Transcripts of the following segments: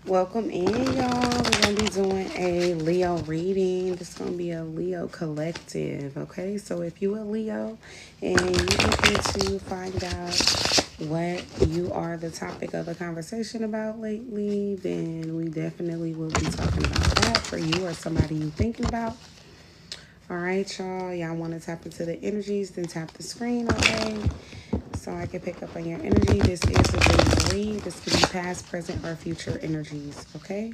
Welcome in, y'all. We're going to be doing a Leo reading. This is going to be a Leo collective, okay? So if you a Leo and you looking to find out what you are the topic of the conversation about lately, then we definitely will be talking about that for you or somebody you thinking about. All right, y'all. Y'all want to tap into the energies, then tap the screen, okay? So I can pick up on your energy. This is a general read. This could be past, present, or future energies, okay?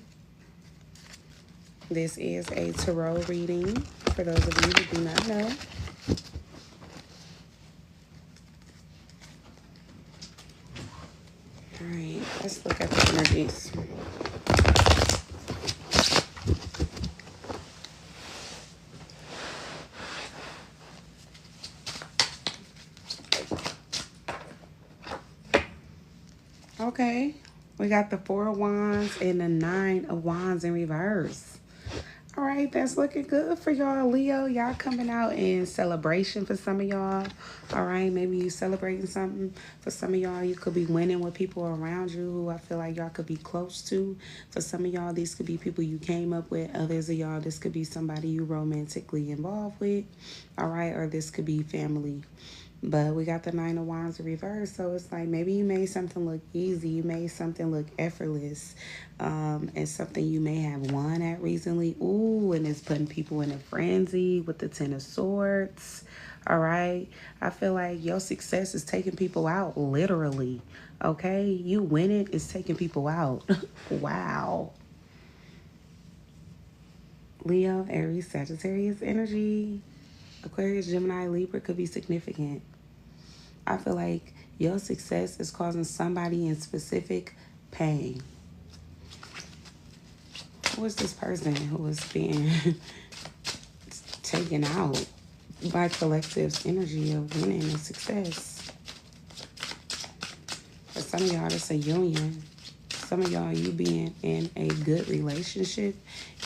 This is a tarot reading for those of you who do not know. All right, let's look at the energies. Okay, we got the Four of Wands and the Nine of Wands in reverse. All right, that's looking good for y'all, Leo. Y'all coming out in celebration for some of y'all. All right, maybe you celebrating something. For some of y'all, you could be winning with people around you who I feel like y'all could be close to. For some of y'all, these could be people you came up with. Others of y'all, this could be somebody you romantically involved with. All right, or this could be family. But we got the Nine of Wands in reverse. So it's like maybe you made something look easy. You made something look effortless. And something you may have won at recently. Ooh, and it's putting people in a frenzy with the Ten of Swords. All right. I feel like your success is taking people out literally. Okay. You winning is taking people out. Wow. Leo, Aries, Sagittarius energy. Aquarius, Gemini, Libra could be significant. I feel like your success is causing somebody in specific pain. Who is this person who is being taken out by collective's energy of winning and success? For some of y'all, it's a union. Some of y'all, you being in a good relationship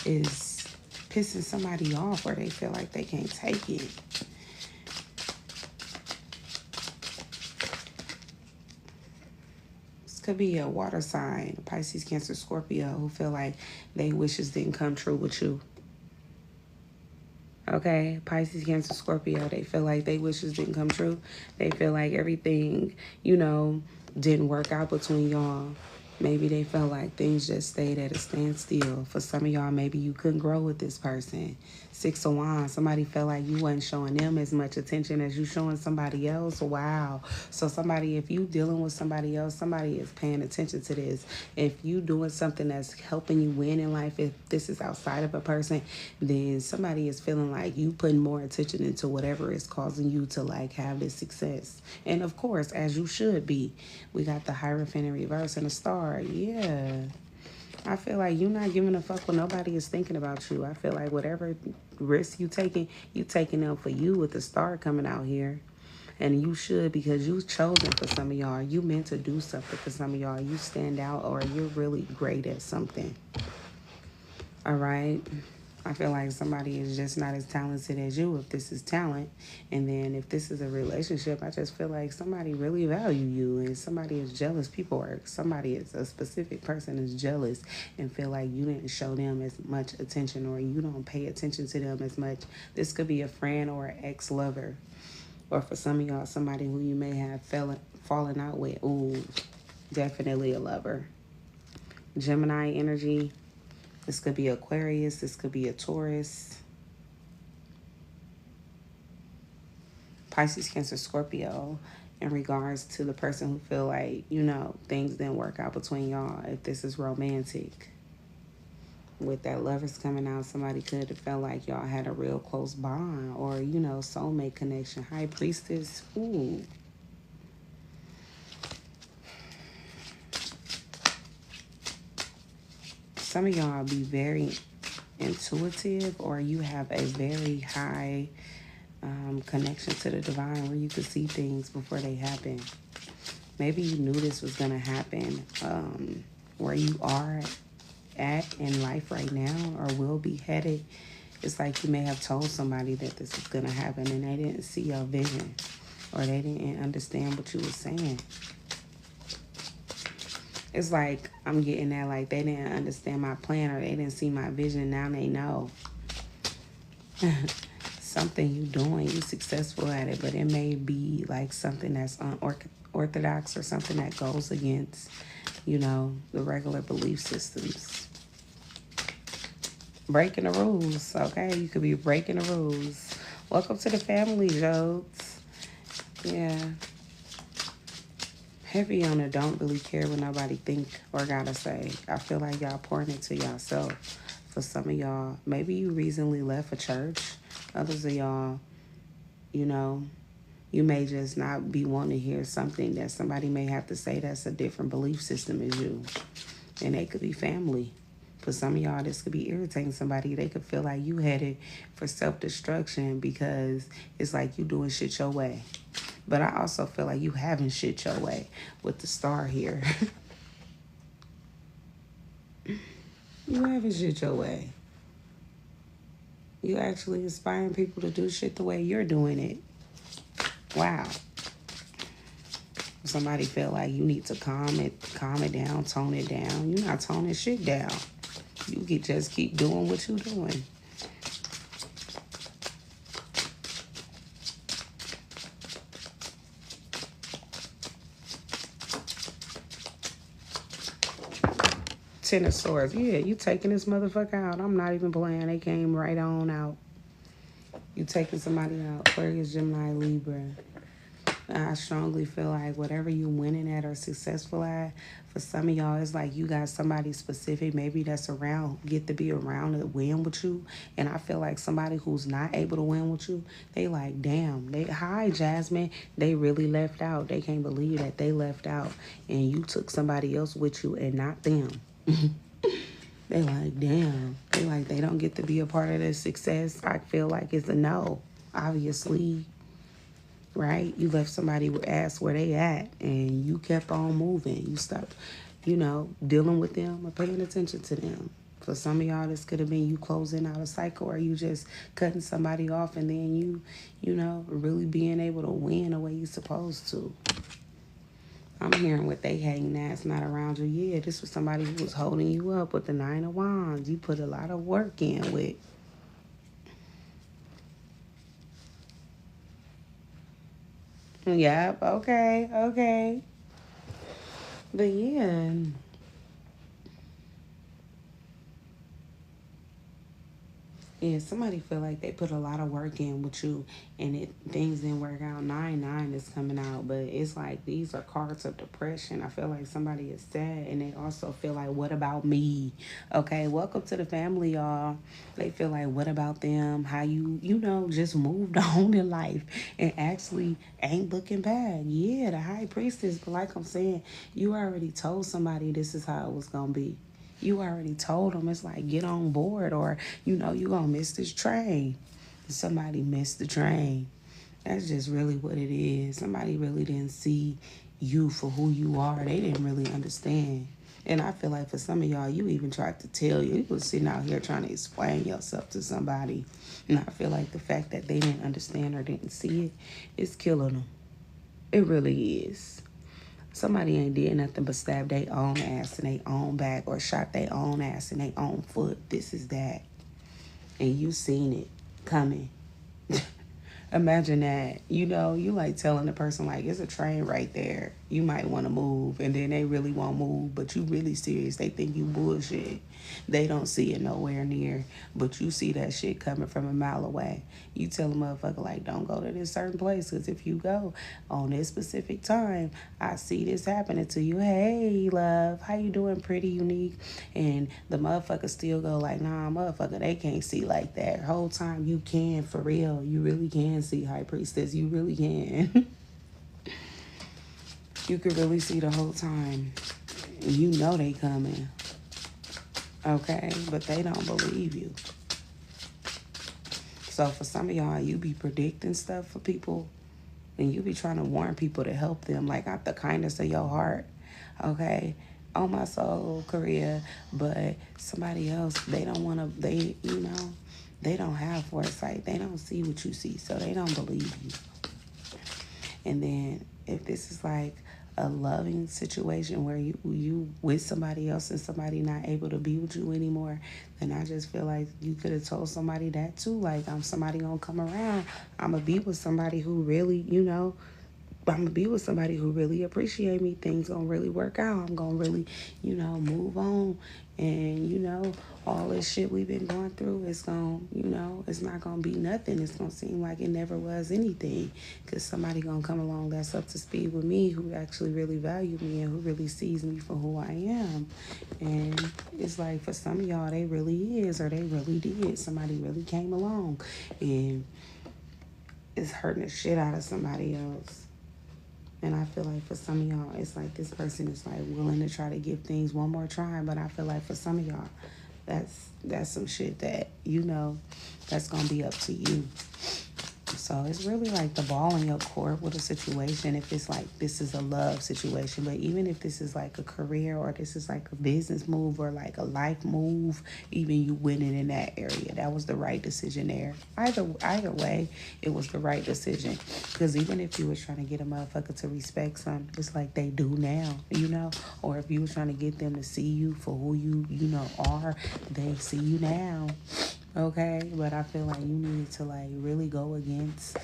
is pissing somebody off where they feel like they can't take it. Could be a water sign, Pisces, Cancer, Scorpio, who feel like their wishes didn't come true with you. Okay, Pisces, Cancer, Scorpio, they feel like their wishes didn't come true. They feel like everything, didn't work out between y'all. Maybe they felt like things just stayed at a standstill. For some of y'all, maybe you couldn't grow with this person. Six of Wands, somebody felt like you wasn't showing them as much attention as you showing somebody else. Wow. So somebody, if you dealing with somebody else, somebody is paying attention to this. If you doing something that's helping you win in life, if this is outside of a person, then somebody is feeling like you putting more attention into whatever is causing you to like have this success. And of course, as you should be. We got the Hierophant in reverse and a star. Yeah. I feel like you're not giving a fuck when nobody is thinking about you. I feel like whatever risk you taking them for you with the star coming out here. And you should, because you chosen for some of y'all. You meant to do something for some of y'all. You stand out or you're really great at something. All right. I feel like somebody is just not as talented as you if this is talent. And then if this is a relationship, I just feel like somebody really value you and somebody is jealous. People are, somebody is, a specific person is jealous and feel like you didn't show them as much attention or you don't pay attention to them as much. This could be a friend or an ex-lover. Or for some of y'all, somebody who you may have fallen out with. Ooh, definitely a lover. Gemini energy. This could be Aquarius. This could be a Taurus. Pisces, Cancer, Scorpio. In regards to the person who feel like, things didn't work out between y'all. If this is romantic. With that lovers coming out, somebody could have felt like y'all had a real close bond. Or, soulmate connection. High Priestess. Ooh. Some of y'all be very intuitive or you have a very high connection to the divine where you could see things before they happen. Maybe you knew this was going to happen where you are at in life right now or will be headed. It's like you may have told somebody that this is going to happen and they didn't see your vision or they didn't understand what you were saying. It's like I'm getting that, like, they didn't understand my plan or they didn't see my vision. Now they know. Something you doing, you successful at it, but it may be like something that's unorthodox or something that goes against, the regular belief systems. Breaking the rules, okay? You could be breaking the rules. Welcome to the family, Jodes. Yeah. Heavy on the don't really care what nobody think or gotta say. I feel like y'all pouring into yourself. For some of y'all, maybe you recently left a church. Others of y'all, you may just not be wanting to hear something that somebody may have to say that's a different belief system as you. And they could be family. For some of y'all, this could be irritating somebody. They could feel like you headed for self-destruction because it's like you doing shit your way. But I also feel like you having shit your way with the star here. You having shit your way. You actually inspiring people to do shit the way you're doing it. Wow. Somebody feel like you need to calm it down, tone it down. You're not toning shit down. You can just keep doing what you're doing. Ten of Swords. Yeah, you taking this motherfucker out. I'm not even playing. They came right on out. You taking somebody out. Aquarius, Gemini, Libra. I strongly feel like whatever you winning at or successful at, for some of y'all, it's like you got somebody specific maybe that's around, get to be around to win with you. And I feel like somebody who's not able to win with you, they like, damn, hi, Jasmine. They really left out. They can't believe that they left out. And you took somebody else with you and not them. They like, damn. They like, they don't get to be a part of this success. I feel like it's a no, obviously. Right? You left somebody with ask where they at and you kept on moving. You stopped, dealing with them or paying attention to them. For some of y'all, this could have been you closing out a cycle or you just cutting somebody off and then you really being able to win the way you're supposed to. I'm hearing what they hating that's not around you. Yeah, this was somebody who was holding you up with the 9 of Wands. You put a lot of work in with. Yep, okay. But yeah. Yeah, somebody feel like they put a lot of work in with you and things didn't work out. 9-9 is coming out, but it's like these are cards of depression. I feel like somebody is sad and they also feel like, what about me? Okay, welcome to the family, y'all. They feel like, what about them? How you just moved on in life and actually ain't looking bad. Yeah, the high priestess, but like I'm saying, you already told somebody this is how it was going to be. You already told them. It's like, get on board or, you're going to miss this train. Somebody missed the train. That's just really what it is. Somebody really didn't see you for who you are. They didn't really understand. And I feel like for some of y'all, you even tried to tell you was sitting out here trying to explain yourself to somebody. And I feel like the fact that they didn't understand or didn't see it is killing them. It really is. Somebody ain't did nothing but stab their own ass in their own back or shot their own ass in their own foot. This is that. And you seen it coming. Imagine that. You like telling the person, like, it's a train right there. You might want to move. And then they really won't move. But you really serious. They think you bullshit. They don't see it nowhere near. But you see that shit coming from a mile away. You tell a motherfucker, like, don't go to this certain place. Because if you go on this specific time, I see this happening to you. Hey, love. How you doing? Pretty unique. And the motherfucker still go like, nah, motherfucker, they can't see like that. Whole time you can, for real. You really can see, high priestess. You really can. You can really see the whole time. You know they coming. Okay? But they don't believe you. So for some of y'all, you be predicting stuff for people. And you be trying to warn people to help them. Like, out the kindness of your heart. Okay? On my soul, Korea. But somebody else, they don't want to, they don't have foresight. They don't see what you see. So they don't believe you. And then if this is like a loving situation where you with somebody else and somebody not able to be with you anymore, then I just feel like you could have told somebody that too. Like, I'm somebody gonna come around. I'm gonna be with somebody who really, I'm gonna be with somebody who really appreciate me. Things gonna really work out. I'm gonna really, move on. And all this shit we've been going through is gonna, it's not gonna be nothing. It's gonna seem like it never was anything, because somebody gonna come along that's up to speed with me, who actually really value me and who really sees me for who I am. And it's like, for some of y'all, they really is, or they really did. Somebody really came along and is hurting the shit out of somebody else. And I feel like for some of y'all, it's like this person is like willing to try to give things one more try. But I feel like for some of y'all, that's some shit that, that's going to be up to you. So it's really like the ball in your court with a situation. If it's like this is a love situation, but even if this is like a career, or this is like a business move, or like a life move, even you winning in that area, that was the right decision there. Either way, it was the right decision. Because even if you was trying to get a motherfucker to respect something, it's like they do now, or if you was trying to get them to see you for who you are, they see you now. Okay, but I feel like you need to like really go against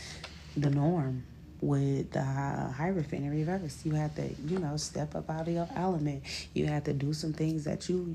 the norm with the Hierophant in reverse. You have to, step up out of your element. You have to do some things that you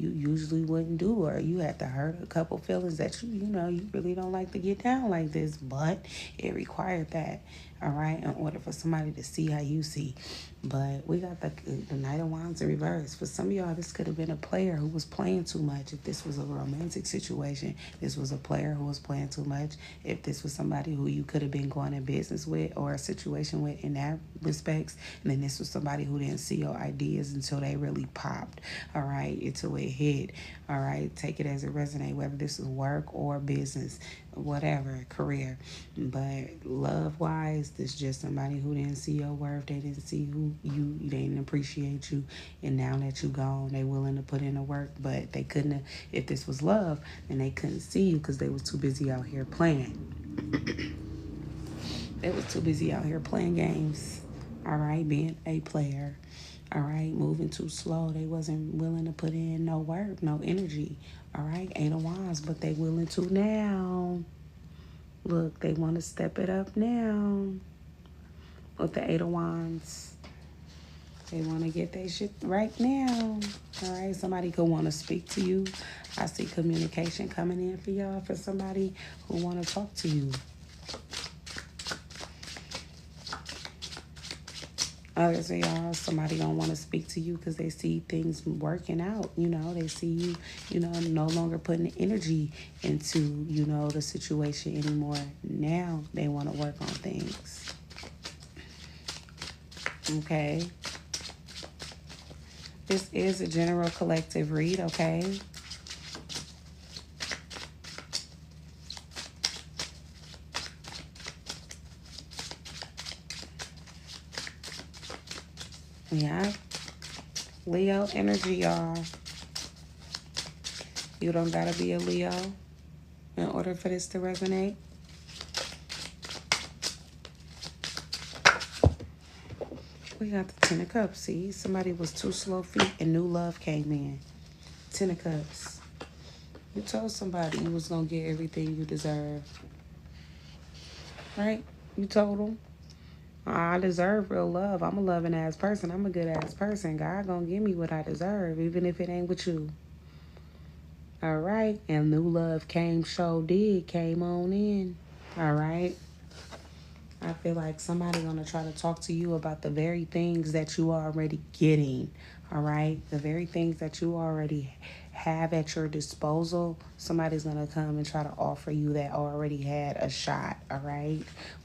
usually wouldn't do, or you have to hurt a couple feelings that you really don't like to get down like this, but it required that, all right, in order for somebody to see how you see. But we got the Knight of Wands in reverse. For some of y'all, this could have been a player who was playing too much. If this was a romantic situation, this was a player who was playing too much. If this was somebody who you could have been going in business with or a situation with in that respects, and then this was somebody who didn't see your ideas until they really popped, all right, until it hit, all right. Take it as it resonates, whether this is work or business, whatever, career. But love-wise, this just somebody who didn't see your worth. They didn't see who they didn't appreciate you, and now that you gone, they willing to put in the work, but they couldn't. If this was love, then they couldn't see you because they was too busy out here playing. They was too busy out here playing games, all right, being a player, all right, moving too slow. They wasn't willing to put in no work, no energy, all right. Eight of Wands, but they willing to now. Look, they want to step it up now with the Eight of Wands. They want to get their shit right now. All right, somebody could want to speak to you. I see communication coming in for y'all, for somebody who want to talk to you. Others of y'all, somebody don't want to speak to you because they see things working out. They see you, no longer putting energy into, the situation anymore. Now they want to work on things. Okay. This is a general collective read, okay? Yeah. Leo energy, y'all. You don't gotta be a Leo in order for this to resonate. We got the Ten of Cups. See, somebody was too slow feet and new love came in. Ten of Cups. You told somebody you was going to get everything you deserve. Right? You told them, I deserve real love. I'm a loving ass person. I'm a good ass person. God going to give me what I deserve, even if it ain't with you. All right? And new love came on in. All right? I feel like somebody gonna try to talk to you about the very things that you are already getting, all right? The very things that you already have at your disposal. Somebody's gonna come and try to offer you that already had a shot, all right?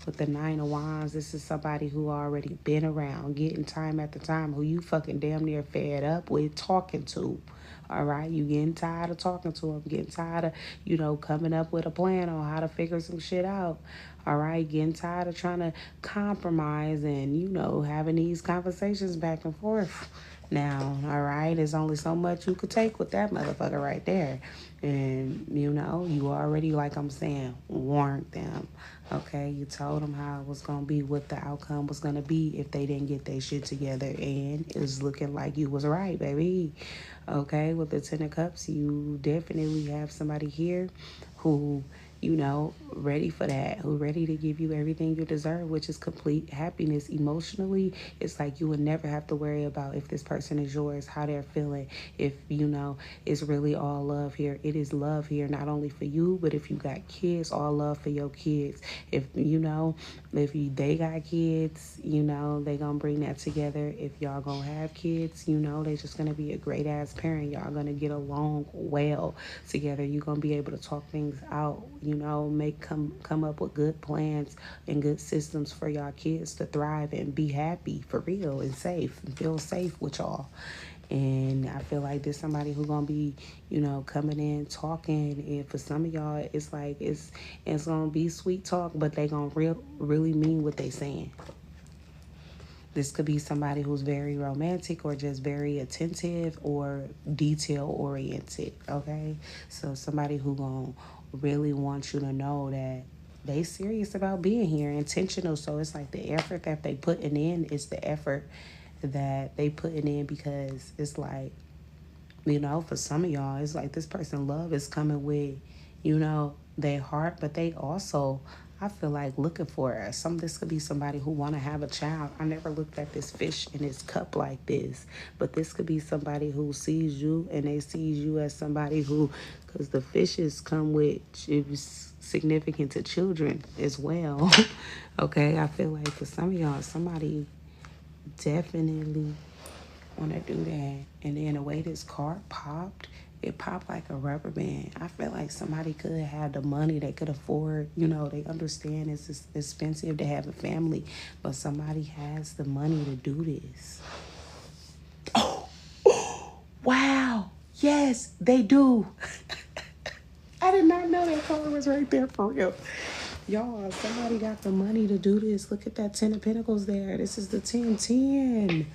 With the Nine of Wands, this is somebody who already been around, getting time after time, who you fucking damn near fed up with talking to. All right, you getting tired of talking to them, getting tired of, coming up with a plan on how to figure some shit out. All right, getting tired of trying to compromise and, having these conversations back and forth. Now, all right, there's only so much you could take with that motherfucker right there. And, you know, you already, like I'm saying, warned them. Okay, you told them how it was going to be, what the outcome was going to be if they didn't get their shit together. And it's looking like you was right, baby. Okay, with the Ten of Cups, you definitely have somebody here who, you know, ready for that, who ready to give you everything you deserve, which is complete happiness emotionally. It's like you would never have to worry about if this person is yours, how they're feeling, if, you know, it's really all love here. It is love here, not only for you, but if you got kids, all love for your kids. If, you know, if they got kids, you know, they gonna bring that together. If y'all gonna have kids, you know, they just gonna be a great ass parent. Y'all gonna get along well together. You gonna be able to talk things out, you know, come up with good plans and good systems for y'all kids to thrive and be happy for real and safe and feel safe with y'all. And I feel like there's somebody who gonna be, you know, coming in talking, and for some of y'all it's like it's gonna be sweet talk, but they gonna really mean what they saying. This could be somebody who's very romantic or just very attentive or detail oriented, okay? So somebody who gonna really want you to know that they serious about being here, intentional. So it's like the effort that they putting in is the effort that they putting in, because it's like, you know, for some of y'all, it's like this person love is coming with, you know, their heart, but they also, I feel like, looking for this could be somebody who want to have a child. I never looked at this fish in his cup like this, but this could be somebody who sees you and they sees you as somebody who, because the fishes come with, it's significant to children as well. Okay, I feel like for some of y'all, somebody definitely want to do that. And then the way this card popped, it popped like a rubber band. I feel like somebody could have the money, they could afford, you know, they understand it's expensive to have a family, but somebody has the money to do this. Oh, wow. Yes, they do. I did not know that card was right there for real. Y'all, somebody got the money to do this. Look at that 10 of Pentacles there. This is the 10-10.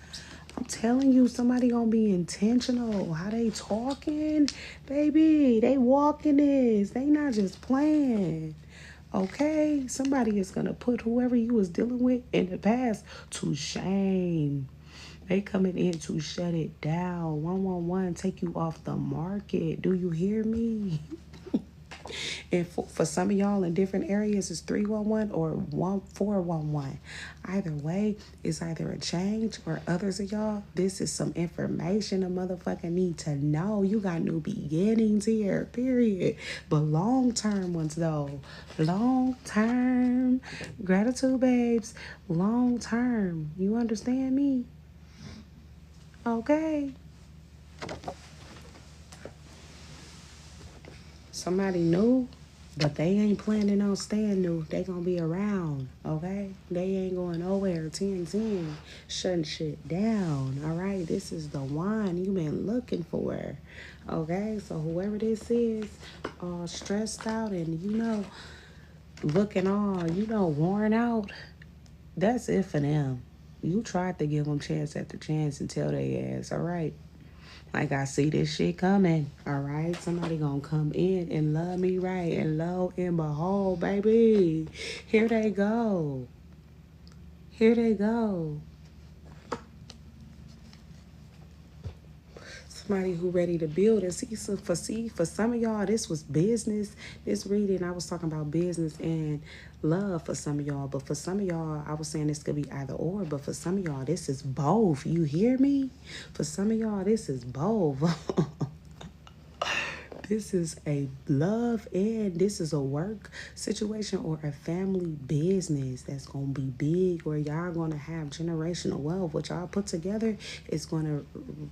I'm telling you, somebody gonna be intentional. How they talking, baby? They walking this. They not just playing. Okay? Somebody is gonna put whoever you was dealing with in the past to shame. They coming in to shut it down. 111, take you off the market. Do you hear me? And for some of y'all in different areas, it's 311 or 411. Either way, it's either a change, or others of y'all, this is some information a motherfucker need to know. You got new beginnings here, period. But long-term ones, though. Long-term. Gratitude, babes. Long-term. You understand me? Okay. Somebody new, but they ain't planning on staying new. They gonna be around, okay? They ain't going nowhere. 10-10, shutting shit down, all right? This is the one you been looking for, okay? So whoever this is, all stressed out and, you know, looking all, you know, worn out, that's it for them. You tried to give them chance after chance and tell their ass, all right? Like, I see this shit coming, all right? Somebody gonna come in and love me right, and lo and behold, baby, here they go. Here they go. Somebody who ready to build. And for some of y'all, this was business. This reading, I was talking about business and love for some of y'all. But for some of y'all, I was saying this could be either or. But for some of y'all, this is both. You hear me? For some of y'all, this is both. This is a love and this is a work situation or a family business that's going to be big, where y'all going to have generational wealth. What y'all put together is going to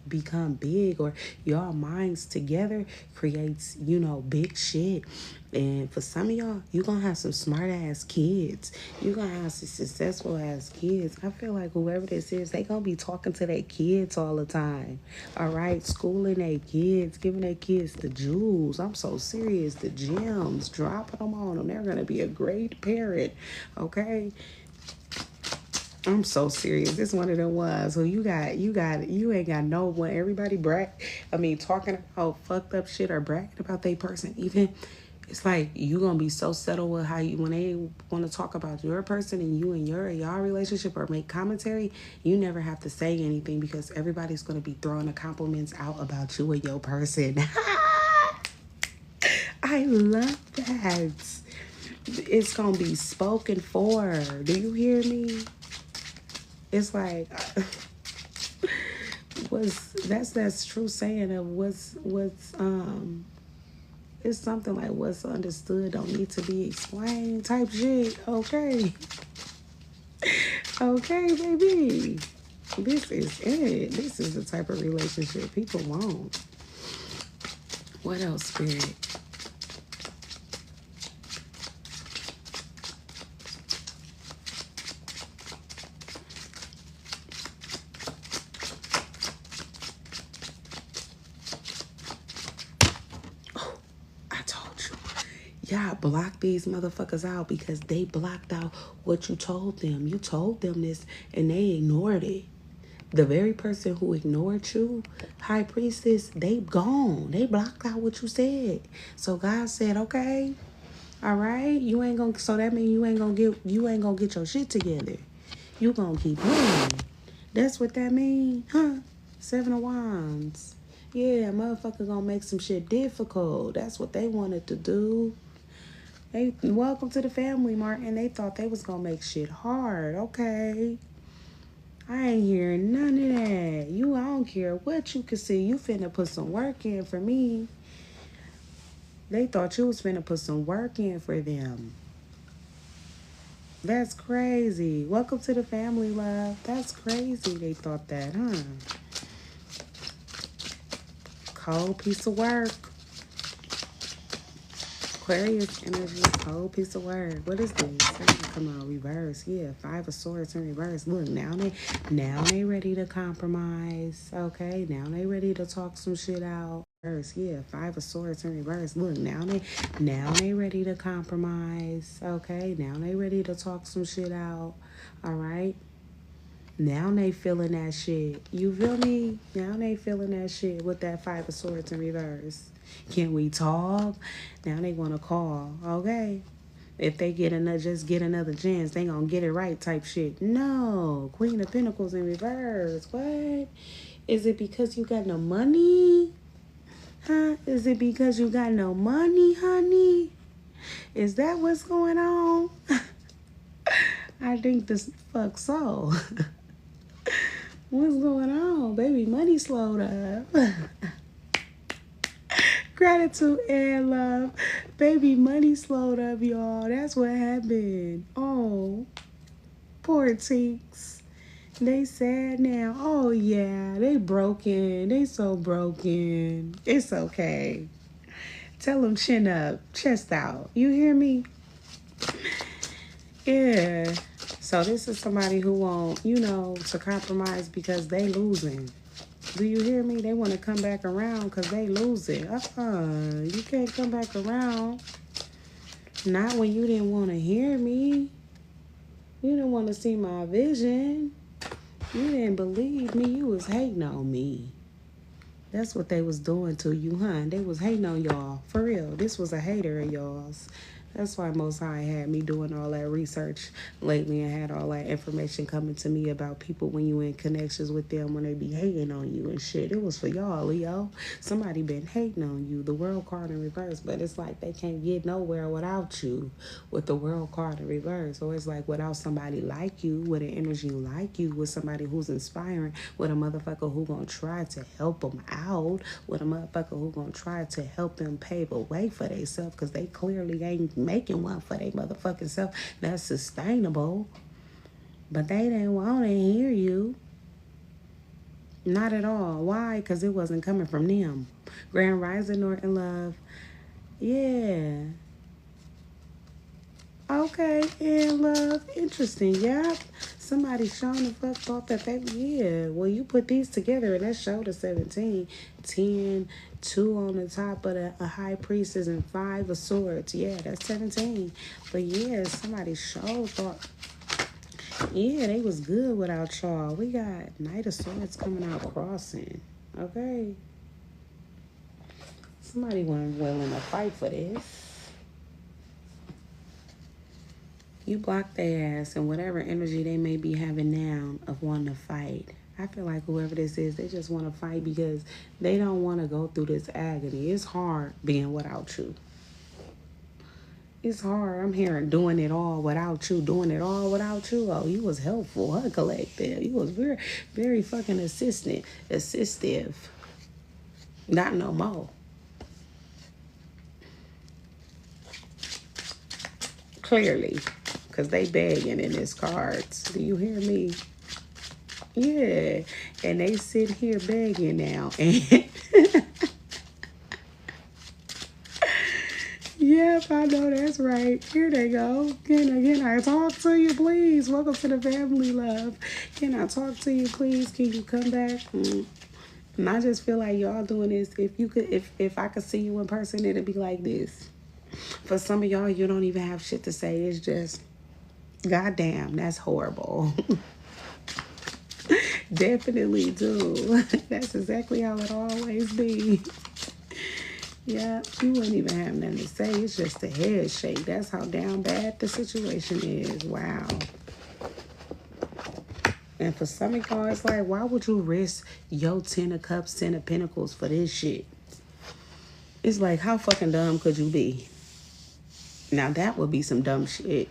become big, or y'all minds together creates, you know, big shit. And for some of y'all, you're going to have some smart ass kids. You're going to have some successful ass kids. I feel like whoever this is, they going to be talking to their kids all the time. All right? Schooling their kids, giving their kids the jewels. I'm so serious. The gems, dropping them on them. They're going to be a great parent. Okay? I'm so serious. This one of them ones who you ain't got no one. Everybody talking about fucked up shit or bragging about their person. Even it's like you gonna be so settled with how you when they want to talk about your person and you and y'all relationship or make commentary, you never have to say anything because everybody's gonna be throwing the compliments out about you and your person. I love that. It's gonna be spoken for. Do you hear me? It's like that's true saying of what's it's something like what's understood don't need to be explained type shit. Okay. Okay, baby. This is it. This is the type of relationship people want. What else, Spirit? Yeah, block these motherfuckers out because they blocked out what you told them. You told them this and they ignored it. The very person who ignored you, high priestess, they gone. They blocked out what you said. So God said, okay, all right, you ain't gonna. So that means you ain't gonna get your shit together. You gonna keep going. That's what that mean, huh? 7 of Wands. Yeah, motherfucker gonna make some shit difficult. That's what they wanted to do. Hey, welcome to the family, Martin. They thought they was gonna make shit hard. Okay. I ain't hearing none of that. I don't care what you can see. You finna put some work in for me. They thought you was finna put some work in for them. That's crazy. Welcome to the family, love. That's crazy. They thought that, huh? Cold piece of work. Aquarius energy, whole piece of work. What is this? Come on, reverse. Yeah, 5 of Swords in reverse. Look, now they ready to compromise. Okay, now they ready to talk some shit out. Reverse. Yeah, 5 of Swords in reverse. Look, now they ready to compromise. Okay, now they ready to talk some shit out. All right. Now they feeling that shit. You feel me? Now they feeling that shit with that 5 of Swords in reverse. Can we talk? Now they want to call. Okay. If they get another chance, they gonna get it right type shit. No. Queen of Pentacles in reverse. What? Is it because you got no money? Huh? Is it because you got no money, honey? Is that what's going on? I think this fuck so. What's going on? Baby, money slowed up. Gratitude and love. Baby, money slowed up, y'all. That's what happened. Oh, poor Tinks. They sad now. Oh, yeah. They broken. They so broken. It's okay. Tell them chin up, chest out. You hear me? Yeah. So this is somebody who won't, to compromise because they losing. Do you hear me? They want to come back around because they losing. You can't come back around. Not when you didn't want to hear me. You didn't want to see my vision. You didn't believe me. You was hating on me. That's what they was doing to you, huh? They was hating on y'all. For real. This was a hater of y'all's. That's why Most High had me doing all that research lately and had all that information coming to me about people when you in connections with them when they be hating on you and shit. It was for y'all, Leo. Somebody been hating on you. The world card in reverse. But it's like they can't get nowhere without you with the world card in reverse. So it's like without somebody like you, with an energy like you, with somebody who's inspiring, with a motherfucker who gonna try to help them out, with a motherfucker who gonna try to help them pave a way for themselves because they clearly ain't making one for their motherfucking self that's sustainable. But they didn't want to hear you. Not at all. Why? Because it wasn't coming from them. Grand Rising, Norton Love. Yeah. Okay, and love. Interesting. Yep. Somebody showing the fuck thought that well, you put these together and that showed a 17. 10, 2 on the top of a high priestess and 5 of swords. Yeah, that's 17. But yeah, somebody thought Yeah, they was good without y'all. We got Knight of Swords coming out crossing. Okay. Somebody wasn't willing to fight for this. You block their ass and whatever energy they may be having now of wanting to fight. I feel like whoever this is, they just want to fight because they don't want to go through this agony. It's hard being without you. It's hard. I'm hearing doing it all without you. Doing it all without you. Oh, you was helpful, huh, collective? You was very, very fucking assistive. Not no more. Clearly. Because they begging in his cards. Do you hear me? Yeah. And they sit here begging now. And yep, I know that's right. Here they go. Can I talk to you, please? Welcome to the family, love. Can I talk to you, please? Can you come back? And I just feel like y'all doing this. If I could see you in person, it'd be like this. For some of y'all, you don't even have shit to say. It's just, goddamn, that's horrible. Definitely do. That's exactly how it always be. Yeah, you wouldn't even have nothing to say. It's just a head shake. That's how down bad the situation is. Wow. And for some of y'all, it's like, why would you risk your 10 of cups, 10 of pentacles for this shit? It's like, how fucking dumb could you be? Now, that would be some dumb shit.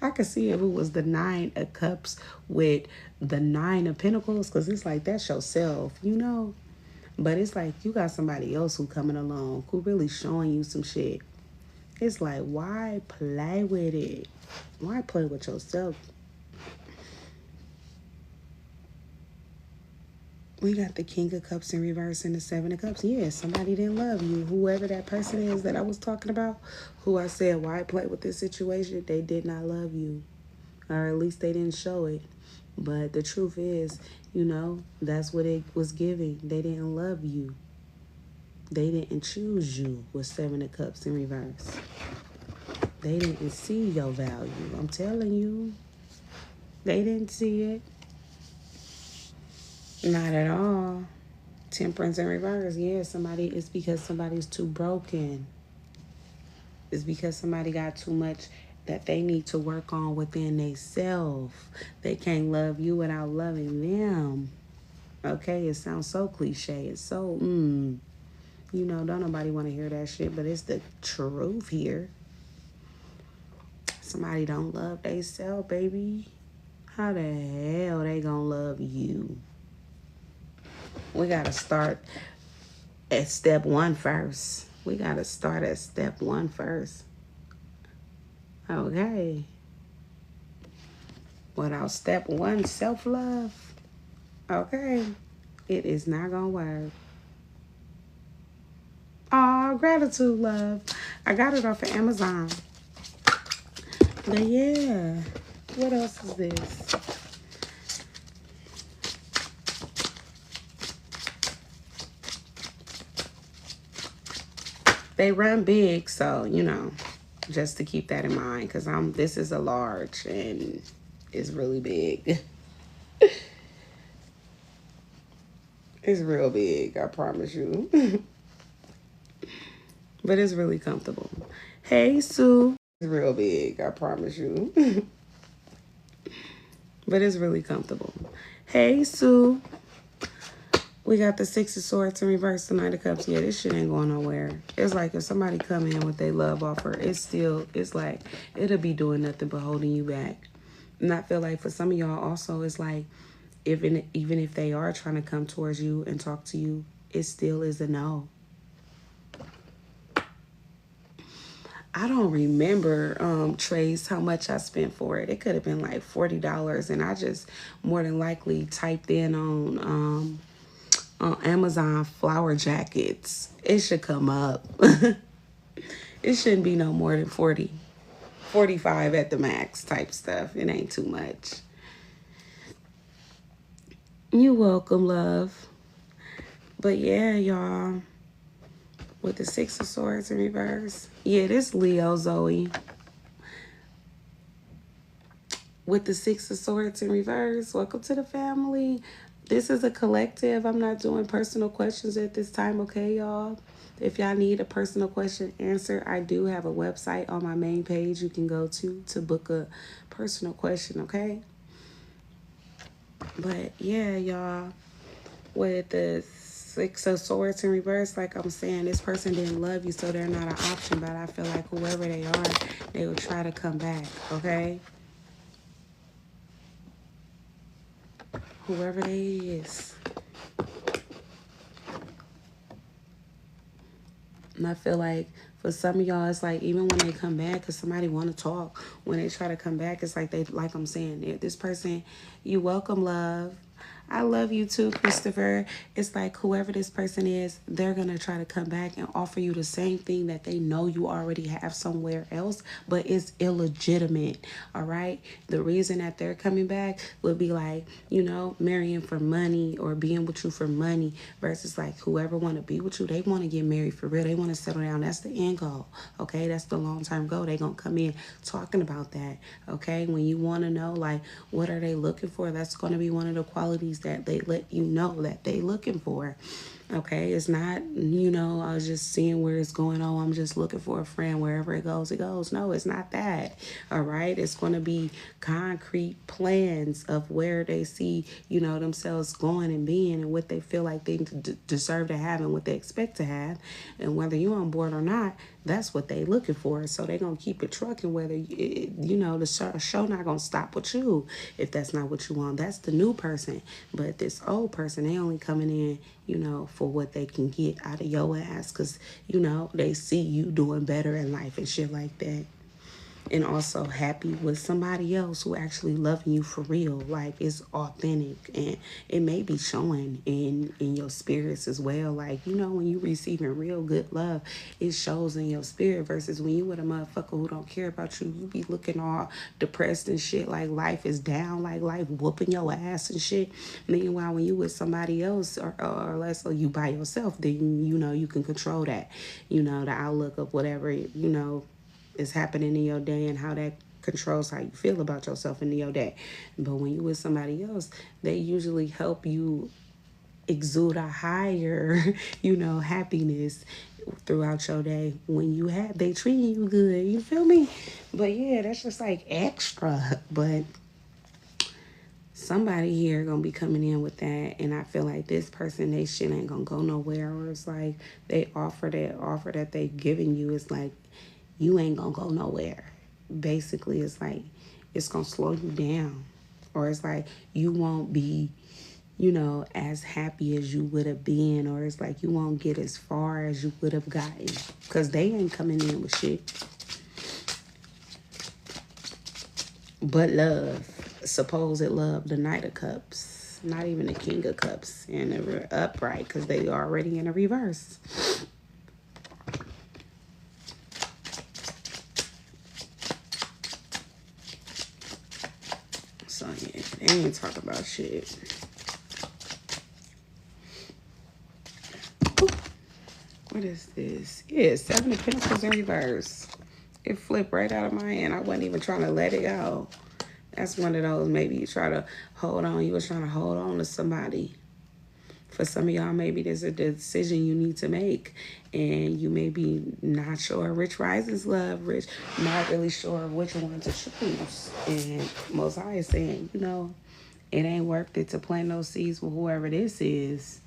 I could see if it was the 9 of cups with the 9 of pentacles, because it's like, that's yourself, you know? But it's like, you got somebody else who coming along, who really showing you some shit. It's like, why play with it? Why play with yourself? We got the King of Cups in reverse and the 7 of Cups. Yeah, somebody didn't love you. Whoever that person is that I was talking about, who I said, why play with this situation? They did not love you. Or at least they didn't show it. But the truth is, you know, that's what it was giving. They didn't love you. They didn't choose you with 7 of Cups in reverse. They didn't see your value. I'm telling you. They didn't see it. Not at all. Temperance in reverse. Yeah, it's because somebody's too broken. It's because somebody got too much that they need to work on within themselves. They can't love you without loving them. Okay, it sounds so cliche. It's so, you know, don't nobody want to hear that shit, but it's the truth here. Somebody don't love themselves, baby. How the hell they gonna love you? We gotta start at step 1 first. We gotta start at step 1 first. Okay. Without step 1, self-love, okay, it is not gonna work. Aw, gratitude, love. I got it off of Amazon. But yeah, what else is this? They run big, so, you know, just to keep that in mind, because this is a large and it's really big. It's real big, I promise you. But it's really comfortable. Hey, Sue. It's real big, I promise you. But it's really comfortable. Hey, Sue. We got the 6 of Swords in reverse, the 9 of Cups. Yeah, this shit ain't going nowhere. It's like if somebody come in with their love offer, it's like, it'll be doing nothing but holding you back. And I feel like for some of y'all also, it's like, even if they are trying to come towards you and talk to you, it still is a no. I don't remember, Trace, how much I spent for it. It could have been like $40, and I just more than likely typed in on Amazon flower jackets. It should come up. It shouldn't be no more than 40, 45 at the max type stuff. It ain't too much. You're welcome, love. But yeah, y'all, with the 6 of Swords in reverse. Yeah, this Leo, Zoe. with the Six of Swords in reverse. Welcome to the family. This is a collective. I'm not doing personal questions at this time, okay, y'all? If y'all need a personal question answered, I do have a website on my main page you can go to book a personal question, okay? But yeah, y'all, with the Six of Swords in reverse, like I'm saying, this person didn't love you, so they're not an option. But I feel like whoever they are, they will try to come back, okay? Whoever they is. And I feel like for some of y'all, it's like even when they come back, because somebody want to talk, when they try to come back, it's like they, like I'm saying, this person, you welcome love. I love you too, Christopher. It's like whoever this person is, they're going to try to come back and offer you the same thing that they know you already have somewhere else, but it's illegitimate, all right? The reason that they're coming back would be like, you know, marrying for money or being with you for money versus like whoever want to be with you, they want to get married for real. They want to settle down. That's the end goal, okay? That's the long-term goal. They going to come in talking about that, okay? When you want to know, like, what are they looking for, that's going to be one of the qualities that they let you know that they looking for. Okay, it's not, you know, I was just seeing where it's going. Oh, I'm just looking for a friend. Wherever it goes, it goes. No, it's not that. All right, it's going to be concrete plans of where they see, you know, themselves going and being and what they feel like they deserve to have and what they expect to have. And whether you're on board or not, that's what they looking for. So they're going to keep it trucking, whether, you know, the show not going to stop with you if that's not what you want. That's the new person. But this old person, they only coming in, you know, for what they can get out of your ass because, you know, they see you doing better in life and shit like that. And also happy with somebody else who actually loving you for real, like it's authentic, and it may be showing in your spirits as well. Like, you know, when you receiving real good love, it shows in your spirit versus when you with a motherfucker who don't care about you, you be looking all depressed and shit, like life is down, like life whooping your ass and shit. Meanwhile, when you with somebody else or less, or you by yourself, then you know you can control that, you know, the outlook of whatever, you know, is happening in your day and how that controls how you feel about yourself in your day. But when you with somebody else, they usually help you exude a higher, you know, happiness throughout your day when you have, they treating you good, you feel me? But yeah, that's just like extra. But somebody here gonna be coming in with that, and I feel like this person, they shit ain't gonna go nowhere. Or it's like they offer that they giving you is like, you ain't gonna go nowhere. Basically, it's like it's gonna slow you down, or it's like you won't be, you know, as happy as you would have been, or it's like you won't get as far as you would have gotten because they ain't coming in with shit but love, supposed love, the Knight of Cups, not even the King of Cups, and the upright because they already in a reverse. So yeah, they ain't talking about shit. Ooh, what is this? Yeah, Seven of Pentacles in reverse. It flipped right out of my hand. I wasn't even trying to let it go. That's one of those, maybe you try to hold on. You was trying to hold on to somebody. For some of y'all, maybe there's a decision you need to make, and you may be not sure. Rich rises love, Rich, not really sure which one to choose. And Most High is saying, you know, it ain't worth it to plant those seeds with whoever this is.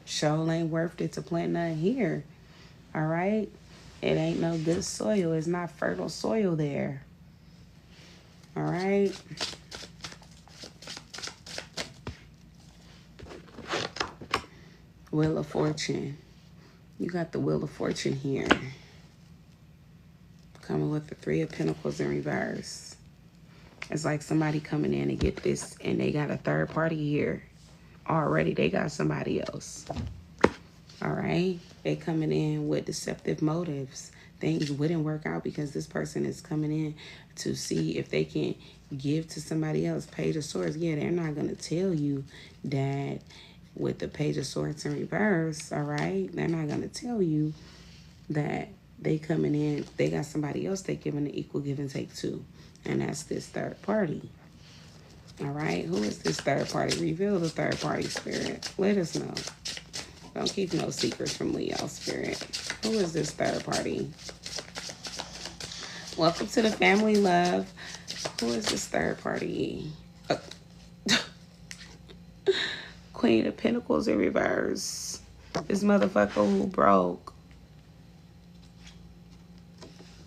Sure ain't worth it to plant nothing here. All right? It ain't no good soil. It's not fertile soil there. All right? Wheel of Fortune. You got the Wheel of Fortune here. Coming with the Three of Pentacles in reverse. It's like somebody coming in and get this, and they got a third party here. Already, they got somebody else. All right? They coming in with deceptive motives. Things wouldn't work out because this person is coming in to see if they can give to somebody else. Page of Swords. Yeah, they're not going to tell you that with the Page of Swords in reverse, all right? They're not going to tell you that they coming in, they got somebody else they giving an equal give and take to. And that's this third party. All right. Who is this third party? Reveal the third party, Spirit. Let us know. Don't keep no secrets from Leo, Spirit. Who is this third party? Welcome to the family, love. Who is this third party? Queen of Pentacles in reverse. This motherfucker who broke.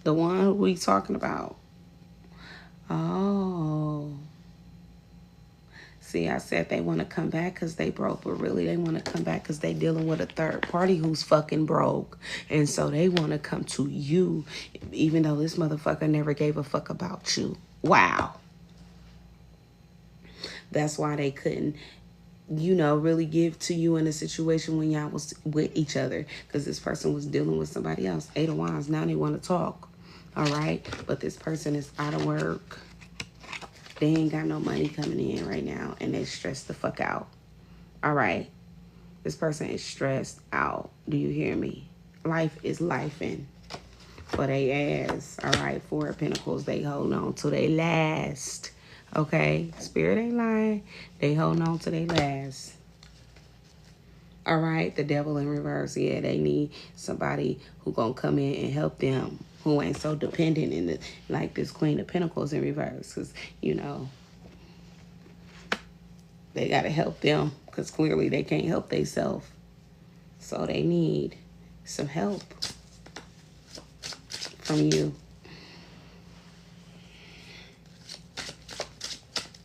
The one we talking about. Oh. See, I said they want to come back because they broke, but really they want to come back because they dealing with a third party who's fucking broke. And so they want to come to you, even though this motherfucker never gave a fuck about you. Wow. That's why they couldn't, you know, really give to you in a situation when y'all was with each other, because this person was dealing with somebody else. 8 of Wands. Now they want to talk. All right. But this person is out of work. They ain't got no money coming in right now, and they stressed the fuck out. All right. This person is stressed out. Do you hear me? Life is lifing for they ass. All right. 4 of Pentacles. They hold on till they last. Okay. Spirit ain't lying. They hold on till they last. All right. The Devil in reverse. Yeah, they need somebody who gonna come in and help them, who ain't so dependent in the, like this Queen of Pentacles in reverse. Because, you know, they got to help them because clearly they can't help themselves. So they need some help from you.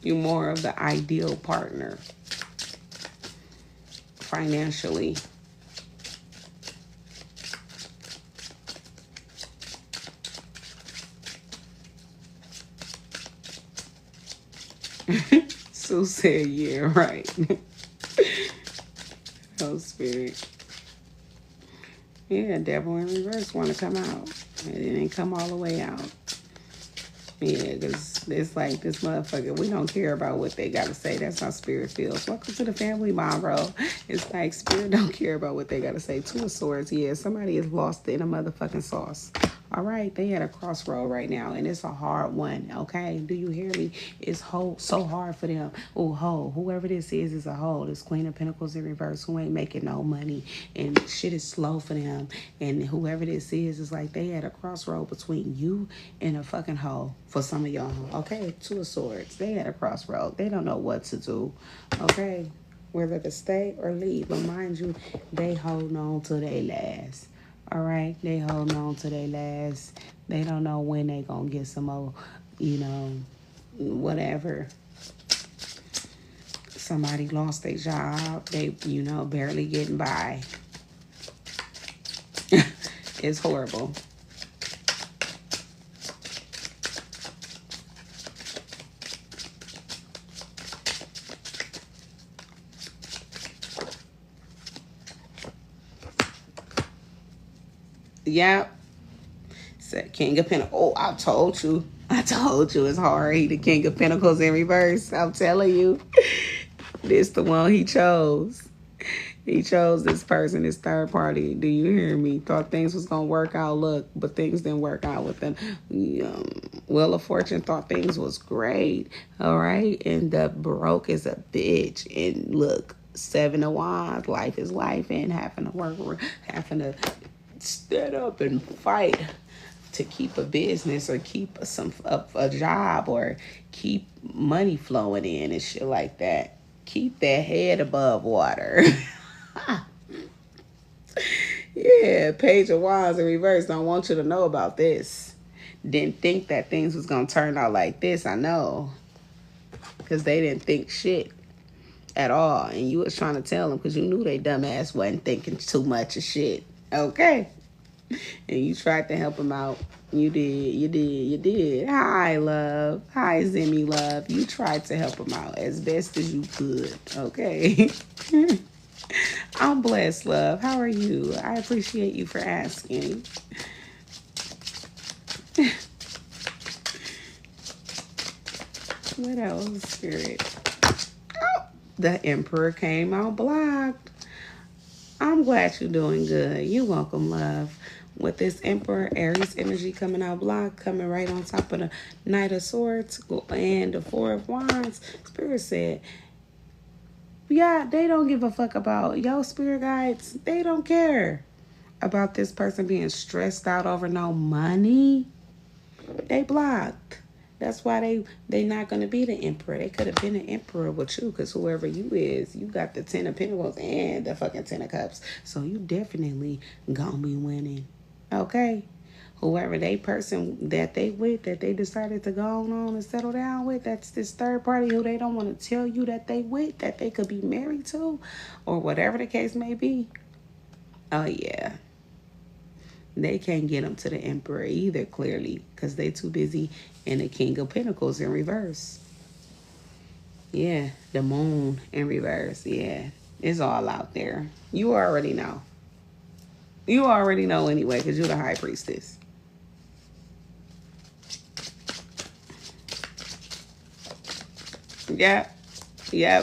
You're more of the ideal partner financially. Sue said, yeah, right. Oh, Spirit. Yeah, Devil in reverse want to come out. And it didn't come all the way out. Yeah, because it's like this motherfucker, we don't care about what they got to say. That's how Spirit feels. Welcome to the family, Monroe. It's like Spirit don't care about what they got to say. 2 of Swords, yeah, somebody is lost in a motherfucking sauce. All right, they at a crossroad right now, and it's a hard one, okay? Do you hear me? It's so hard for them. Oh, whoever this is a hoe. This Queen of Pentacles in reverse who ain't making no money, and shit is slow for them. And whoever this is like they at a crossroad between you and a fucking hoe for some of y'all, okay? 2 of Swords. They at a crossroad. They don't know what to do, okay? Whether to stay or leave. But mind you, they hold on till they last. All right, they hold on to their last. They don't know when they gonna get some more, you know, whatever. Somebody lost their job. They, you know, barely getting by. It's horrible. Yep. Said King of Pentacles. Oh, I told you. It's hard. He the King of Pentacles in reverse. I'm telling you. This the one he chose. He chose this person, this third party. Do you hear me? Thought things was going to work out. Look, but things didn't work out with them. Wheel of Fortune thought things was great. All right. And the broke is a bitch. And look, 7 of Wands. Life is life. And having to work, having to stand up and fight to keep a business or keep a job or keep money flowing in and shit like that. Keep that head above water. Yeah, Page of Wands in reverse. Don't want you to know about this. Didn't think that things was gonna turn out like this. I know, because they didn't think shit at all, and you was trying to tell them because you knew they dumbass wasn't thinking too much of shit. Okay. And you tried to help them out. You did. Hi, love. Hi, Zimmy, love. You tried to help them out as best as you could. Okay. I'm blessed, love. How are you? I appreciate you for asking. What else, Spirit? Oh, the Emperor came out blocked. I'm glad you're doing good. You're welcome, love. with this Emperor, Aries energy coming out block, coming right on top of the Knight of Swords and the Four of Wands. Spirit said, yeah, they don't give a fuck about your spirit guides. They don't care about this person being stressed out over no money. They blocked. That's why they not going to be the Emperor. They could have been the Emperor with you, because whoever you is, you got the 10 of Pentacles and the fucking 10 of Cups. So you definitely going to be winning. Okay? Whoever they person that they with, that they decided to go on and settle down with, that's this third party who they don't want to tell you that they with, that they could be married to, or whatever the case may be. Oh, yeah. They can't get them to the Emperor either, clearly, because they too busy in the King of Pentacles in reverse. Yeah, the Moon in reverse. Yeah, it's all out there. You already know. You already know anyway, because you're the High Priestess. Yeah,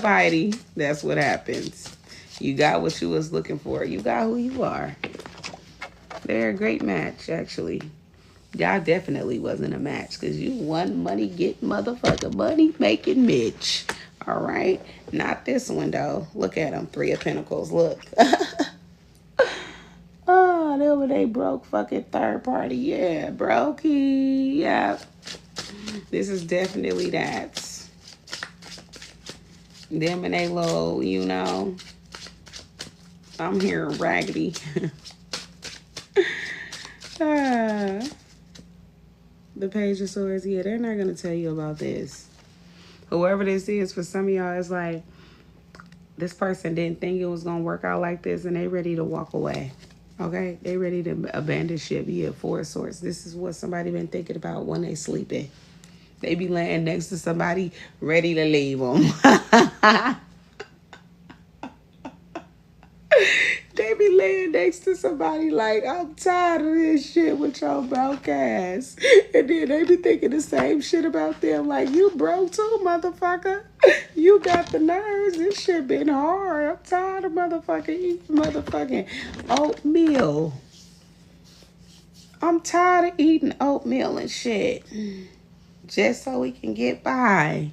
Heidi. That's what happens. You got what you was looking for. You got who you are. They're a great match, actually. Y'all definitely wasn't a match, because you one money get motherfucker money making Mitch. All right? Not this one, though. Look at them. 3 of Pentacles. Look. Oh, they broke fucking third party. Yeah, brokey. Yeah. This is definitely that. Them and they little, you know. I'm hearing raggedy. The Page of Swords, yeah, they're not going to tell you about this. Whoever this is, for some of y'all, it's like this person didn't think it was going to work out like this, and they ready to walk away. Okay? They ready to abandon ship. Yeah, 4 of Swords. This is what somebody been thinking about when they sleeping. They be laying next to somebody ready to leave them. They be laying next to somebody like, I'm tired of this shit with your broke ass. And then they be thinking the same shit about them. Like, you broke too, motherfucker. You got the nerves. This shit been hard. I'm tired of motherfucking eating motherfucking oatmeal. I'm tired of eating oatmeal and shit. Just so we can get by.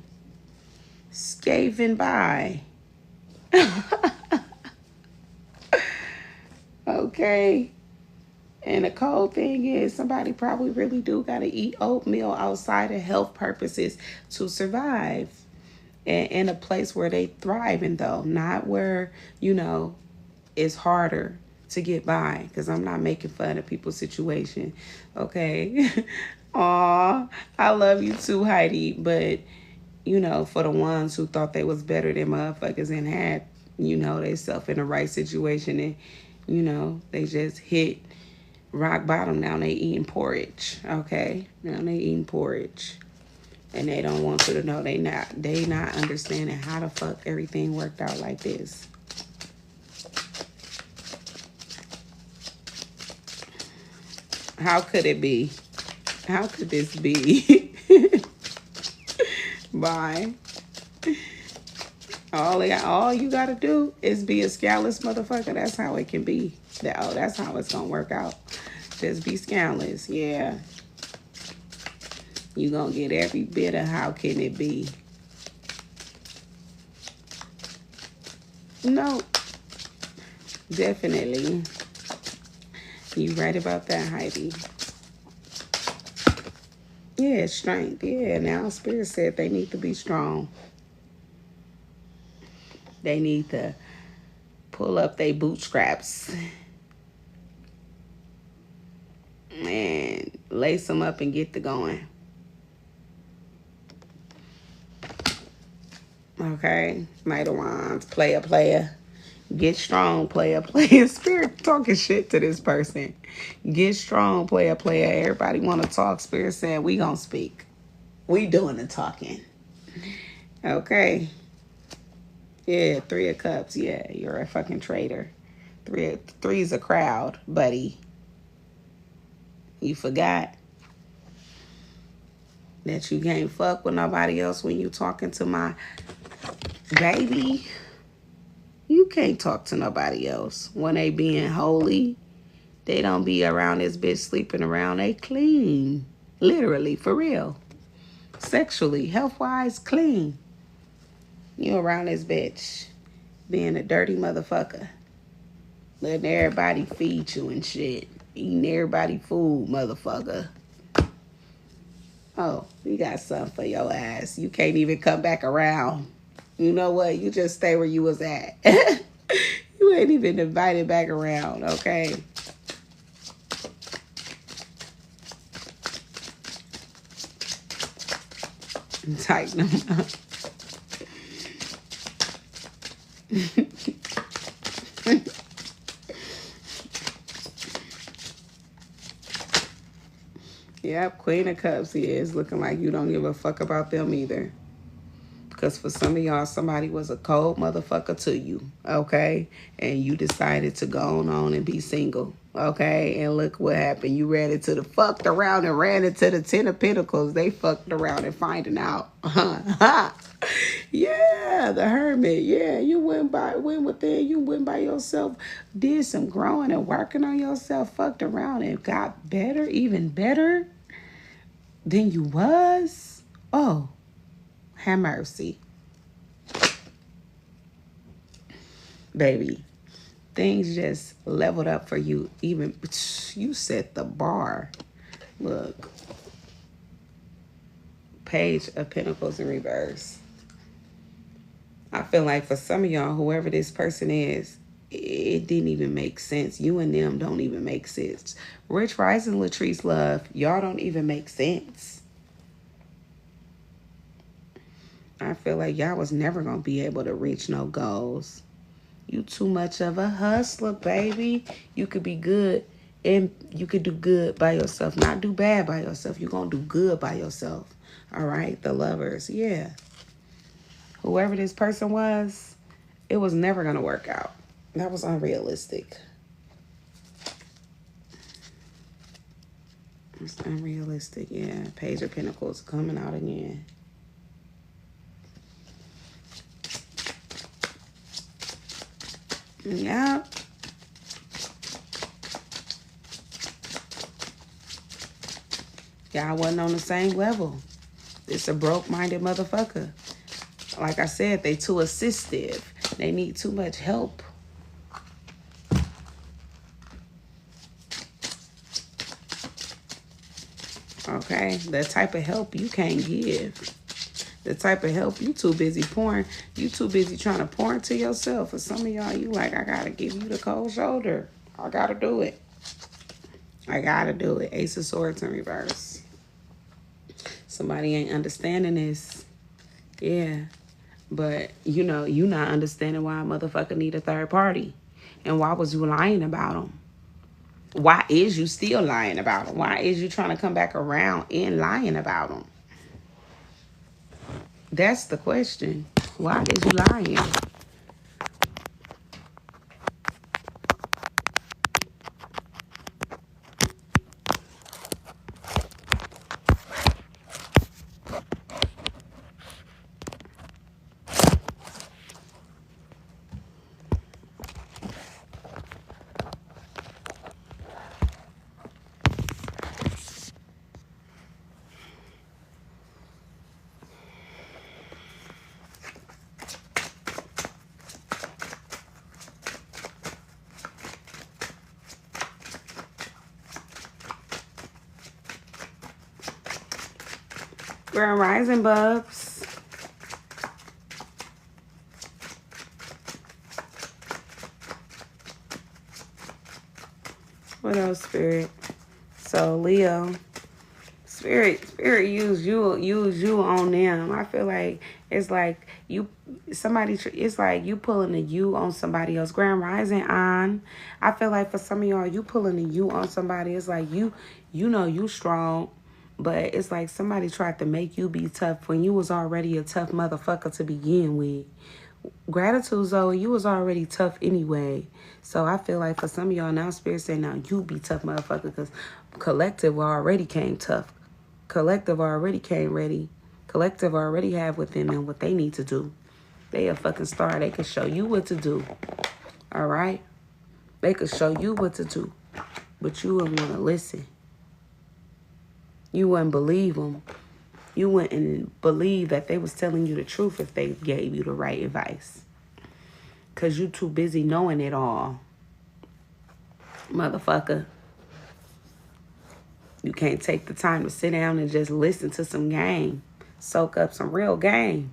Scaving by. Okay. And the cold thing is, somebody probably really do got to eat oatmeal outside of health purposes to survive. And in a place where they thriving, though. Not where, you know, it's harder to get by. Because I'm not making fun of people's situation. Okay. Aw, I love you too, Heidi. But, you know, for the ones who thought they was better than motherfuckers and had, you know, they self in the right situation, and you know, they just hit rock bottom. Now they eating porridge. Okay? Now they eating porridge. And they don't want you to know they not understanding how the fuck everything worked out like this. How could it be? How could this be? Bye. All you gotta do is be a scandalous motherfucker. That's how it can be. That's how it's gonna work out. Just be scandalous. Yeah. You gonna get every bit of how can it be. No. Definitely. You right about that, Heidi. Yeah, strength. Yeah, now Spirit said they need to be strong. They need to pull up their bootstraps and lace them up and get to going. Okay? Knight of Wands, player. Get strong, player. Spirit talking shit to this person. Get strong, player. Everybody want to talk. Spirit saying, we gonna speak. We doing the talking. Okay? Yeah, 3 of Cups. Yeah, you're a fucking traitor. Three's a crowd, buddy. You forgot that you can't fuck with nobody else when you talking to my baby. You can't talk to nobody else when they being holy They don't be around this bitch sleeping around. They clean. Literally, for real. Sexually, health-wise, clean. You around this bitch being a dirty motherfucker. Letting everybody feed you and shit. Eating everybody food, motherfucker. Oh, we got something for your ass. You can't even come back around. You know what? You just stay where you was at. You ain't even invited back around, okay? Tighten them up. Yep, Queen of Cups is looking like you don't give a fuck about them either. Because for some of y'all, somebody was a cold motherfucker to you, okay? And you decided to go on and be single, okay? And look what happened. You ran into the fucked around and ran into the 10 of Pentacles. They fucked around and finding out. Yeah, the Hermit. Yeah, you went within. You went by yourself, did some growing and working on yourself, fucked around and got better, even better than you was. Oh, have mercy. Baby, things just leveled up for you. Even you set the bar. Look. Page of Pentacles in reverse. I feel like for some of y'all, whoever this person is, it didn't even make sense. You and them don't even make sense. Rich Rising, Latrice Love, y'all don't even make sense. I feel like y'all was never going to be able to reach no goals. You too much of a hustler, baby. You could be good and you could do good by yourself. Not do bad by yourself. You're going to do good by yourself. All right? The Lovers. Yeah. Whoever this person was, it was never going to work out. That was unrealistic. It's unrealistic. Yeah. Page of Pentacles coming out again. Yeah. Y'all wasn't on the same level. It's a broke-minded motherfucker. Like I said, they too assistive. They need too much help. Okay? The type of help you can't give. The type of help you too busy pouring. You too busy trying to pour into yourself. For some of y'all, you like, I gotta give you the cold shoulder. I gotta do it. I gotta do it. Ace of Swords in reverse. Somebody ain't understanding this. Yeah. But, you know, you not understanding why a motherfucker need a third party. And why was you lying about them? Why is you still lying about them? Why is you trying to come back around and lying about them? That's the question. Why is you lying? Grand Rising, Bubs. What else, Spirit? So, Leo. Spirit use you on them. I feel like it's like it's like you pulling the you on somebody else. Grand Rising on. I feel like for some of y'all, you pulling the you on somebody. It's like you know you strong. But it's like somebody tried to make you be tough when you was already a tough motherfucker to begin with. Gratitude, Zoe, you was already tough anyway. So I feel like for some of y'all now, Spirit saying now you be tough motherfucker because Collective already came tough. Collective already came ready. Collective already have within them what they need to do. They a fucking star. They can show you what to do. All right? They can show you what to do. But you wouldn't want to listen. You wouldn't believe them. You wouldn't believe that they was telling you the truth if they gave you the right advice. Because you too busy knowing it all. Motherfucker. You can't take the time to sit down and just listen to some game. Soak up some real game.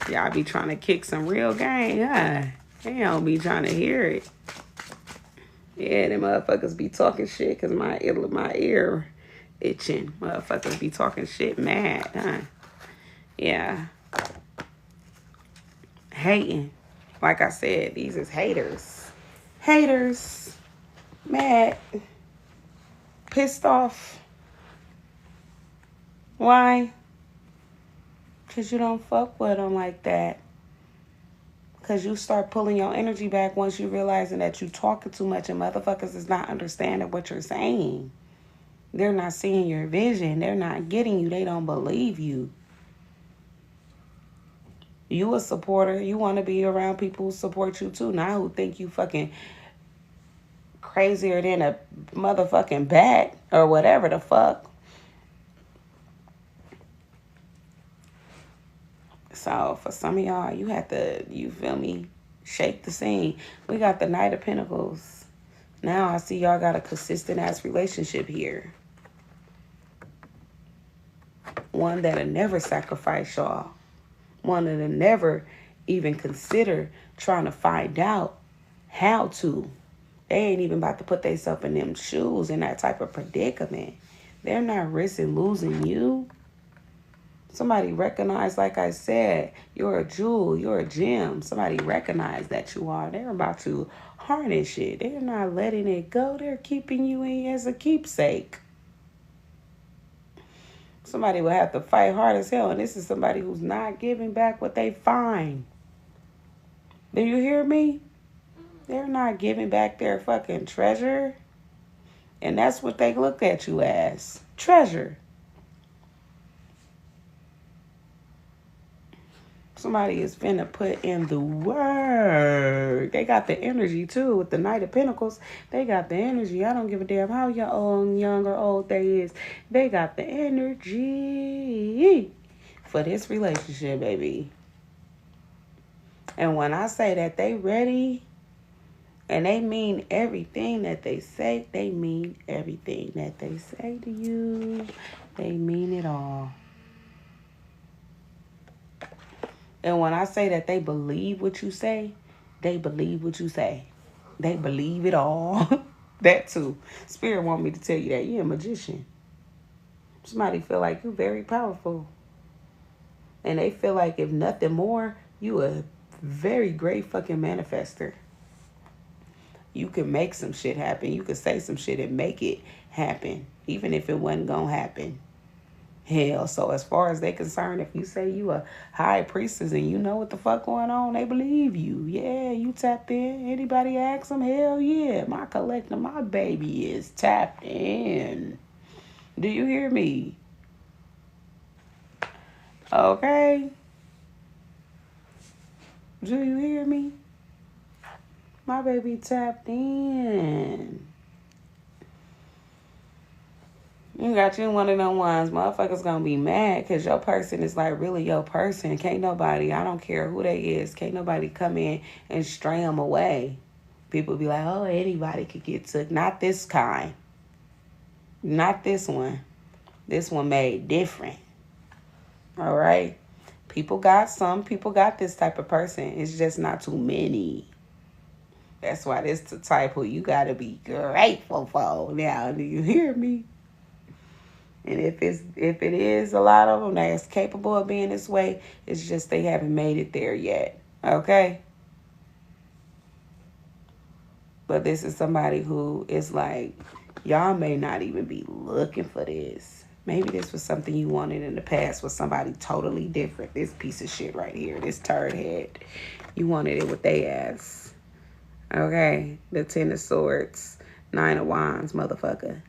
Y'all be trying to kick some real game, huh? They don't be trying to hear it. Yeah, them motherfuckers be talking shit because my ear itching. Motherfuckers be talking shit mad, huh? Yeah. Hating. Like I said, these is haters. Haters. Mad. Pissed off. Why? Because you don't fuck with them like that. Because you start pulling your energy back once you realizing that you talking too much and motherfuckers is not understanding what you're saying. They're not seeing your vision. They're not getting you. They don't believe you. You a supporter. You want to be around people who support you too. Not who think you fucking crazier than a motherfucking bat or whatever the fuck. So for some of y'all, you have to, you feel me, shake the scene. We got the Knight of Pentacles. Now I see y'all got a consistent ass relationship here. One that'll never sacrifice y'all. One that'll never even consider trying to find out how to. They ain't even about to put themselves in them shoes in that type of predicament. They're not risking losing you. Somebody recognize, like I said, you're a jewel, you're a gem. Somebody recognize that you are. They're about to harness it. They're not letting it go. They're keeping you in as a keepsake. Somebody will have to fight hard as hell. And this is somebody who's not giving back what they find. Do you hear me? They're not giving back their fucking treasure. And that's what they look at you as. Treasure. Somebody is finna put in the work. They got the energy too with the Knight of Pentacles. They got the energy. I don't give a damn how young or old they is. They got the energy for this relationship, baby. And when I say that they ready and they mean everything that they say, they mean everything that they say to you. They mean it all. And when I say that they believe what you say, they believe what you say. They believe it all. That too. Spirit want me to tell you that. You're a magician. Somebody feel like you're very powerful. And they feel like if nothing more, you a very great fucking manifester. You can make some shit happen. You can say some shit and make it happen. Even if it wasn't gonna happen. Hell, so as far as they concerned, if you say you a high priestess and you know what the fuck going on, they believe you. Yeah, you tapped in. Anybody ask them? Hell yeah. My collector, my baby is tapped in. Do you hear me? Okay. Do you hear me? My baby tapped in. You got you one of them ones. Motherfuckers gonna be mad because your person is like really your person. Can't nobody, I don't care who they is, can't nobody come in and stray them away. People be like, oh, anybody could get took. Not this kind. Not this one. This one made different. All right? People got this type of person. It's just not too many. That's why this the type who you gotta be grateful for. Now, do you hear me? And if it is a lot of them that's capable of being this way, it's just they haven't made it there yet. Okay? But this is somebody who is like, y'all may not even be looking for this. Maybe this was something you wanted in the past with somebody totally different. This piece of shit right here, this turd head. You wanted it with they ass. Okay? The 10 of Swords, 9 of Wands, motherfucker.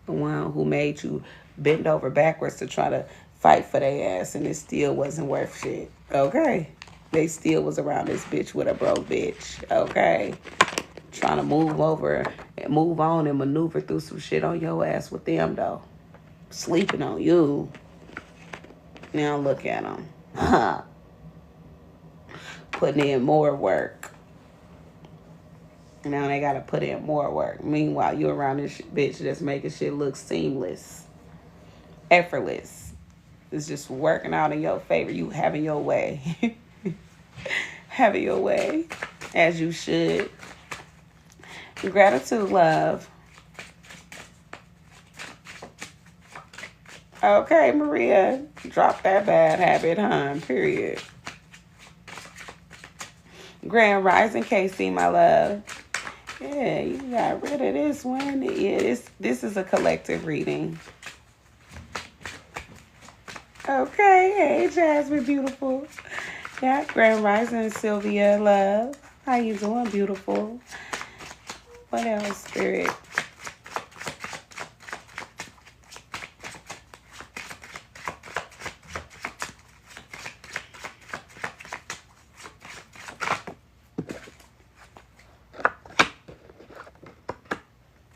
The one who made you bend over backwards to try to fight for their ass and it still wasn't worth shit. Okay? they still was around this bitch with a broke bitch, okay? Trying to move over and move on and maneuver through some shit on your ass with them, though. Sleeping on you. Now look at them. Putting in more work. Now they gotta put in more work. Meanwhile, you around this bitch that's making shit look seamless. Effortless. It's just working out in your favor. You having your way. Having your way. As you should. Gratitude, love. Okay, Maria. Drop that bad habit, huh? Period. Grand Rising, Casey, my love. Yeah, you got rid of this one. Yeah, this is a collective reading. Okay, hey, Jasmine, beautiful. Yeah, Grand Rising, Sylvia, love. How you doing, beautiful? What else, Spirit?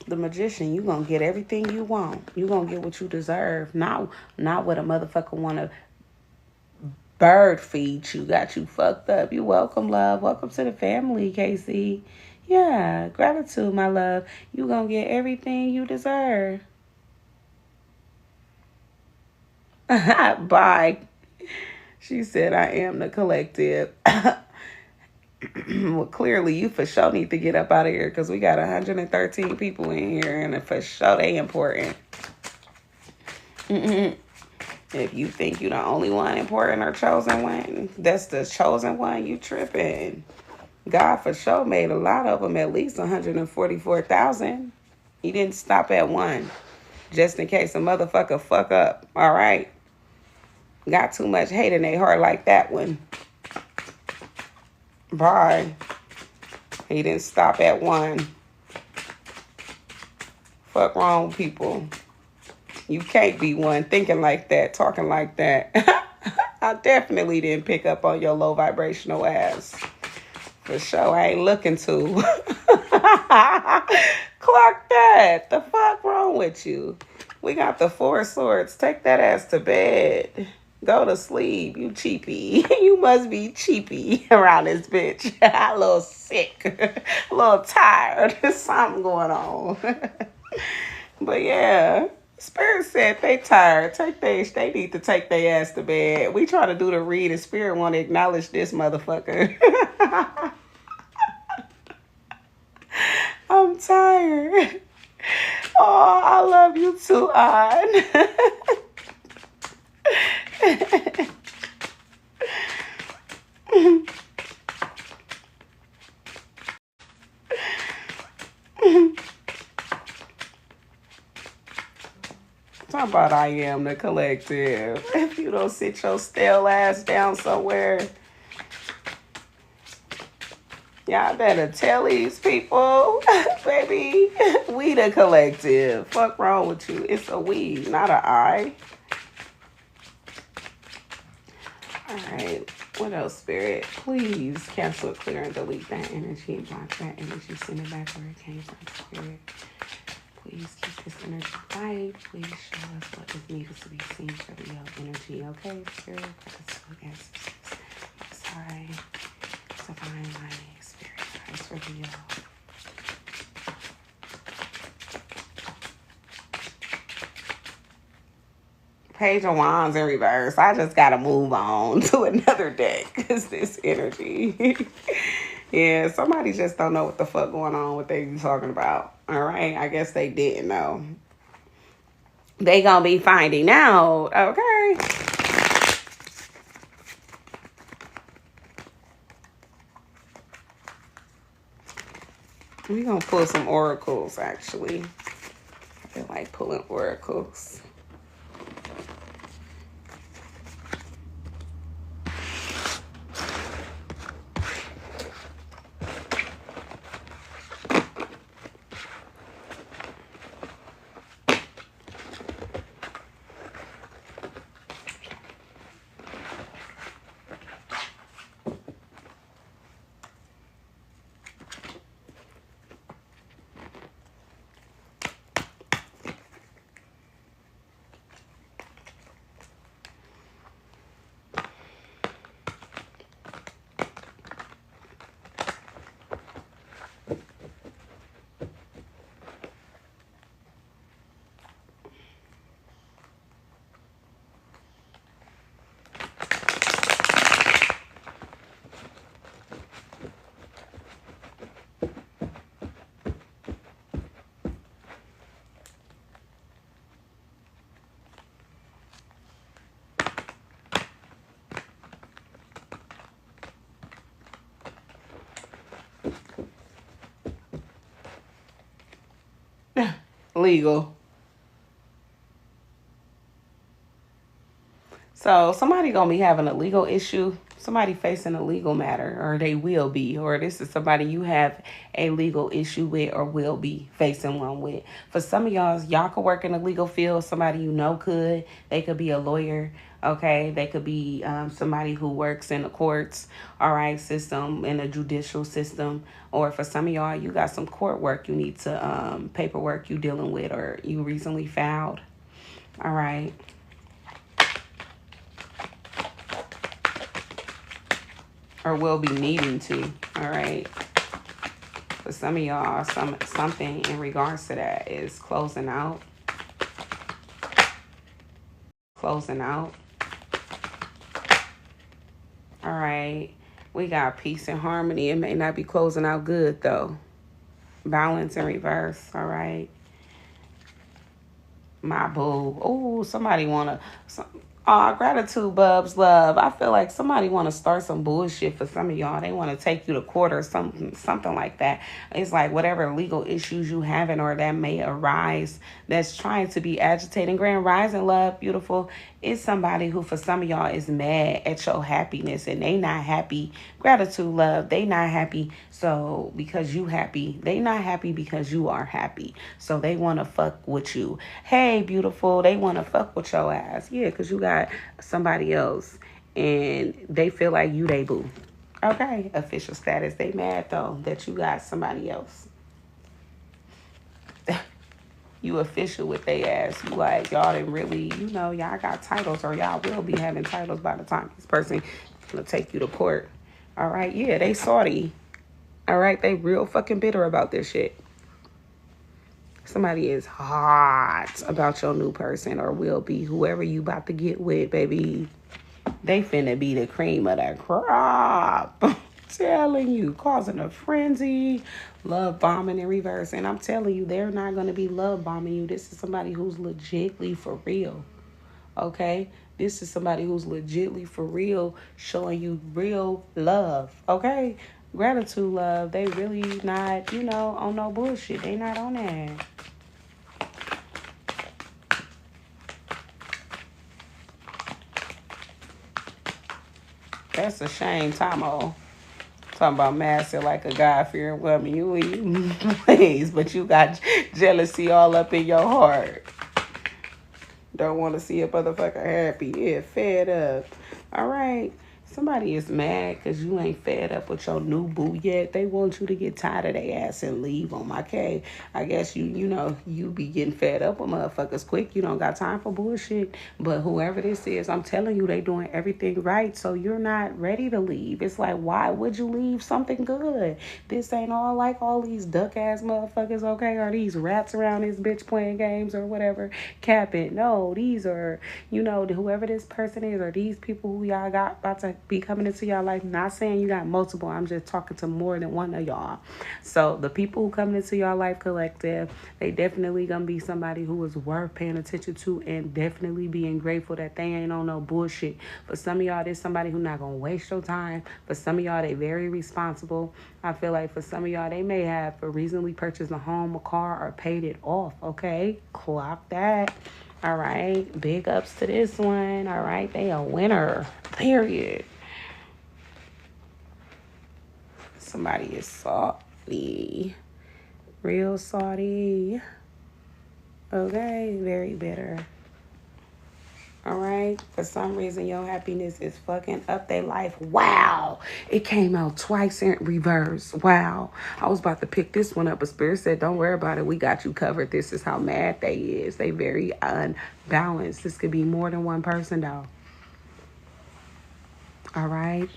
The Magician, you gonna get everything you want. You gonna get what you deserve. Not what a motherfucker wanna bird feed you. Got you fucked up. You welcome, love. Welcome to the family, Casey. Yeah, gratitude, my love. You gonna get everything you deserve. Bye. She said, I am the collective. Well, clearly, you for sure need to get up out of here because we got 113 people in here, and for sure they important. If you think you the only one important or chosen one, that's the chosen one, you tripping. God for sure made a lot of them, at least 144,000. He didn't stop at one, just in case a motherfucker fuck up, all right? Got too much hate in their heart like that one. Bye. He didn't stop at one. Fuck wrong, people. You can't be one thinking like that, talking like that. I definitely didn't pick up on your low vibrational ass. For sure, I ain't looking to. Clock that. The fuck wrong with you? We got the 4 swords. Take that ass to bed. Go to sleep. You cheapy. You must be cheapy around this bitch. A little sick. A little tired. There's something going on. But yeah. Spirit said they tired. They need to take their ass to bed. We try to do the read and Spirit want to acknowledge this motherfucker. I'm tired. Oh, I love you too, Ann. Talk about I am the collective. If you don't sit your stale ass down somewhere, y'all better tell these people, baby, we the collective. Fuck wrong with you? It's a we, not a I. All right. What else, Spirit? Please cancel, clear, and delete that energy. Block that energy. Send it back where it came from, Spirit. Please keep this energy light. Please show us what is needed to be seen for the energy, okay, Spirit? Sorry. Divine light, Spirit, Christ, reveal. Page of Wands in reverse. I just gotta move on to another deck because this energy. Yeah, somebody just don't know what the fuck going on, what they be talking about. All right, I guess they didn't know. They gonna be finding out, okay? We gonna pull some oracles, actually. I feel like pulling oracles. Legal. So somebody gonna be having a legal issue, somebody facing a legal matter, or they will be, or this is somebody you have a legal issue with or will be facing one with. For some of y'all could work in the legal field. Somebody you know could. They could be a lawyer. Okay, they could be somebody who works in the courts, all right, system, in the judicial system. Or for some of y'all, you got some court work you need to paperwork you dealing with, or you recently filed. All right. Or will be needing to. All right. For some of y'all, something in regards to that is closing out. Closing out. All right. We got peace and harmony. It may not be closing out good though. Balance in reverse. All right. My boo. Oh, somebody wanna. Gratitude, Bubs, love. I feel like somebody want to start some bullshit for some of y'all. They want to take you to court or something like that. It's like whatever legal issues you having or that may arise that's trying to be agitating. Grand Rising, love, beautiful. It's somebody who for some of y'all is mad at your happiness and they not happy. Gratitude, love. They not happy. So because you happy, they not happy because you are happy. So they want to fuck with you. Hey, beautiful. They want to fuck with your ass. Yeah, because you got somebody else and they feel like you they boo. Okay, official status. They mad though that you got somebody else. You official with they ass. You like, y'all didn't really, y'all got titles or y'all will be having titles by the time this person gonna take you to court. All right, yeah, they salty. All right, they real fucking bitter about this shit. Somebody is hot about your new person or will be whoever you about to get with, baby. They finna be the cream of that crop. Telling you, causing a frenzy, love bombing in reverse. And I'm telling you, they're not going to be love bombing you. This is somebody who's legitly for real. Okay? This is somebody who's legitly for real, showing you real love. Okay? Gratitude, love. They really not, on no bullshit. They not on that. That's a shame, Tomo. Talking about master like a God-fearing woman. You please, but you got jealousy all up in your heart. Don't want to see a motherfucker happy. Yeah, fed up. All right. Somebody is mad because you ain't fed up with your new boo yet. They want you to get tired of their ass and leave them. Okay, I guess you be getting fed up with motherfuckers quick. You don't got time for bullshit. But whoever this is, I'm telling you, they doing everything right. So you're not ready to leave. It's like, why would you leave something good? This ain't all like all these duck ass motherfuckers, okay? Or these rats around this bitch playing games or whatever. Cap it. No, these are, whoever this person is or these people who y'all got about to be coming into y'all life. Not saying you got multiple. I'm just talking to more than one of y'all. So the people who coming into y'all life collective, they definitely gonna be somebody who is worth paying attention to and definitely being grateful that they ain't on no bullshit. For some of y'all, there's somebody who not gonna waste your time. For some of y'all, they very responsible. I feel like for some of y'all, they may have recently purchased a home, a car, or paid it off. Okay, clock that. All right, big ups to this one. All right, they a winner, period. Somebody is salty, real salty. Okay, very bitter. All right, for some reason your happiness is fucking up their life. Wow, it came out twice in reverse. Wow, I was about to pick this one up, but Spirit said don't worry about it, we got you covered. This is how mad they is. They very unbalanced. This could be more than one person though. All right,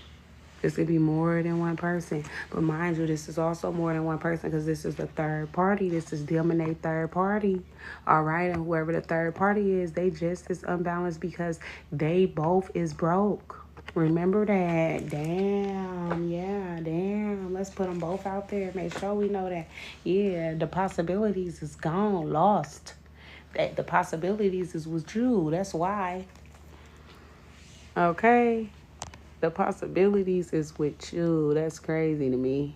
this could be more than one person, but mind you, this is also more than one person because this is the third party. This is them and they third party. All right, and whoever the third party is, they just as unbalanced because they both is broke. Remember that. Damn. Yeah, damn. Let's put them both out there. Make sure we know that. Yeah, the possibilities is gone, lost. That the possibilities is with you. That's why. Okay. The possibilities is with you. That's crazy to me.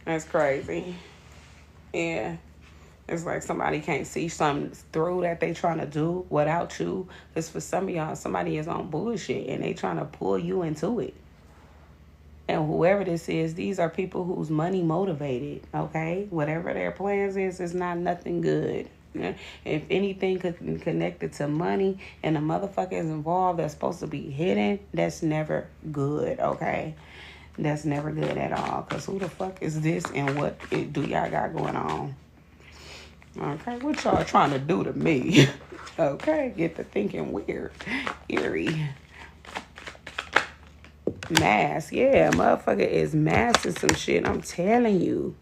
That's crazy. Yeah. It's like somebody can't see something through that they trying to do without you. Because for some of y'all, somebody is on bullshit and they trying to pull you into it. And whoever this is, these are people who's money motivated, okay? Whatever their plans is not nothing good. If anything connected to money and the motherfucker is involved that's supposed to be hidden, that's never good, okay? That's never good at all. Because who the fuck is this and what do y'all got going on? Okay, what y'all trying to do to me? Okay, get to thinking weird, eerie. Mask, yeah, motherfucker is masking some shit. I'm telling you,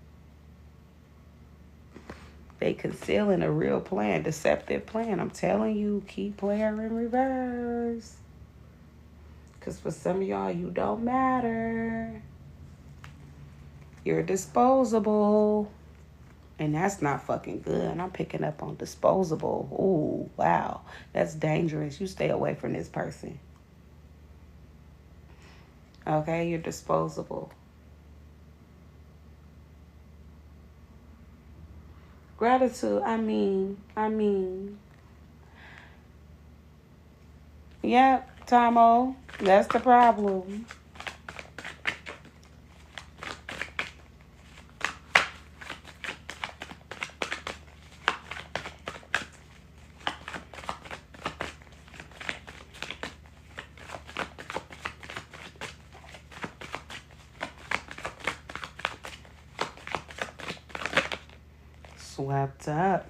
they concealing a real plan, deceptive plan. I'm telling you, keep player in reverse. Cause for some of y'all, you don't matter. You're disposable. And that's not fucking good. I'm picking up on disposable. Ooh, wow. That's dangerous. You stay away from this person. Okay, you're disposable. Gratitude, I mean. Yep, Tomo. That's the problem. Swept up.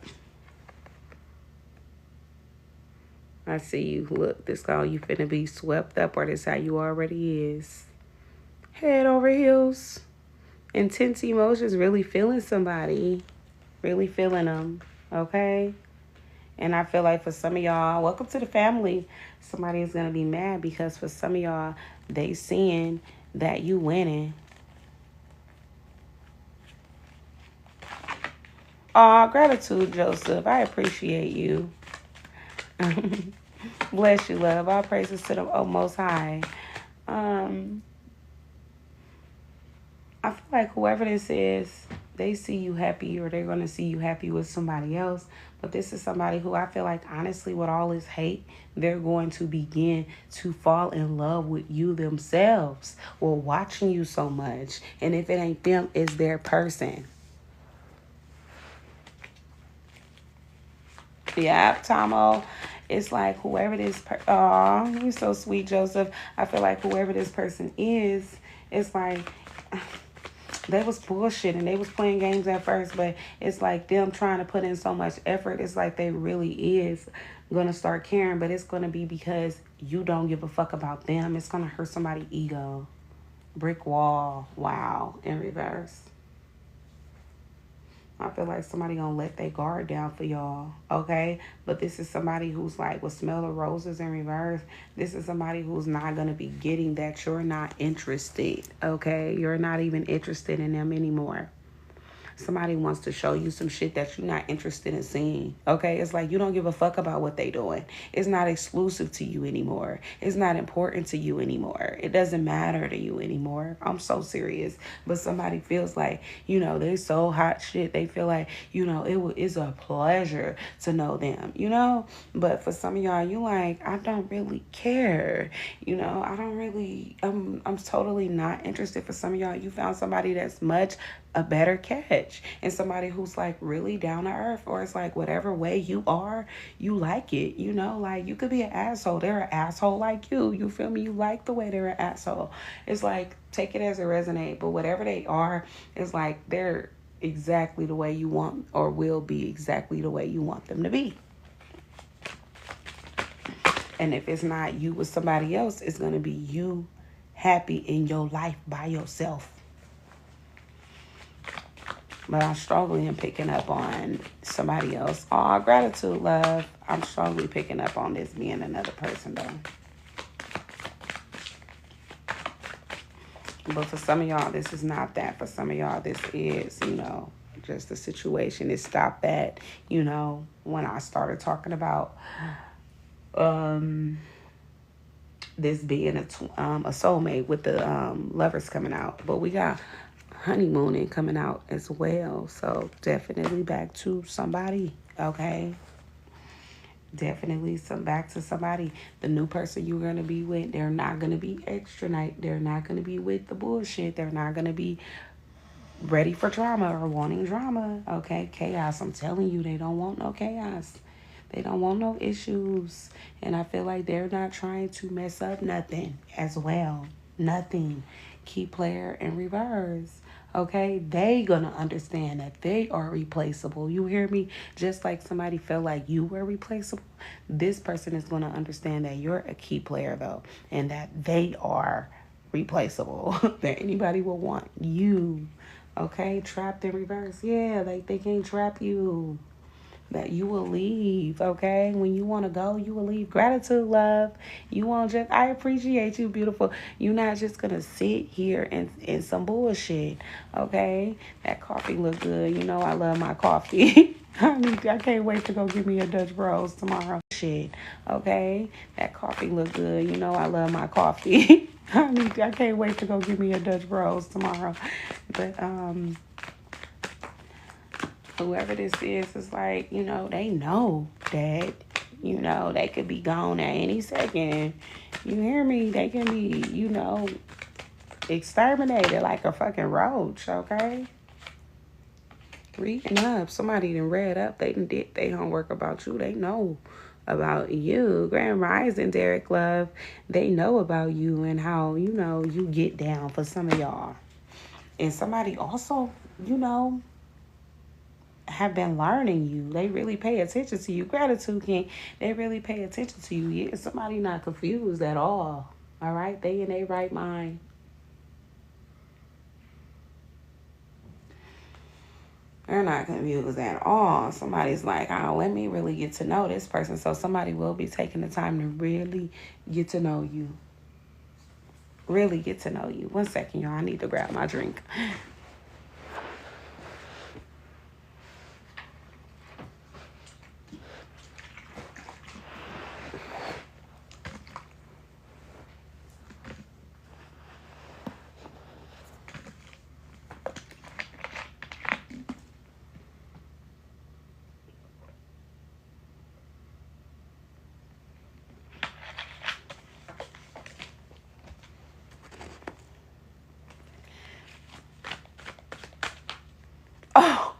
I see you. Look, this how you finna be swept up, or this how you already is. Head over heels. Intense emotions, really feeling somebody. Really feeling them. Okay? And I feel like for some of y'all, welcome to the family. Somebody is going to be mad because for some of y'all, they seeing that you winning. Aw, gratitude, Joseph. I appreciate you. Bless you, love. All praises to the Most High. I feel like whoever this is, they see you happy or they're going to see you happy with somebody else. But this is somebody who I feel like, honestly, with all this hate, they're going to begin to fall in love with you themselves. Or watching you so much. And if it ain't them, it's their person. Yeah, Tomo. It's like whoever this you're so sweet, Joseph. I feel like whoever this person is, it's like they was bullshit and they was playing games at first, but it's like them trying to put in so much effort. It's like they really is gonna start caring, but it's gonna be because you don't give a fuck about them. It's gonna hurt somebody's ego. Brick wall. Wow. In reverse. I feel like somebody gonna let their guard down for y'all, okay? But this is somebody who's like, will smell the roses in reverse. This is somebody who's not gonna be getting that you're not interested, okay? You're not even interested in them anymore. Somebody wants to show you some shit that you're not interested in seeing. Okay? It's like you don't give a fuck about what they doing. It's not exclusive to you anymore. It's not important to you anymore. It doesn't matter to you anymore. I'm so serious. But somebody feels like, they're so hot shit. They feel like, it's a pleasure to know them, But for some of y'all, you like, I don't really care. I don't really, I'm totally not interested. For some of y'all, you found somebody that's much a better catch and somebody who's like really down to earth, or it's like whatever way you are, you like it, like you could be an asshole, they're an asshole like you feel me, you like the way they're an asshole. It's like take it as it resonate, but whatever they are, it's like they're exactly the way you want, or will be exactly the way you want them to be. And if it's not you with somebody else, it's going to be you happy in your life by yourself. But I'm strongly in picking up on somebody else. Aw, gratitude, love. I'm strongly picking up on this being another person, though. But for some of y'all, this is not that. For some of y'all, this is, just the situation. It stopped at, when I started talking about this being a soulmate with the lovers coming out. But we got honeymooning coming out as well. So definitely back to somebody, okay? Definitely back to somebody. The new person you're going to be with, they're not going to be extra night. They're not going to be with the bullshit. They're not going to be ready for drama or wanting drama, okay? Chaos. I'm telling you, they don't want no chaos. They don't want no issues. And I feel like they're not trying to mess up nothing as well. Nothing. Key player in reverse. Okay? They gonna understand that they are replaceable. You hear me? Just like somebody felt like you were replaceable, this person is gonna understand that you're a key player though. And that they are replaceable. That anybody will want you. Okay? Trapped in reverse. Yeah, like they can't trap you. That you will leave, okay? When you want to go, you will leave. Gratitude, love. You won't just, I appreciate you, beautiful. You're not just going to sit here and some bullshit, okay? That coffee look good. You know I love my coffee. I can't wait to go get me a Dutch Bros tomorrow. Shit, okay? That coffee look good. You know I love my coffee. I can't wait to go get me a Dutch Bros tomorrow. But, whoever this is like, you know, they know that, you know, they could be gone at any second. You hear me? They can be, you know, exterminated like a fucking roach, okay? Reading up. Somebody done read up. They done did their homework about you. They know about you. Grand Rising, Derek Love. They know about you and how, you know, you get down for some of y'all. And somebody also, you know, have been learning you. They really pay attention to you. Gratitude King. They really pay attention to you. Yeah, somebody not confused at all. All right? They in their right mind. They're not confused at all. Somebody's like, oh, let me really get to know this person. So somebody will be taking the time to really get to know you. Really get to know you. 1 second, y'all. I need to grab my drink. Oh,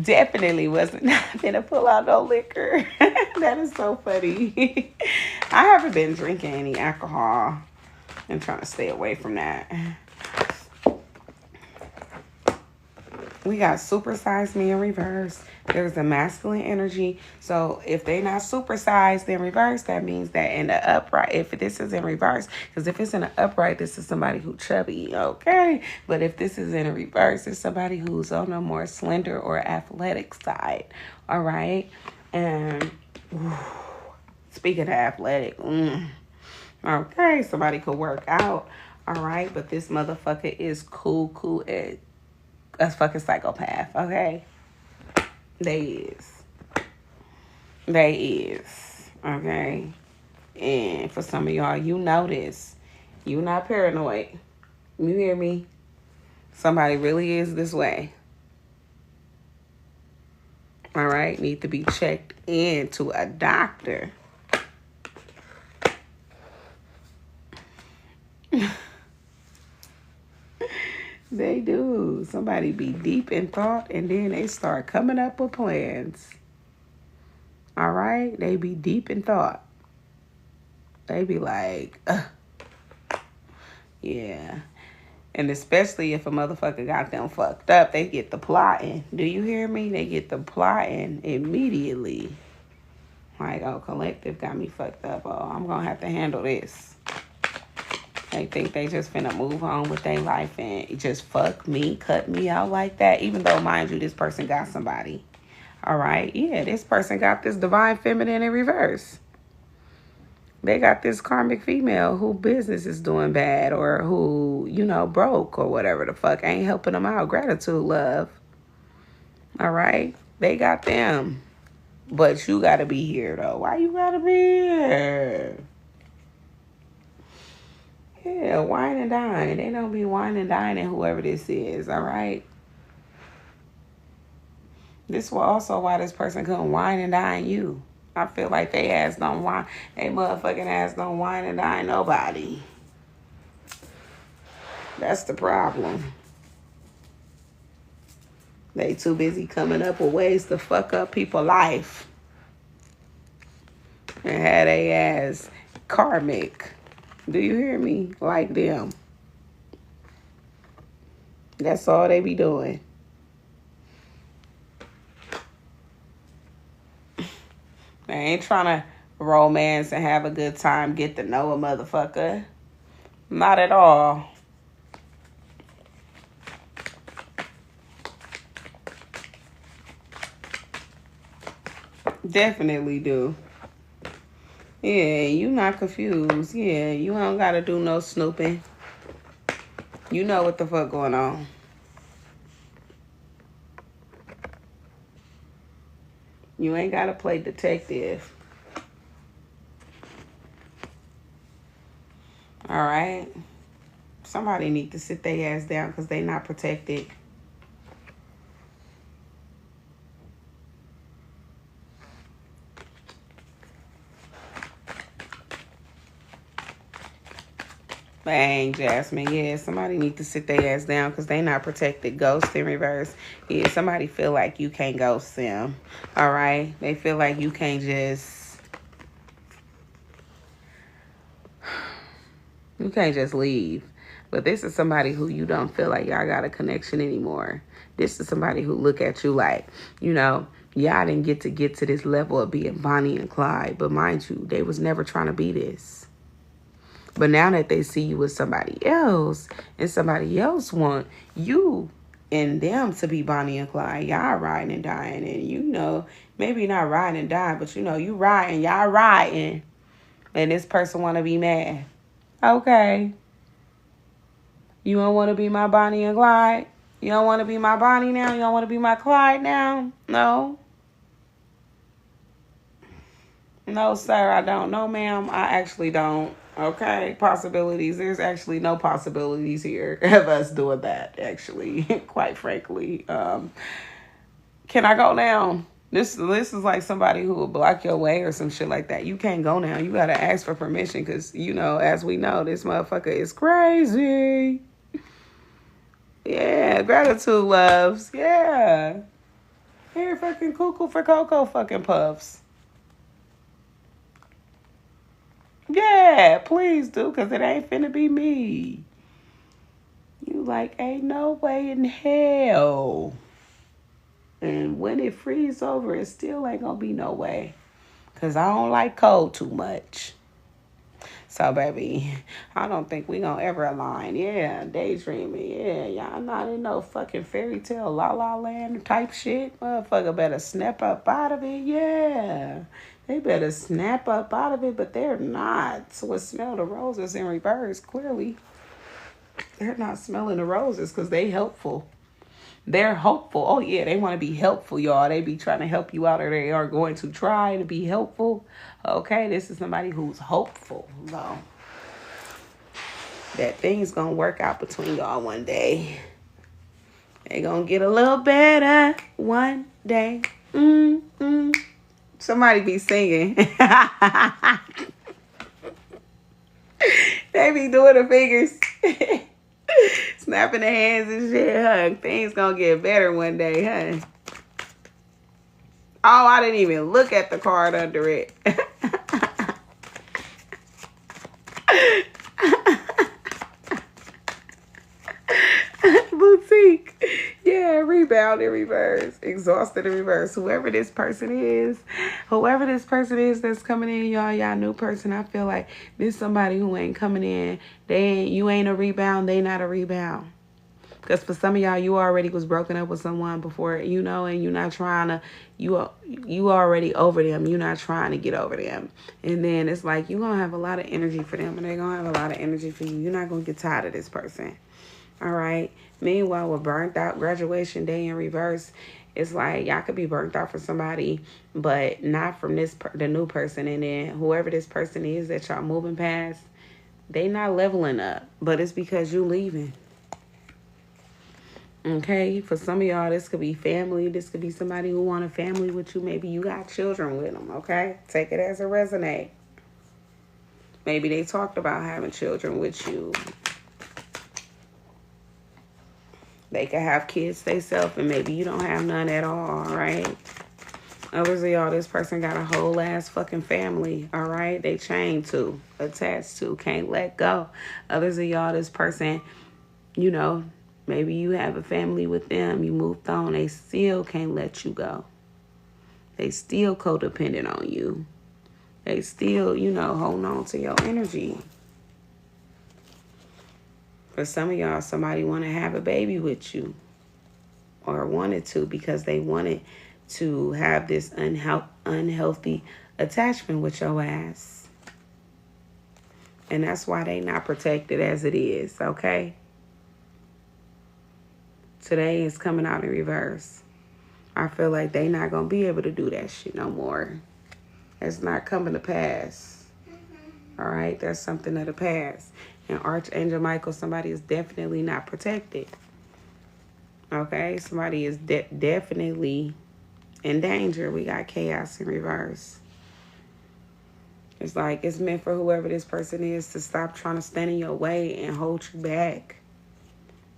definitely wasn't gonna pull out no liquor. That is so funny. I haven't been drinking any alcohol. I'm trying to stay away from that. We got supersized me in reverse. There's a masculine energy. So if they not supersized in reverse, that means that in the upright, if this is in reverse, because if it's in the upright, this is somebody who's chubby, okay? But if this is in a reverse, it's somebody who's on a more slender or athletic side, all right? And speaking of athletic, okay, somebody could work out, all right? But this motherfucker is cool as a fucking psychopath, okay? They is, okay? And for some of y'all, you know this. You not paranoid. You hear me? Somebody really is this way. All right? Need to be checked into a doctor. They do. Somebody be deep in thought and then they start coming up with plans. All right? They be deep in thought. They be like, yeah. And especially if a motherfucker got them fucked up, they get the plotting. Do you hear me? They get the plotting immediately. Like, oh, collective got me fucked up. Oh, I'm going to have to handle this. They think they just finna move on with their life and just fuck me, cut me out like that. Even though, mind you, this person got somebody. All right? Yeah, this person got this divine feminine in reverse. They got this karmic female who business is doing bad or who, you know, broke or whatever the fuck. Ain't helping them out. Gratitude, love. All right? They got them. But you got to be here, though. Why you got to be here? Yeah, wine and dine. They don't be wine and dining whoever this is, all right? This was also why this person couldn't wine and dine you. I feel like they ass don't wine. They motherfucking ass don't wine and dine nobody. That's the problem. They too busy coming up with ways to fuck up people's life. And had they ass karmic. Do you hear me? Like them. That's all they be doing. They ain't trying to romance and have a good time, get to know a motherfucker. Not at all. Definitely do. Yeah, you not confused. Yeah, you don't gotta do no snooping. You know what the fuck going on. You ain't gotta play detective. All right? Somebody need to sit their ass down because they not protected. Bang, Jasmine. Yeah, somebody need to sit their ass down because they not protected. Ghost in reverse. Yeah, somebody feel like you can't ghost them. All right? They feel like you can't just... You can't just leave. But this is somebody who you don't feel like y'all got a connection anymore. This is somebody who look at you like, you know, y'all didn't get to this level of being Bonnie and Clyde. But mind you, they was never trying to be this. But now that they see you with somebody else, and somebody else want you and them to be Bonnie and Clyde, y'all riding and dying. And you know, maybe not riding and dying, but you know, you riding, y'all riding. And this person want to be mad. Okay. You don't want to be my Bonnie and Clyde? You don't want to be my Bonnie now? You don't want to be my Clyde now? No. No, sir, I don't. No, ma'am, I actually don't. Okay, possibilities. There's actually no possibilities here of us doing that, actually, quite frankly. Can I go now? This is like somebody who will block your way or some shit like that. You can't go now. You got to ask for permission because, you know, as we know, this motherfucker is crazy. Yeah, gratitude, loves. Yeah. Here, fucking cuckoo for Cocoa fucking puffs. Yeah, please do, because it ain't finna be me. You like, ain't no way in hell. And when it freezes over, it still ain't gonna be no way. Because I don't like cold too much. So, baby, I don't think we gonna ever align. Yeah, daydreaming. Yeah, y'all not in no fucking fairy tale la la land type shit. Motherfucker better snap up out of it. Yeah. They better snap up out of it, but they're not. So it smell the roses in reverse, clearly. They're not smelling the roses because they helpful. They're hopeful. Oh, yeah, they want to be helpful, y'all. They be trying to help you out, or they are going to try to be helpful. Okay, this is somebody who's hopeful, though. That thing's going to work out between y'all one day. They going to get a little better one day. Somebody be singing. They be doing the fingers. Snapping their hands and shit, huh? Things gonna get better one day, huh? Oh, I didn't even look at the card under it. Boutique. Yeah, rebound in reverse. Exhausted in reverse. Whoever this person is that's coming in, y'all new person, I feel like this somebody who ain't coming in. You ain't a rebound, they not a rebound. Because for some of y'all, you already was broken up with someone before, you know, and you're not trying to, you already over them. You're not trying to get over them. And then it's like, you're going to have a lot of energy for them, and they're going to have a lot of energy for you. You're not going to get tired of this person. All right. Meanwhile, with burnt out graduation day in reverse, it's like y'all could be burnt out for somebody, but not from the new person. And then whoever this person is that y'all moving past, They not leveling up, but it's because you leaving. Okay, for some of y'all, this could be family. This could be somebody who want a family with you. Maybe you got children with them, okay? Take it as a resonate. Maybe they talked about having children with you. They could have kids themselves, and maybe you don't have none at all, all right? Others of y'all, this person got a whole ass fucking family, all right? They chained to, attached to, can't let go. Others of y'all, this person, you know, maybe you have a family with them, you moved on, they still can't let you go. They still codependent on you. They still, you know, holding on to your energy. For some of y'all, somebody want to have a baby with you. Or wanted to because they wanted to have this unhealthy attachment with your ass. And that's why they not protected as it is, okay? Today is coming out in reverse. I feel like they not going to be able to do that shit no more. It's not coming to pass. All right? That's something of the past. And Archangel Michael, somebody is definitely not protected. Okay? Somebody is definitely in danger. We got chaos in reverse. It's like it's meant for whoever this person is to stop trying to stand in your way and hold you back.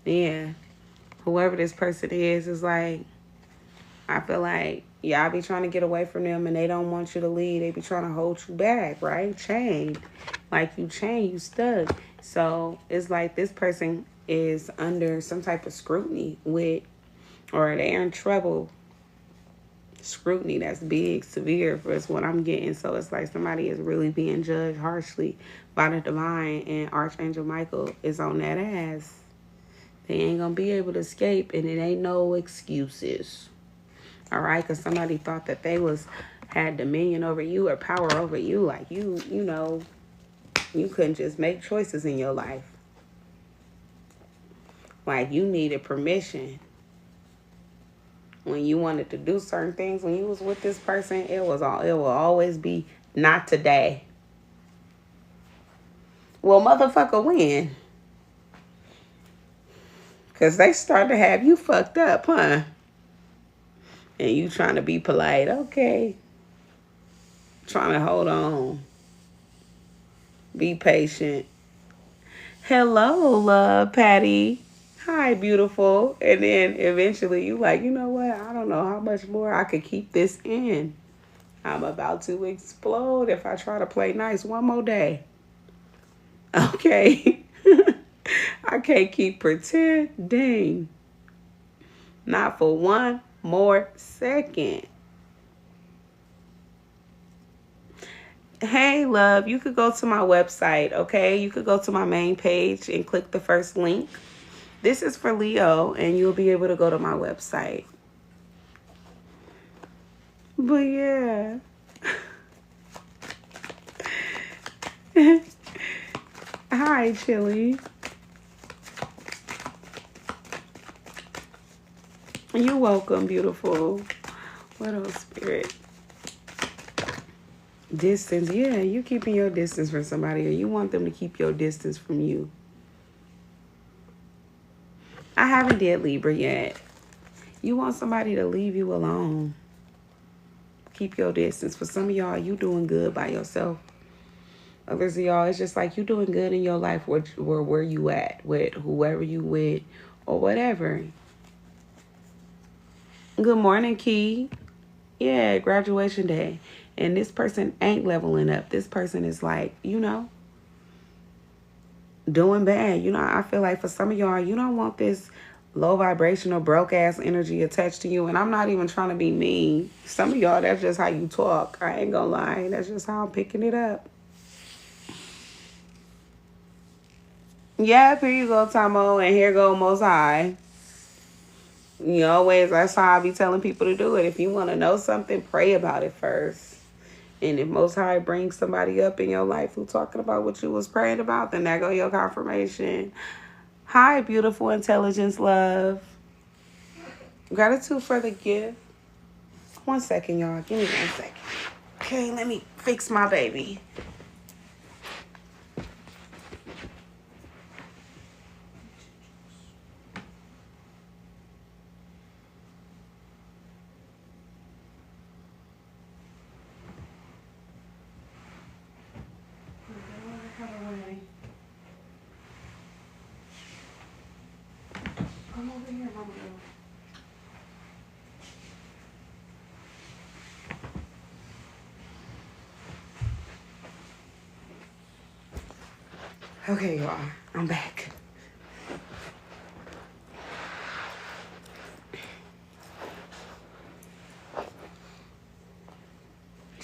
Yeah. Whoever this person is like, I feel like y'all be trying to get away from them and they don't want you to leave. They be trying to hold you back, right? Chained. Like you chained, you stuck. So it's like this person is under some type of scrutiny with, or they're in trouble. Scrutiny that's big, severe is what I'm getting. So it's like somebody is really being judged harshly by the divine, and Archangel Michael is on that ass. They ain't gonna be able to escape, and it ain't no excuses. All right, because somebody thought that they had dominion over you or power over you. Like you know, you couldn't just make choices in your life. Like you needed permission. When you wanted to do certain things, when you was with this person, it will always be not today. Well, motherfucker, when? Because they start to have you fucked up, huh? And you trying to be polite. Okay. Trying to hold on. Be patient. Hello, love, Patty. Hi, beautiful. And then eventually you like, you know what? I don't know how much more I could keep this in. I'm about to explode if I try to play nice one more day. Okay. I can't keep pretending. Not for one more second. Hey, love, you could go to my website, okay? You could go to my main page and click the first link. This is for Leo, and you'll be able to go to my website. But yeah. Hi, Chili. You're welcome, beautiful. What else, Spirit? Distance. Yeah, you keeping your distance from somebody, or you want them to keep your distance from you. I haven't did Libra yet. You want somebody to leave you alone. Keep your distance. For some of y'all, you doing good by yourself. Others of y'all, it's just like you doing good in your life where you at, with whoever you with, or whatever. Good morning, Key. Yeah, graduation day. And this person ain't leveling up. This person is like, you know, doing bad. You know, I feel like for some of y'all, you don't want this low vibrational, broke ass energy attached to you. And I'm not even trying to be mean. Some of y'all, that's just how you talk. I ain't gonna lie. That's just how I'm picking it up. Yeah, here you go, Tomo. And here go Most High. You always, that's how I be telling people to do it. If you want to know something, pray about it first. And if Most High brings somebody up in your life who talking about what you was praying about, then there go your confirmation. Hi, beautiful intelligence, love. Gratitude for the gift. 1 second, y'all. Give me 1 second. Okay, let me fix my baby. Come over here, mama girl. Okay, y'all. I'm back.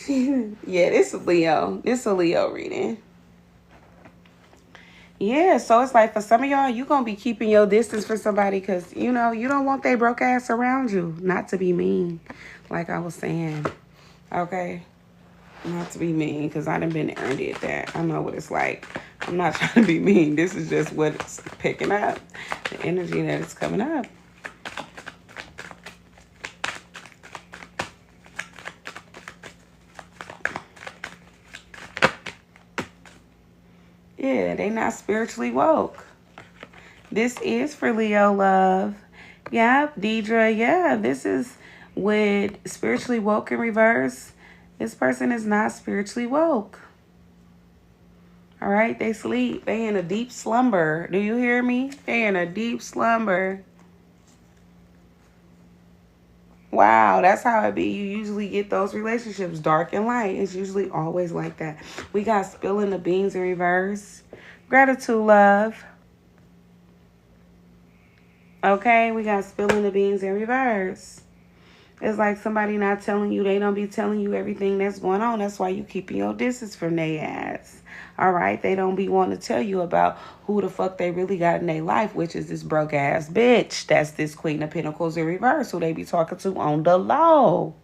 Yeah, this is Leo. This is a Leo reading. Yeah, so it's like for some of y'all, you going to be keeping your distance for somebody because, you know, you don't want their broke ass around you. Not to be mean, like I was saying. Okay? Not to be mean because I done been there and did that. I know what it's like. I'm not trying to be mean. This is just what it's picking up. The energy that is coming up. Yeah, they not spiritually woke. This is for Leo love. Yeah, Deidre. Yeah, this is with spiritually woke in reverse. This person is not spiritually woke. All right, they sleep. They in a deep slumber. Do you hear me? They in a deep slumber. Wow, that's how it be. You usually get those relationships, dark and light. It's usually always like that. We got spilling the beans in reverse. Gratitude, love. Okay, we got spilling the beans in reverse. It's like somebody not telling you. They don't be telling you everything that's going on. That's why you keeping your distance from their ass. All right? They don't be wanting to tell you about who the fuck they really got in their life, which is this broke ass bitch. That's this Queen of Pentacles in reverse who they be talking to on the low.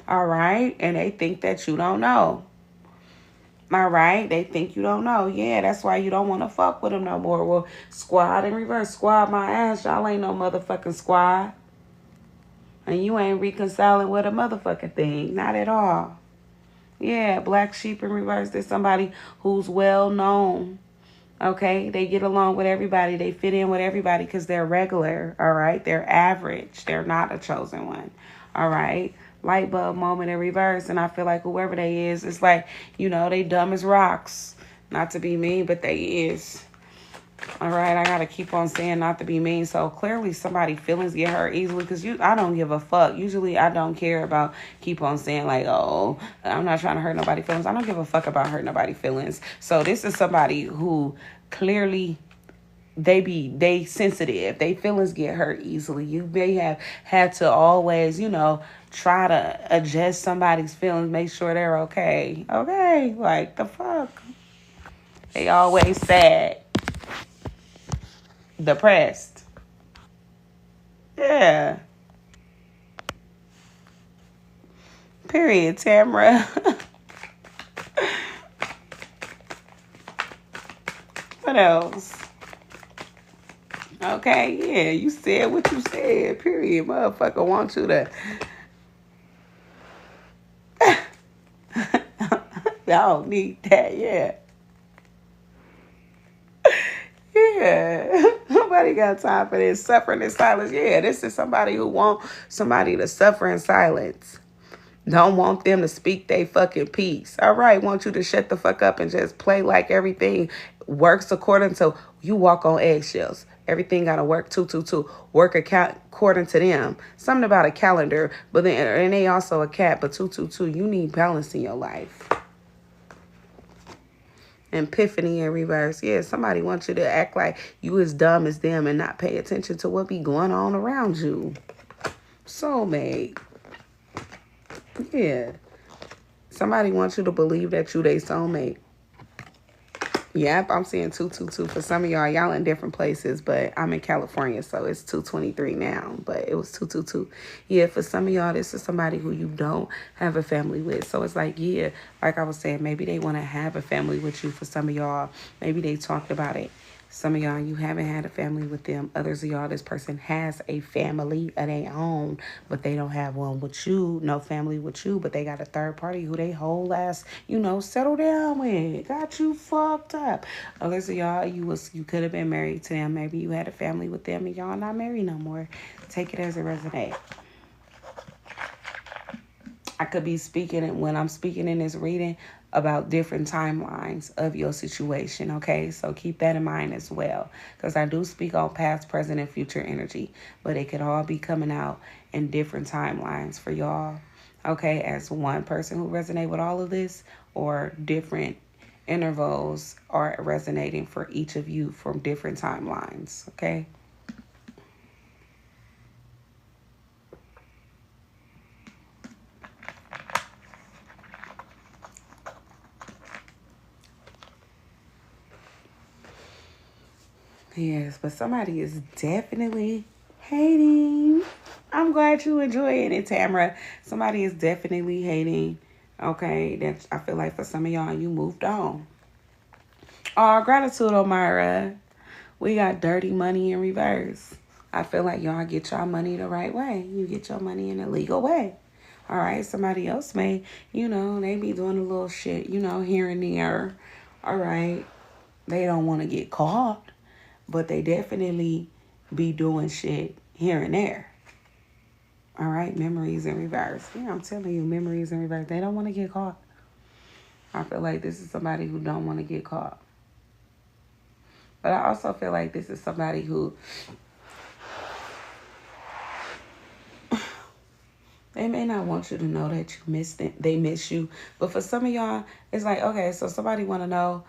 All right? And they think that you don't know. All right? They think you don't know. Yeah, that's why you don't want to fuck with them no more. Well, squad in reverse. Squad my ass. Y'all ain't no motherfucking squad. And you ain't reconciling with a motherfucking thing. Not at all. Yeah, black sheep in reverse. There's somebody who's well known. Okay? They get along with everybody. They fit in with everybody because they're regular. All right? They're average. They're not a chosen one. All right? Light bulb moment in reverse. And I feel like whoever they is, it's like, you know, they dumb as rocks. Not to be mean, but they is. All right, I got to keep on saying not to be mean. So clearly somebody feelings get hurt easily because I don't give a fuck. Usually I don't care about keep on saying like, oh, I'm not trying to hurt nobody's feelings. I don't give a fuck about hurting nobody's feelings. So this is somebody who clearly they sensitive. They feelings get hurt easily. You may have had to always, you know, try to adjust somebody's feelings, make sure they're okay. Okay, like the fuck. They always sad. Depressed. Yeah. Period, Tamara. What else? Okay, yeah, you said what you said. Period. Motherfucker want you to. Y'all need that, yeah. Yeah. Nobody got time for this suffering in silence. Yeah, this is somebody who want somebody to suffer in silence. Don't want them to speak their fucking piece. All right, want you to shut the fuck up and just play like everything works according to you walk on eggshells. Everything got to work 222. Work according to them. Something about a calendar, but then and they also a cat, but 222. You need balance in your life. Epiphany in reverse. Yeah, somebody wants you to act like you as dumb as them and not pay attention to what be going on around you. Soulmate. Yeah. Somebody wants you to believe that you their soulmate. Yep, I'm seeing 222 for some of y'all. Y'all in different places, but I'm in California, so it's 223 now, but it was 222. Yeah, for some of y'all, this is somebody who you don't have a family with. So it's like, yeah, like I was saying, maybe they want to have a family with you. For some of y'all, maybe they talked about it. Some of y'all, you haven't had a family with them. Others of y'all, this person has a family of their own, but they don't have one with you. No family with you, but they got a third party who they whole ass, you know, settle down with. Got you fucked up. Others of y'all, you could have been married to them. Maybe you had a family with them and y'all not married no more. Take it as it resonates. I could be speaking, and when I'm speaking in this reading, about different timelines of your situation, okay? So keep that in mind as well, because I do speak on past, present, and future energy, but it could all be coming out in different timelines for y'all, okay? As one person who resonate with all of this, or different intervals are resonating for each of you from different timelines, okay? Yes, but somebody is definitely hating. I'm glad you enjoying it, Tamara. Somebody is definitely hating. Okay, that I feel like for some of y'all, you moved on. Oh, gratitude, Omara. We got dirty money in reverse. I feel like y'all get y'all money the right way. You get your money in a legal way. All right, somebody else may, they be doing a little shit, here and there. All right, they don't want to get caught, but they definitely be doing shit here and there. All right, memories in reverse. Yeah, I'm telling you, memories in reverse. They don't want to get caught. I feel like this is somebody who don't want to get caught. But I also feel like this is somebody who they may not want you to know that you miss them. They miss you. But for some of y'all, it's like, okay, so somebody want to know,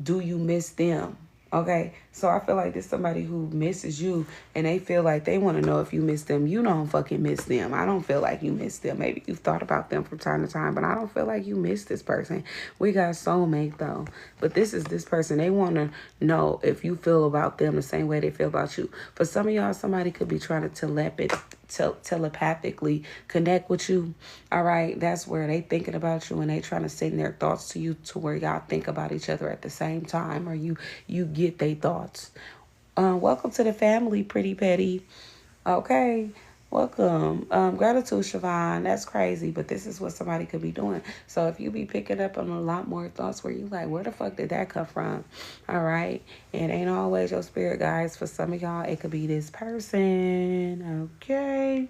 do you miss them? Okay, so I feel like there's somebody who misses you and they feel like they want to know if you miss them. You don't fucking miss them. I don't feel like you miss them. Maybe you've thought about them from time to time, but I don't feel like you miss this person. We got soulmate though, but this is this person. They want to know if you feel about them the same way they feel about you. For some of y'all, somebody could be trying to telepathically connect with you. All right, that's where they thinking about you and they trying to send their thoughts to you to where y'all think about each other at the same time, or you get their thoughts. Welcome to the family, Pretty Petty. Okay, welcome. Gratitude, Siobhan. That's crazy, but this is what somebody could be doing. So if you be picking up on a lot more thoughts where you like, where the fuck did that come from? All right, it ain't always your spirit guys. For some of y'all, it could be this person. Okay.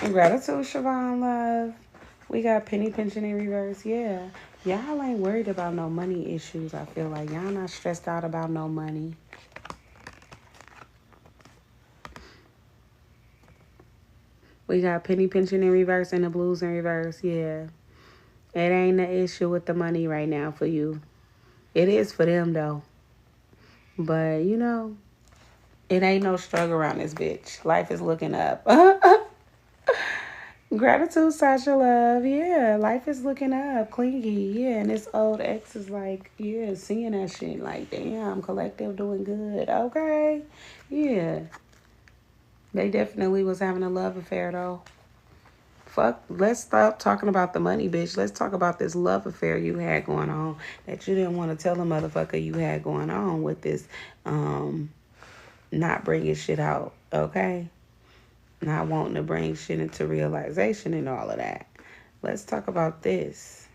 Gratitude, Siobhan Love. We got penny pinching in reverse. Yeah. Y'all ain't worried about no money issues, I feel like. Y'all not stressed out about no money. We got penny pinching in reverse and the blues in reverse. Yeah. It ain't the issue with the money right now for you. It is for them, though. But, it ain't no struggle around this bitch. Life is looking up. Gratitude, Sasha Love. Yeah, life is looking up. Clingy. Yeah, and this old ex is like, yeah, seeing that shit. Like, damn, collective doing good. Okay. Yeah. They definitely was having a love affair, though. Fuck, let's stop talking about the money, bitch. Let's talk about this love affair you had going on that you didn't want to tell the motherfucker you had going on with this not bringing shit out, okay? Not wanting to bring shit into realization and all of that. Let's talk about this.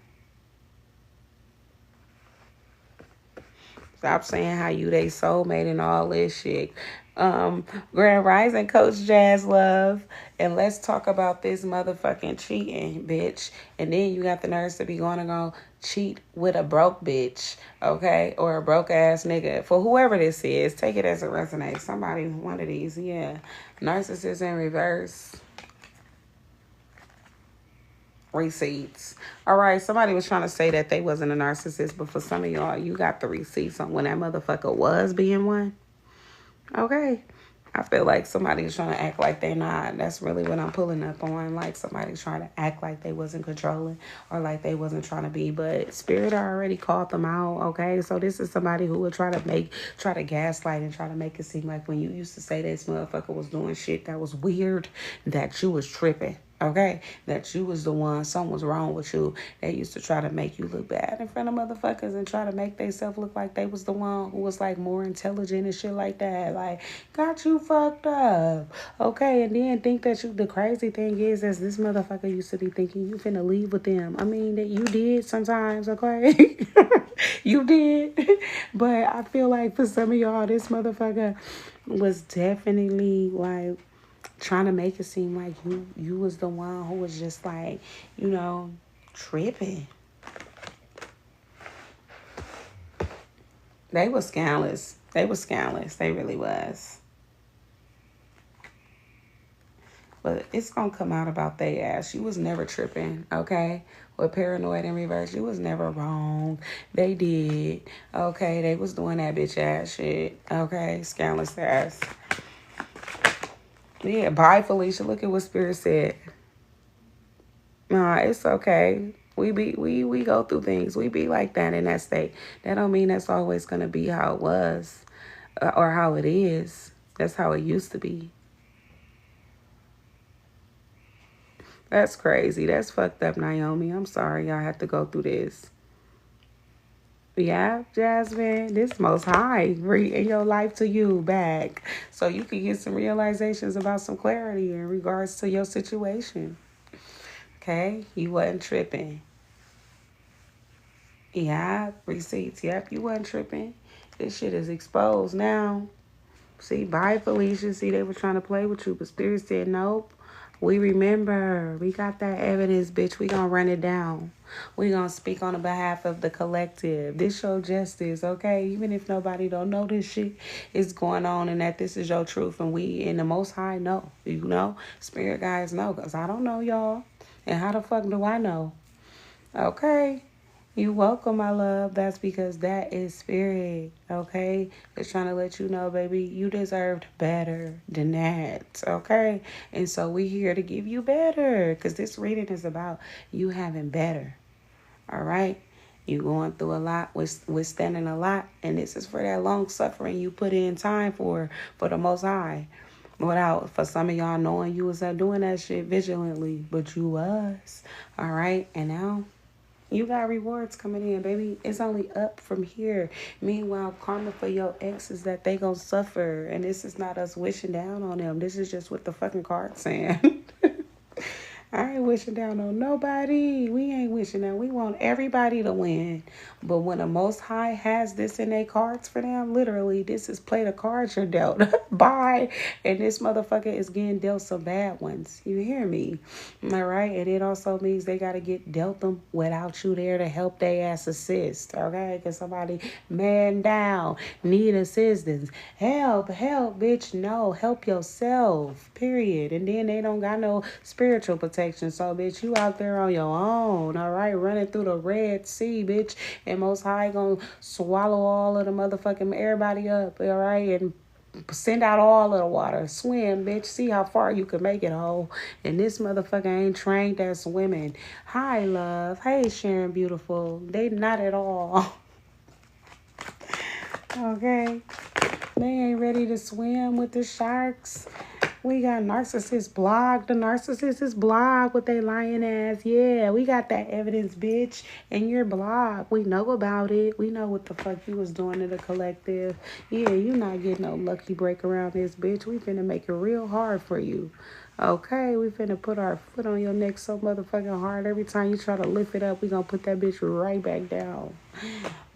Stop saying how you they soulmate and all this shit. Grand Rising, Coach Jazz Love. And let's talk about this motherfucking cheating, bitch. And then you got the nerves to be going to go cheat with a broke bitch, okay? Or a broke ass nigga. For whoever this is, take it as it resonates. Somebody, one of these, yeah. Narcissist in reverse. Receipts. All right, somebody was trying to say that they wasn't a narcissist, but for some of y'all, you got the receipts on when that motherfucker was being one. Okay. I feel like somebody's trying to act like they're not. That's really what I'm pulling up on. Like somebody's trying to act like they wasn't controlling or like they wasn't trying to be. But Spirit already called them out, okay? So this is somebody who would try to gaslight and try to make it seem like when you used to say this motherfucker was doing shit that was weird, that you was tripping. Okay, that you was the one, something was wrong with you. They used to try to make you look bad in front of motherfuckers and try to make themselves look like they was the one who was like more intelligent and shit like that. Like, got you fucked up. Okay, and then think that you, the crazy thing is this motherfucker used to be thinking you finna leave with them. I mean, that you did sometimes, okay? You did. But I feel like for some of y'all, this motherfucker was definitely like trying to make it seem like you was the one who was just like, tripping. They was scandalous. They was scandalous. They really was. But it's gonna come out about they ass. You was never tripping, okay? With paranoid in reverse, you was never wrong. They did, okay? They was doing that bitch ass shit, okay? Scandalous ass. Yeah, bye, Felicia. Look at what Spirit said. Nah, it's okay. We go through things. We be like that in that state. That don't mean that's always gonna be how it was, or how it is. That's how it used to be. That's crazy. That's fucked up, Naomi. I'm sorry y'all have to go through this. Yeah, Jasmine, this most high in your life to you back. So you can get some realizations about some clarity in regards to your situation. Okay? You wasn't tripping. Yeah, receipts. Yep, you wasn't tripping. This shit is exposed now. See, bye, Felicia. See, they were trying to play with you, but Spirit said, nope. We remember. We got that evidence, bitch. We gonna run it down. We gonna speak on the behalf of the collective. This show justice, okay? Even if nobody don't know this shit is going on and that this is your truth and we in the Most High know. Spirit guys know, because I don't know y'all. And how the fuck do I know? Okay? You welcome, my love. That's because that is Spirit, okay? It's trying to let you know, baby, you deserved better than that, okay? And so we here to give you better, because this reading is about you having better, all right? You going through a lot, withstanding a lot, and this is for that long suffering you put in time for the Most High. Without, for some of y'all knowing you was doing that shit vigilantly, but you was, all right? And now you got rewards coming in, baby. It's only up from here. Meanwhile, karma for your ex is that they gonna suffer. And this is not us wishing down on them. This is just what the fucking card's saying. I ain't wishing down on nobody. We ain't wishing down. We want everybody to win. But when the Most High has this in their cards for them, literally, this is play the cards you're dealt. Bye. And this motherfucker is getting dealt some bad ones. You hear me? All right? And it also means they got to get dealt them without you there to help their ass assist. Okay? Because somebody man down, need assistance. Help, bitch. No, help yourself. Period. And then they don't got no spiritual protection. So, bitch, you out there on your own, all right? Running through the Red Sea, bitch. And Most High gonna swallow all of the motherfucking everybody up, all right? And send out all of the water. Swim, bitch. See how far you can make it, ho. And this motherfucker ain't trained at swimming. Hi, love. Hey, Sharon Beautiful. They not at all. Okay? They ain't ready to swim with the sharks. We got Narcissist blog. The Narcissist is blog with they lying ass. Yeah, we got that evidence, bitch. In your blog. We know about it. We know what the fuck you was doing to the collective. Yeah, you not getting no lucky break around this, bitch. We finna make it real hard for you. Okay, we finna put our foot on your neck so motherfucking hard. Every time you try to lift it up, we gonna put that bitch right back down.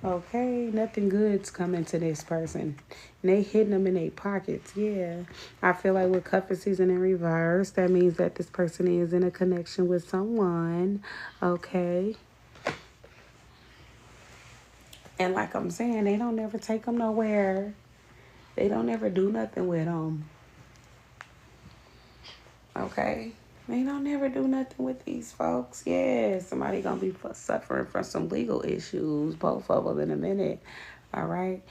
Okay, nothing good's coming to this person. And they hitting them in their pockets. Yeah, I feel like with cuffing season in reverse, that means that this person is in a connection with someone. Okay. And like I'm saying, they don't ever take them nowhere. They don't ever do nothing with them. Okay. They don't ever do nothing with these folks. Yeah, somebody gonna be suffering from some legal issues. Both of them in a minute. All right.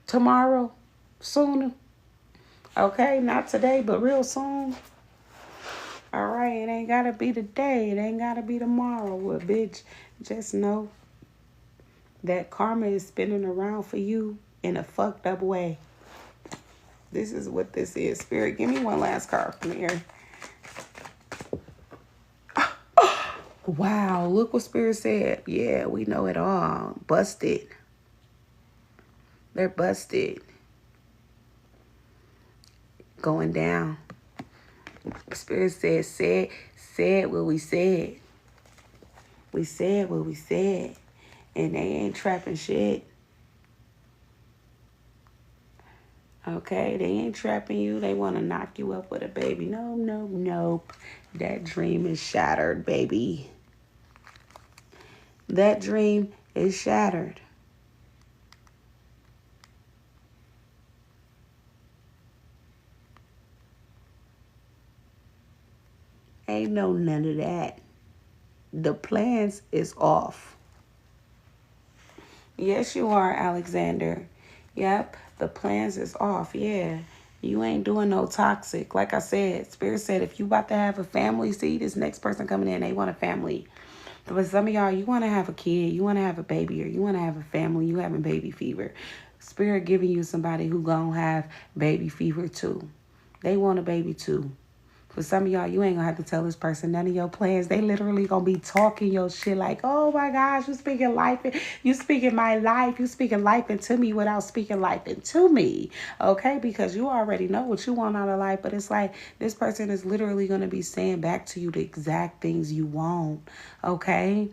Tomorrow. Sooner. Okay, not today, but real soon. All right, it ain't gotta be today. It ain't gotta be tomorrow. Well, bitch, just know that karma is spinning around for you in a fucked up way. This is what this is. Spirit, give me one last card from here. Wow, look what Spirit said. Yeah, we know it all. Busted. They're busted. Going down. Spirit said what we said. We said what we said. And they ain't trapping shit. Okay, they ain't trapping you. They want to knock you up with a baby. No, no, nope. That dream is shattered, baby. That dream is shattered. Ain't no none of that. The plans is off. Yes, you are, Alexander. Yep, the plans is off. Yeah, you ain't doing no toxic. Like I said, Spirit said if you about to have a family, see this next person coming in, they want a family. But some of y'all, you want to have a kid, you want to have a baby, or you want to have a family, you having baby fever. Spirit giving you somebody who gonna have baby fever too. They want a baby too. For some of y'all, you ain't gonna have to tell this person none of your plans. They literally gonna be talking your shit like, oh my gosh, you speaking life, you speaking my life, you speaking life into me without speaking life into me. Okay, because you already know what you want out of life, but it's like this person is literally gonna be saying back to you the exact things you want. Okay,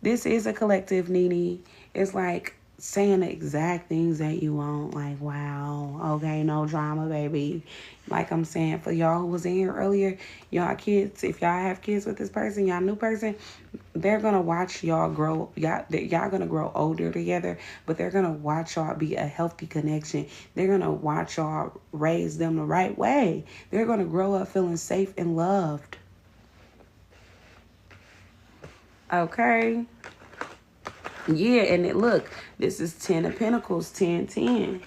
this is a collective, Nene. It's like saying the exact things that you want. Like, wow, okay, no drama, baby. Like I'm saying, for y'all who was in here earlier, y'all kids, if y'all have kids with this person, y'all new person, they're gonna watch y'all grow. Y'all gonna grow older together, but they're gonna watch y'all be a healthy connection. They're gonna watch y'all raise them the right way. They're gonna grow up feeling safe and loved. Okay. Yeah, and look, this is 10 of Pentacles, 10, 10.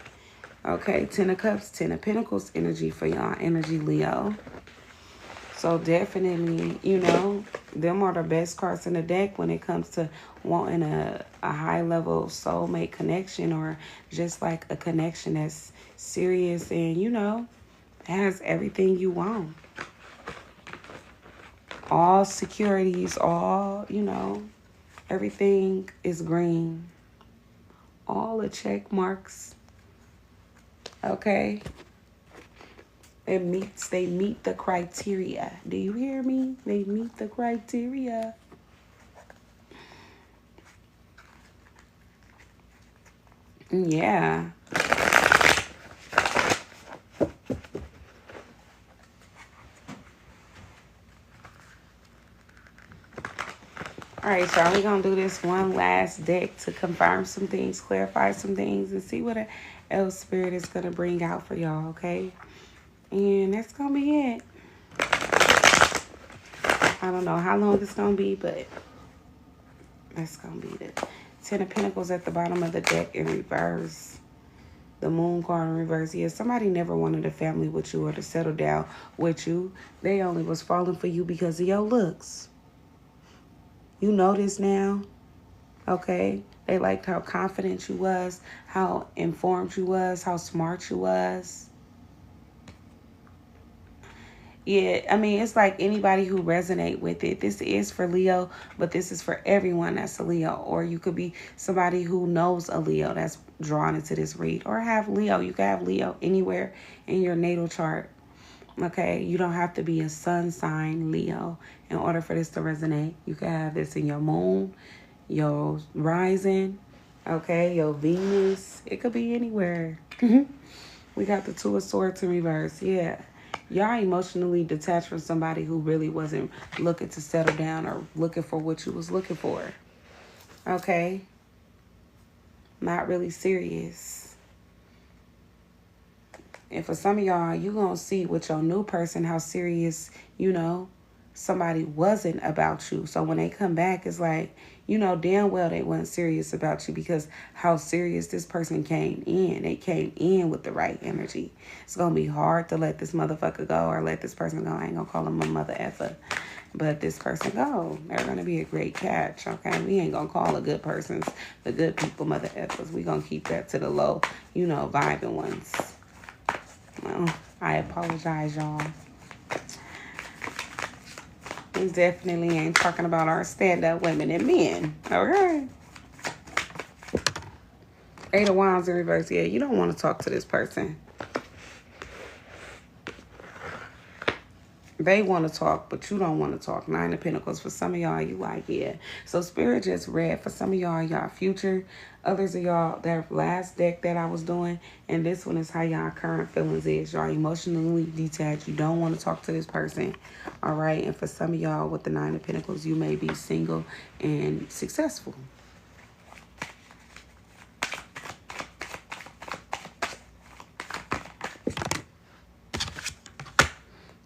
Okay, 10 of Cups, 10 of Pentacles energy for y'all, energy Leo. So definitely, you know, them are the best cards in the deck when it comes to wanting a high-level soulmate connection, or just like a connection that's serious and, you know, has everything you want. All securities, all, you know, everything is green. All the check marks. Okay. They meet the criteria. Do you hear me? They meet the criteria. Yeah. All right, y'all, we're going to do this one last deck to confirm some things, clarify some things, and see what else Spirit is going to bring out for y'all, okay? And that's going to be it. I don't know how long it's going to be, but that's going to be the 10 of Pentacles at the bottom of the deck in reverse. The Moon card in reverse. Yeah, somebody never wanted a family with you or to settle down with you. They only was falling for you because of your looks. You know this now, okay? They liked how confident you was, how informed you was, how smart you was. Yeah, I mean, it's like anybody who resonate with it. This is for Leo, but this is for everyone that's a Leo. Or you could be somebody who knows a Leo that's drawn into this read. Or have Leo. You can have Leo anywhere in your natal chart. Okay, you don't have to be a sun sign Leo in order for this to resonate. You can have this in your moon, your rising, okay, your Venus. It could be anywhere. We got the Two of Swords in reverse. Yeah, y'all emotionally detached from somebody who really wasn't looking to settle down or looking for what you was looking for. Okay, not really serious. And for some of y'all, you going to see with your new person how serious, you know, somebody wasn't about you. So when they come back, it's like, you know, damn well they weren't serious about you because how serious this person came in. They came in with the right energy. It's going to be hard to let this motherfucker go or let this person go. I ain't going to call him a mother effer. But this person go. They're going to be a great catch, okay? We ain't going to call the good persons, the good people, mother effers. We going to keep that to the low, you know, vibing ones. Well, I apologize, y'all. We definitely ain't talking about our stand-up women and men. Okay. Eight of Wands in reverse. Yeah, you don't want to talk to this person. They want to talk, but you don't want to talk. Nine of Pentacles. For some of y'all, you like, yeah. So Spirit just read. For some of y'all future. Others of y'all, that last deck that I was doing. And this one is how y'all current feelings is. Y'all emotionally detached. You don't want to talk to this person. All right. And for some of y'all with the Nine of Pentacles, you may be single and successful.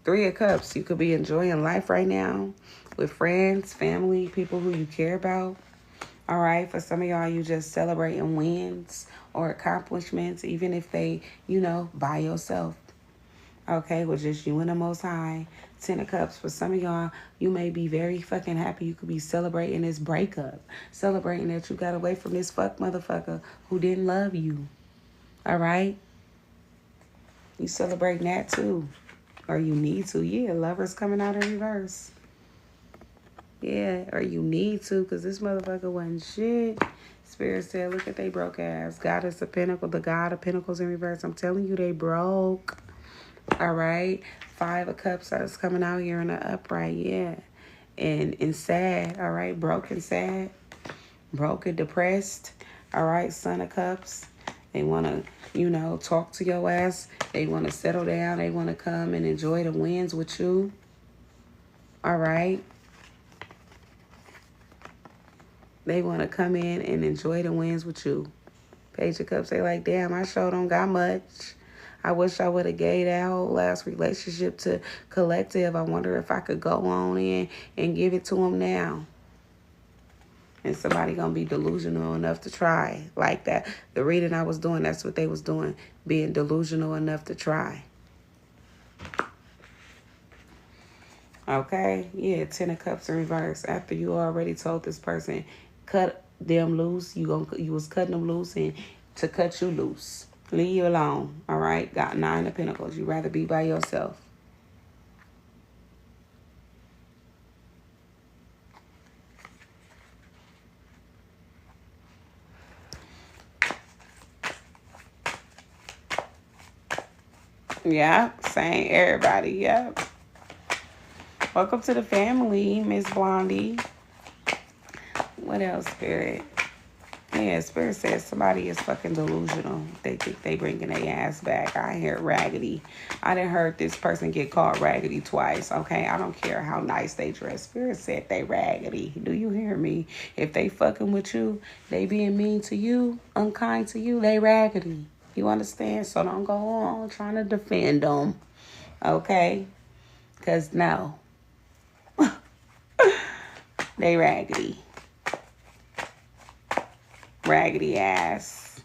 Three of Cups. You could be enjoying life right now with friends, family, people who you care about. All right. For some of y'all, you just celebrating wins or accomplishments, even if they, by yourself. Okay. With just you and the Most High. Ten of Cups. For some of y'all, you may be very fucking happy. You could be celebrating this breakup. Celebrating that you got away from this fuck motherfucker who didn't love you. All right. You celebrating that too. Or you need to. Yeah, Lovers coming out in reverse. Yeah, or you need to, because this motherfucker wasn't shit. Spirit said, look at they broke ass. Goddess of Pentacles, the God of Pentacles in reverse. I'm telling you, they broke. All right. Five of Cups that's coming out here in the upright. Yeah. And sad. All right. Broken, sad. Broken, depressed. All right. Son of Cups. They want to, talk to your ass. They want to settle down. They want to come and enjoy the wins with you. All right. They want to come in and enjoy the wins with you. Page of Cups, they like, damn, I sure don't got much. I wish I would have gave that whole last relationship to Collective. I wonder if I could go on in and give it to them now. And somebody going to be delusional enough to try like that. The reading I was doing, that's what they was doing. Being delusional enough to try. Okay? Yeah, Ten of Cups in reverse. After you already told this person, cut them loose. You was cutting them loose and to cut you loose. Leave you alone. All right? Got Nine of Pentacles. You'd rather be by yourself. Yeah, same everybody. Yep. Welcome to the family, Miss Blondie. What else, Spirit? Yeah, Spirit says somebody is fucking delusional. They think they bringing their ass back. I hear raggedy. I done heard this person get called raggedy twice, okay? I don't care how nice they dress. Spirit said they raggedy. Do you hear me? If they fucking with you, they being mean to you, unkind to you, they raggedy. You understand? So don't go on trying to defend them, okay? Because no. They raggedy. Raggedy ass.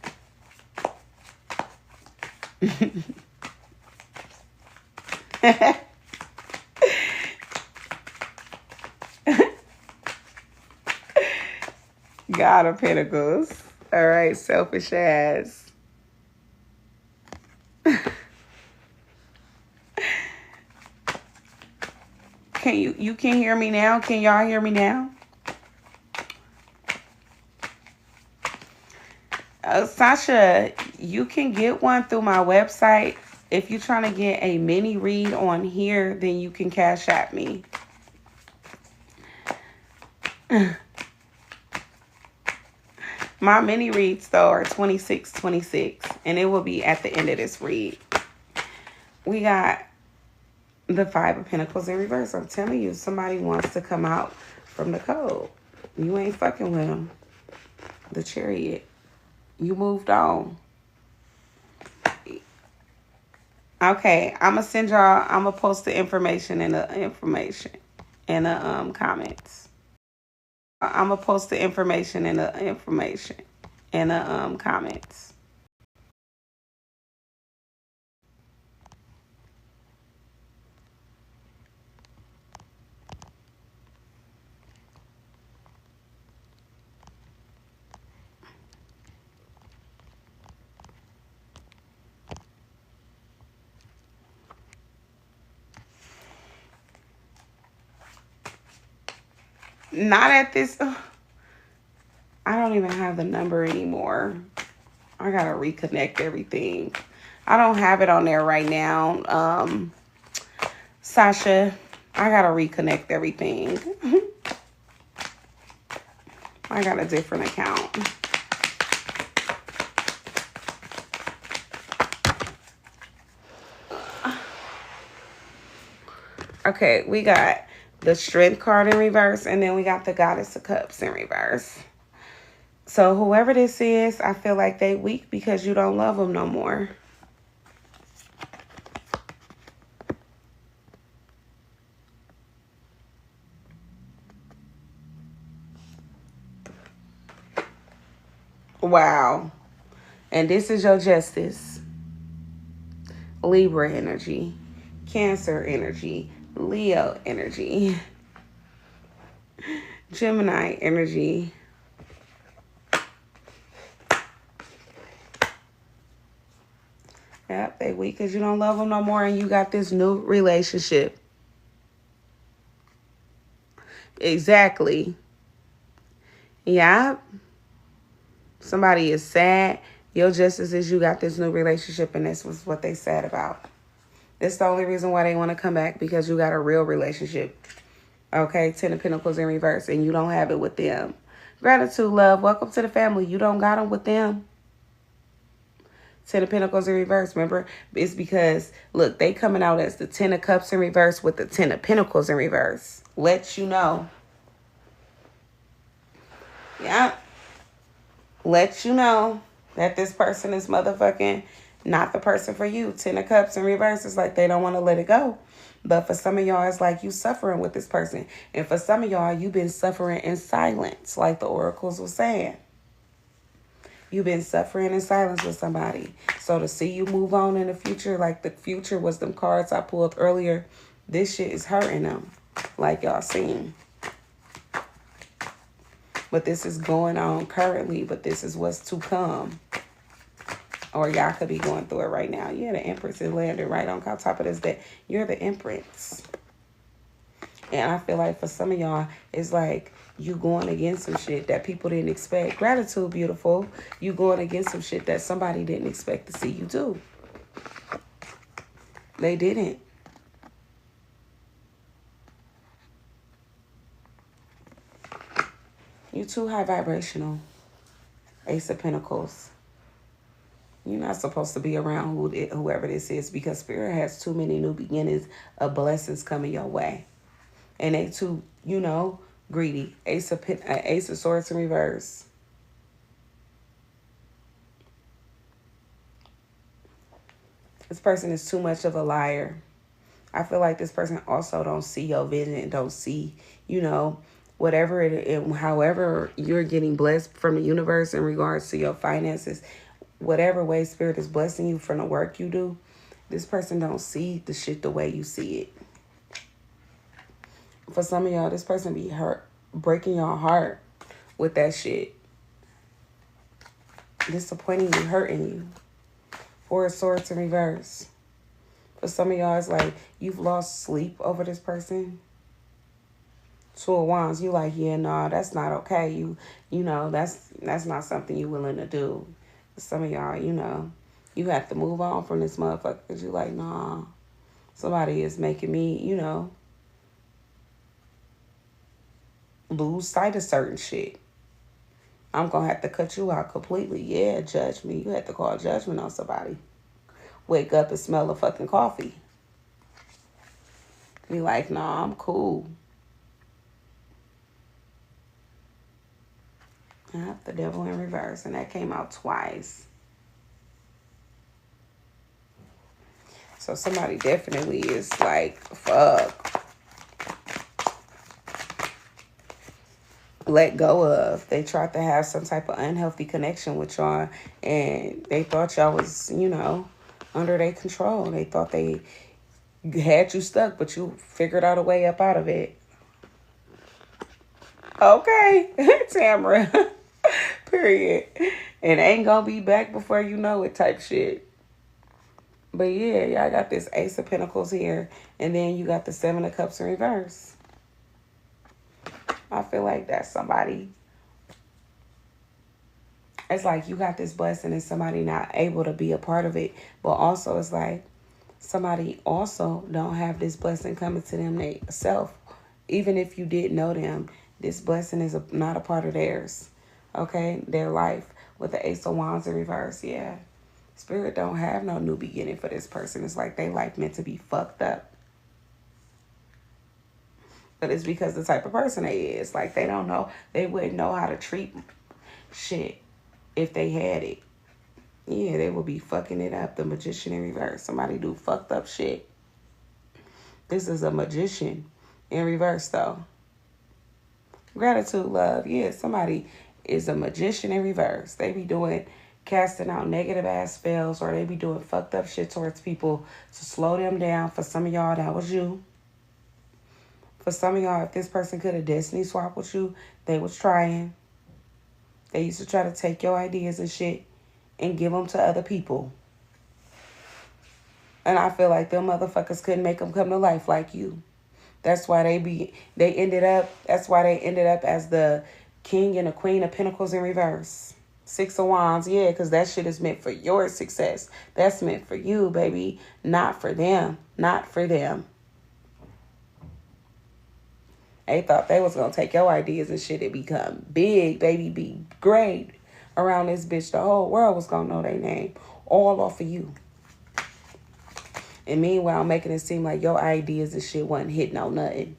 God of Pentacles. All right, selfish ass. Can you can hear me now? Can y'all hear me now? Sasha, you can get one through my website. If you're trying to get a mini read on here, then you can cash at me. My mini reads, though, are $26.26, and it will be at the end of this read. We got the Five of Pentacles in reverse. I'm telling you, somebody wants to come out from the code. You ain't fucking with them. The Chariot. You moved on. Okay, I'm gonna send y'all. I'm gonna post the information in the comments. I'm gonna post the information in the comments. Not at this. I don't even have the number anymore. I gotta reconnect everything. I don't have it on there right now. Sasha, I gotta reconnect everything. I got a different account. Okay, we got the Strength card in reverse, and then we got the Goddess of Cups in reverse. So whoever this is, I feel like they weak because you don't love them no more. Wow. And this is your justice. Libra energy, Cancer energy, Leo energy, Gemini energy. Yep, they weak because you don't love them no more and you got this new relationship. Exactly. Yep. Somebody is sad. Your justice is you got this new relationship and this was what they said about. It's the only reason why they want to come back, because you got a real relationship. Okay, 10 of Pentacles in reverse and you don't have it with them. Gratitude, love. Welcome to the family. You don't got them with them. 10 of Pentacles in reverse. Remember, it's because, look, they coming out as the 10 of Cups in reverse with the 10 of Pentacles in reverse. Let you know. Yeah. Let you know that this person is motherfucking not the person for you. 10 of Cups in reverse is like they don't want to let it go. But for some of y'all, it's like you suffering with this person. And for some of y'all, you've been suffering in silence, like the oracles were saying. You've been suffering in silence with somebody. So to see you move on in the future, like the future was them cards I pulled earlier, this shit is hurting them, like y'all seen. But this is going on currently, but this is what's to come. Or y'all could be going through it right now. Yeah, the Empress is landed right on top of this deck. You're the Empress. And I feel like for some of y'all, it's like you going against some shit that people didn't expect. Gratitude, beautiful. You going against some shit that somebody didn't expect to see you do. They didn't. You too high vibrational. Ace of Pentacles. You're not supposed to be around whoever this is, because Spirit has too many new beginnings of blessings coming your way. And they too, you know, greedy. Ace of Swords in reverse. This person is too much of a liar. I feel like this person also don't see your vision, don't see, you know, whatever it is, however you're getting blessed from the universe in regards to your finances, whatever way Spirit is blessing you from the work you do, this person don't see the shit the way you see it. For some of y'all, this person be hurt, breaking your heart with that shit. Disappointing you, hurting you. Four of Swords in reverse. For some of y'all, it's like you've lost sleep over this person. Two of Wands, you like, yeah, no, that's not okay. You know, that's not something you willing to do. Some of y'all, you know, you have to move on from this motherfucker because you like, nah, somebody is making me, you know, lose sight of certain shit. I'm going to have to cut you out completely. Yeah, judge me. You have to call judgment on somebody. Wake up and smell the fucking coffee. Be like, nah, I'm cool. Yep, the Devil in reverse. And that came out twice. So somebody definitely is like, fuck. Let go of. They tried to have some type of unhealthy connection with y'all. And they thought y'all was, you know, under their control. They thought they had you stuck, but you figured out a way up out of it. Okay, Tamara. Period. And ain't gonna be back before you know it type shit. But yeah, y'all got this Ace of Pentacles here. And then you got the Seven of Cups in reverse. I feel like that's somebody. It's like you got this blessing and somebody not able to be a part of it. But also it's like somebody also don't have this blessing coming to them themselves. Even if you did know them, this blessing is not a part of theirs. Okay? Their life with the Ace of Wands in reverse. Yeah. Spirit don't have no new beginning for this person. It's like they life meant to be fucked up. But it's because the type of person they is. Like they don't know. They wouldn't know how to treat shit if they had it. Yeah, they would be fucking it up. The Magician in reverse. Somebody do fucked up shit. This is a magician in reverse though. Gratitude, love. Yeah, somebody is a magician in reverse. They be doing, casting out negative ass spells, or they be doing fucked up shit towards people to slow them down. For some of y'all, that was you. For some of y'all, if this person could have destiny swap with you, they was trying. They used to try to take your ideas and shit and give them to other people. And I feel like them motherfuckers couldn't make them come to life like you. That's why they ended up as the king and the queen of pentacles in reverse. Six of Wands, yeah, because that shit is meant for your success. That's meant for you, baby. Not for them. Not for them. They thought they was going to take your ideas and shit and become big, baby, be great around this bitch. The whole world was going to know their name. All off of you. And meanwhile, making it seem like your ideas and shit wasn't hitting on nothing.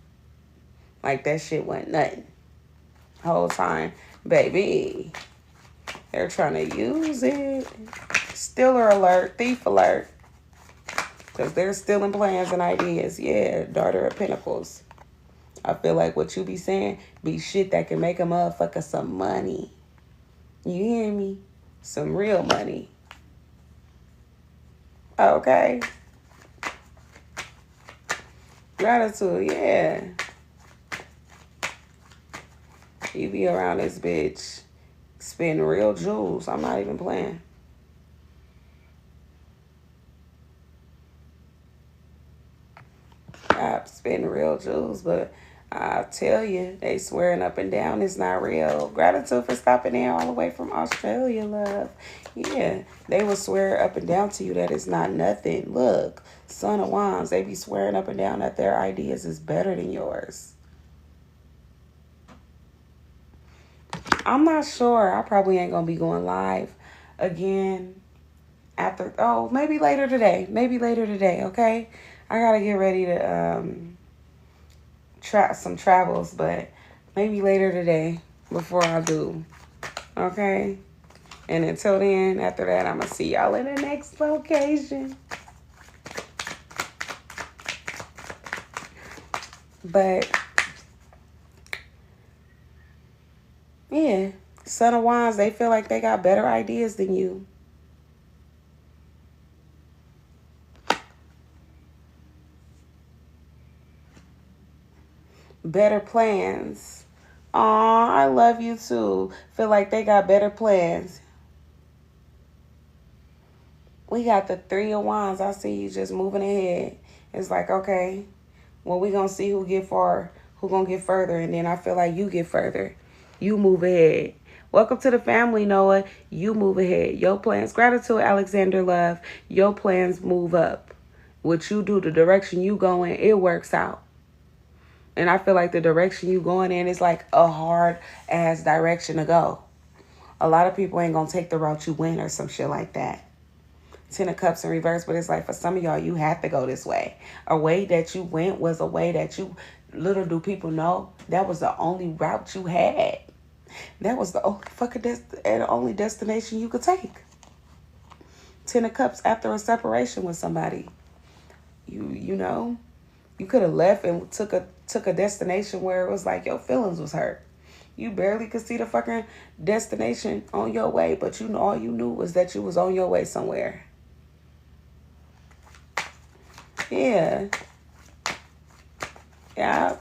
Like that shit wasn't nothing. Whole time, baby. They're trying to use it. Stealer alert, thief alert. Because they're stealing plans and ideas. Yeah, daughter of pentacles. I feel like what you be saying be shit that can make a motherfucker some money. You hear me? Some real money. Okay. Gratitude, yeah. You be around this bitch. Spend real jewels. I'm not even playing. I spend real jewels, but I tell you, they swearing up and down it's not real. Gratitude for stopping in all the way from Australia, love. Yeah, they will swear up and down to you that it's not nothing. Look, Son of Wands, they be swearing up and down that their ideas is better than yours. I'm not sure. I probably ain't going to be going live again after, maybe later today. Maybe later today, okay? I got to get ready to some travels, but maybe later today before I do, okay? And until then, after that, I'm going to see y'all in the next location. But yeah, Son of Wands, they feel like they got better ideas than you. Better plans. Aw, I love you too. Feel like they got better plans. We got the Three of Wands. I see you just moving ahead. It's like, okay, well, we gonna see who get far, who gonna get further, and then I feel like you get further. You move ahead. Welcome to the family, Noah. You move ahead. Your plans, gratitude, Alexander, love. Your plans move up. What you do, the direction you go in, it works out. And I feel like the direction you going in is like a hard ass direction to go. A lot of people ain't gonna take the route you went or some shit like that. Ten of Cups in reverse, but it's like for some of y'all, you have to go this way. A way that you went was a way that you, little do people know, that was the only route you had. That was the only only destination you could take. Ten of Cups after a separation with somebody. You know, you could have left and took a destination where it was like your feelings was hurt. You barely could see the fucking destination on your way, but you know, all you knew was that you was on your way somewhere. Yeah. Yeah.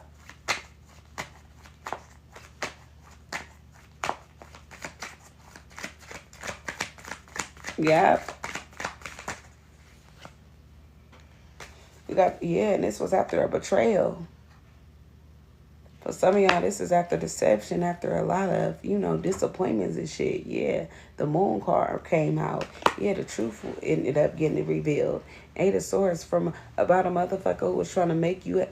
Yeah. You got, yeah, and this was after a betrayal. For For some of y'all, this is after deception, after a lot of, you know, disappointments and shit. Yeah, the moon card came out. Yeah, the truth ended up getting revealed. Eight of Swords from about a motherfucker who was trying to make you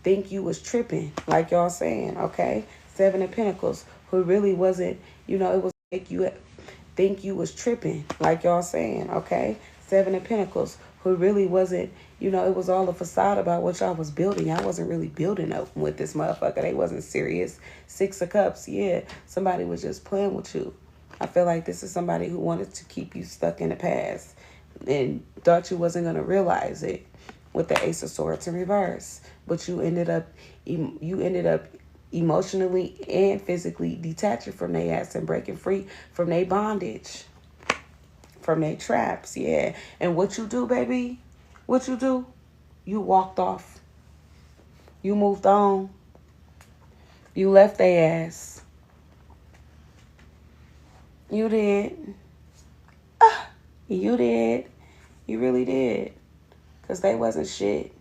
think you was tripping, like y'all saying, okay? Seven of Pentacles, who really wasn't, you know, it was make you think you was tripping, like y'all saying, okay? Seven of Pentacles, who really wasn't, you know, it was all a facade about what y'all was building. I wasn't really building up with this motherfucker. They wasn't serious. Six of Cups, yeah, somebody was just playing with you. I feel like this is somebody who wanted to keep you stuck in the past and thought you wasn't going to realize it with the Ace of Swords in reverse. But you ended up emotionally and physically detaching from their ass and breaking free from their bondage, from their traps, yeah. And what you do, baby, what you do? You walked off. You moved on. You left their ass. You did. You did. You really did. Because they wasn't shit.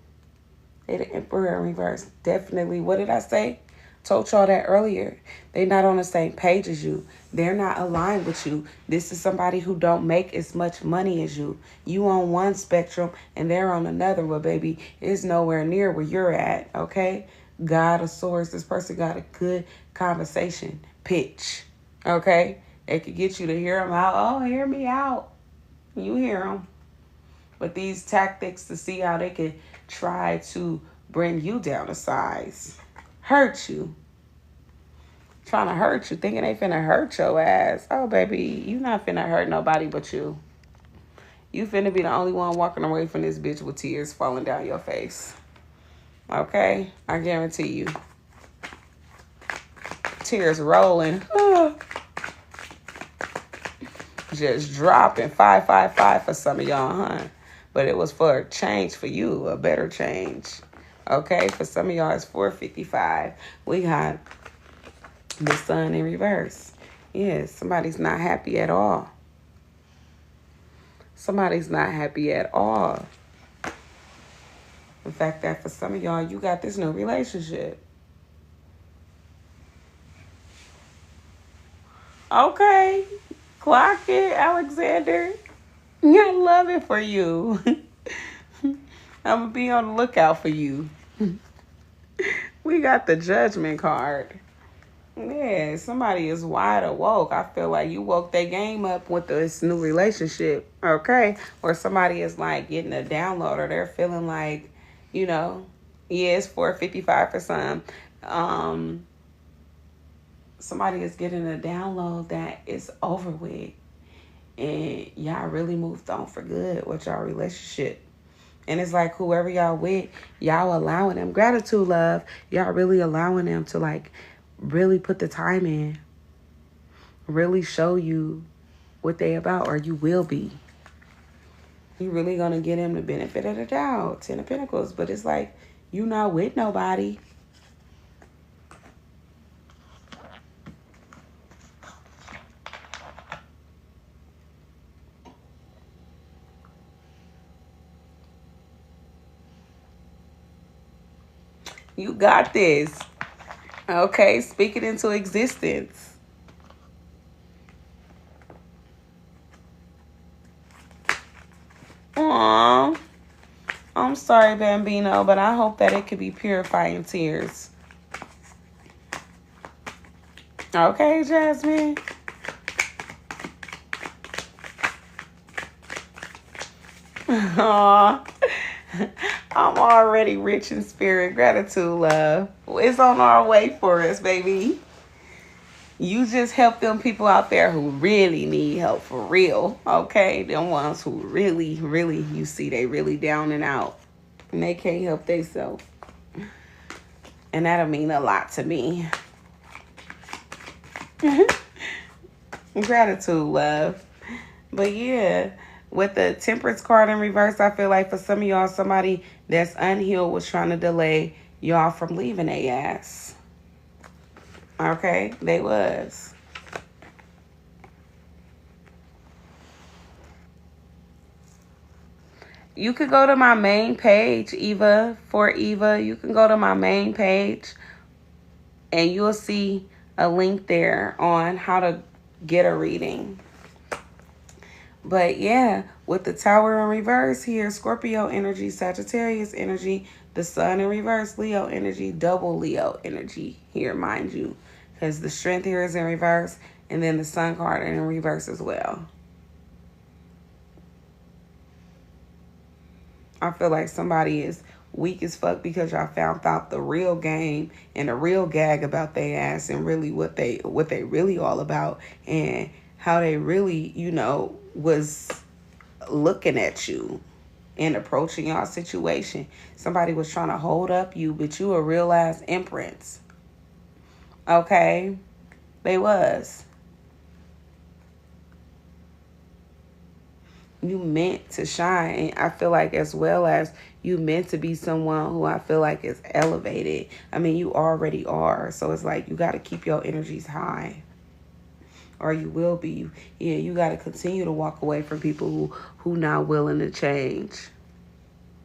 They the Emperor in reverse. Definitely. What did I say? Told y'all that earlier. They not on the same page as you. They're not aligned with you. This is somebody who don't make as much money as you. You on one spectrum and they're on another. Well, baby, it's nowhere near where you're at, okay? God of Swords, this person got a good conversation pitch, okay? They could get you to hear them out. Oh, hear me out. You hear them. But these tactics to see how they could try to bring you down a size. Hurt you. Trying to hurt you. Thinking they finna hurt your ass. Oh, baby, you not finna hurt nobody but you. You finna be the only one walking away from this bitch with tears falling down your face. Okay? I guarantee you. Tears rolling. Just dropping. 555 for some of y'all, huh? But it was for a change for you. A better change. Okay? For some of y'all, it's 455. We got the Sun in reverse. Yeah, somebody's not happy at all. Somebody's not happy at all. The fact that for some of y'all, you got this new relationship. Okay. Clock it, Alexander. I love it for you. I'm going to be on the lookout for you. We got the Judgment card. Yeah, somebody is wide awoke. I feel like you woke their game up with this new relationship, okay? Or somebody is like getting a download or they're feeling like, you know, yeah, it's 455 for some. Somebody is getting a download that is over with. And y'all really moved on for good with y'all relationship. And it's like whoever y'all with, y'all allowing them. Gratitude, love. Y'all really allowing them to like really put the time in. Really show you what they about, or you will be. You really gonna get him the benefit of the doubt. Ten of Pentacles. But it's like you not with nobody. You got this. Okay, speak it into existence. Aww. I'm sorry, Bambino, but I hope that it could be purifying tears. Okay, Jasmine. Aww. I'm already rich in spirit. Gratitude, love. It's on our way for us, baby. You just help them people out there who really need help for real, okay? Them ones who really, you see, they really down and out. And they can't help themselves. And that'll mean a lot to me. Gratitude, love. But yeah, with the Temperance card in reverse, I feel like for some of y'all, somebody that's unhealed was trying to delay y'all from leaving their ass. Okay? They was. You could go to my main page, Eva, for Eva. You can go to my main page. And you'll see a link there on how to get a reading. But yeah, with the Tower in reverse here, Scorpio energy, Sagittarius energy, the Sun in reverse, Leo energy, double Leo energy here, mind you. Because the Strength here is in reverse, and then the Sun card in reverse as well. I feel like somebody is weak as fuck because y'all found out the real game and the real gag about their ass and really what they really all about and how they really, you know, was looking at you and approaching y'all situation. Somebody was trying to hold up you, but you a real ass empress. Okay? They was. You meant to shine. And I feel like as well as you meant to be someone who I feel like is elevated. I mean, you already are. So it's like you got to keep your energies high. Or you will be. Yeah, you got to continue to walk away from people who not willing to change.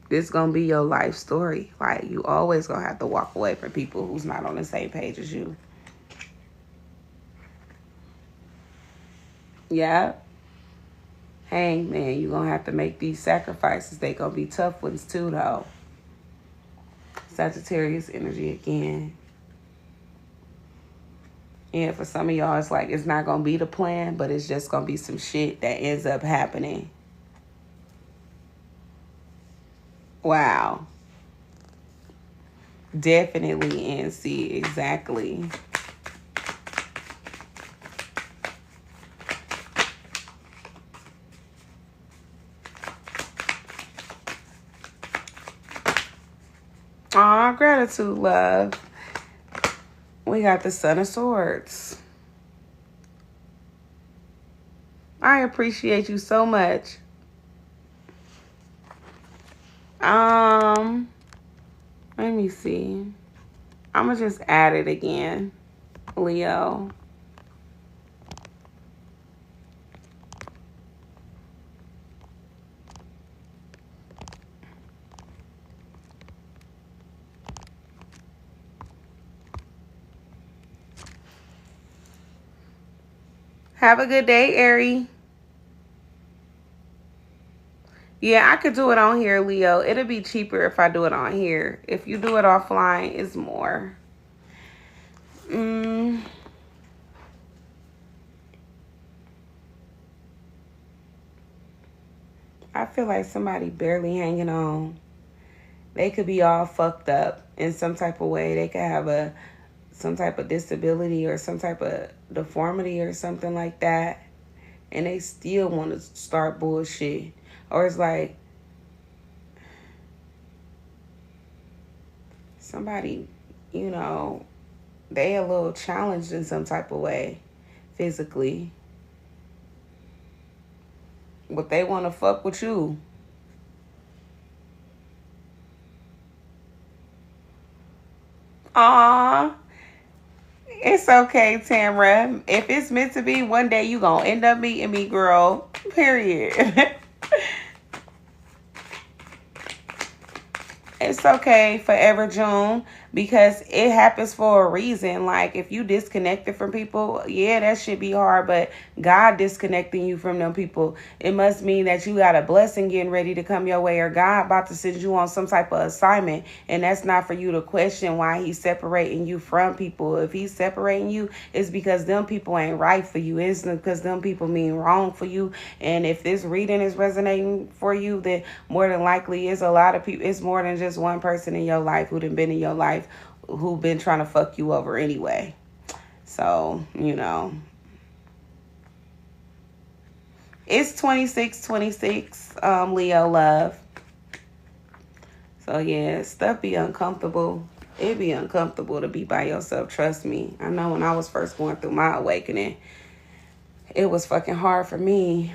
This going to be your life story. Like, you always going to have to walk away from people who's not on the same page as you. Yeah. Hey, man, you're going to have to make these sacrifices. They going to be tough ones too, though. Sagittarius energy again. And for some of y'all, it's like it's not going to be the plan, but it's just going to be some shit that ends up happening. Wow. Definitely NC, exactly. Aw, gratitude, love. We got the Son of Swords. I appreciate you so much. Let me see. I'm gonna just add it again, Leo. Have a good day, Ari. Yeah, I could do it on here, Leo. It'll be cheaper if I do it on here. If you do it offline, it's more. I feel like somebody barely hanging on. They could be all fucked up in some type of way. They could have some type of disability or some type of deformity or something like that. And they still want to start bullshit. Or it's like somebody, you know, they a little challenged in some type of way physically. But they want to fuck with you. Aww. It's okay, Tamara. If it's meant to be, one day you gonna end up meeting me, girl. Period. It's okay, Forever June, because it happens for a reason. Like, if you disconnected from people, yeah, that should be hard, but God disconnecting you from them people, it must mean that you got a blessing getting ready to come your way, or God about to send you on some type of assignment, and that's not for you to question why he's separating you from people. If he's separating you, it's because them people ain't right for you. It's because them people mean wrong for you, and if this reading is resonating for you, then more than likely it's a lot of people. It's more than just one person in your life who done been in your life who been trying to fuck you over anyway. So, you know, it's 2626, Leo love. So yeah, stuff be uncomfortable. It be uncomfortable to be by yourself, trust me. I know when I was first going through my awakening, it was fucking hard for me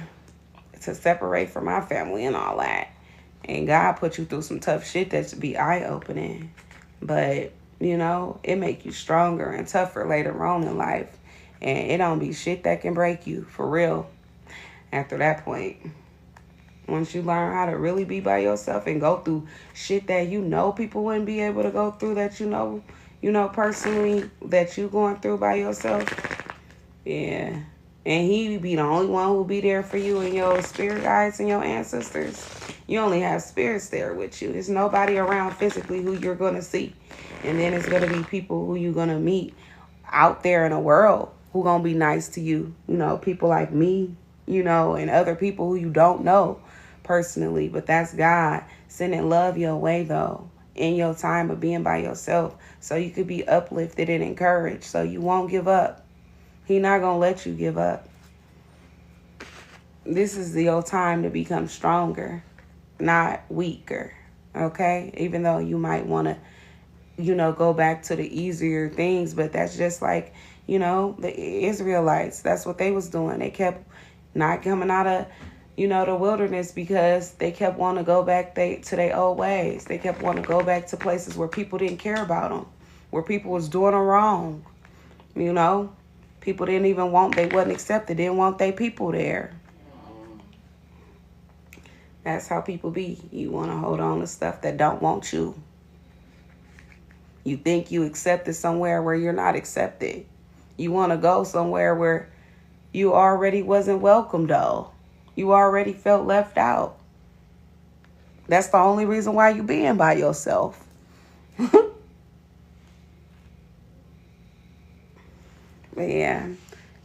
to separate from my family and all that. And God put you through some tough shit that should be eye-opening. But, you know, it make you stronger and tougher later on in life. And it don't be shit that can break you, for real, after that point. Once you learn how to really be by yourself and go through shit that you know people wouldn't be able to go through, that you know personally, that you going through by yourself. Yeah. And he be the only one who be there for you and your spirit guides and your ancestors. You only have spirits there with you. There's nobody around physically who you're going to see. And then it's going to be people who you're going to meet out there in the world who going to be nice to you. People like me, and other people who you don't know personally. But that's God sending love your way, though, in your time of being by yourself. So you could be uplifted and encouraged. So you won't give up. He not going to let you give up. This is your time to become stronger, not weaker, okay? Even though you might want to, go back to the easier things, but that's just like, the Israelites. That's what they was doing. They kept not coming out of, the wilderness because they kept wanting to go back to their old ways. They kept wanting to go back to places where people didn't care about them, where people was doing them wrong, People they wasn't accepted, didn't want their people there. That's how people be. You want to hold on to stuff that don't want you. You think you accepted somewhere where you're not accepted. You want to go somewhere where you already wasn't welcome, though. You already felt left out. That's the only reason why you being by yourself. But yeah.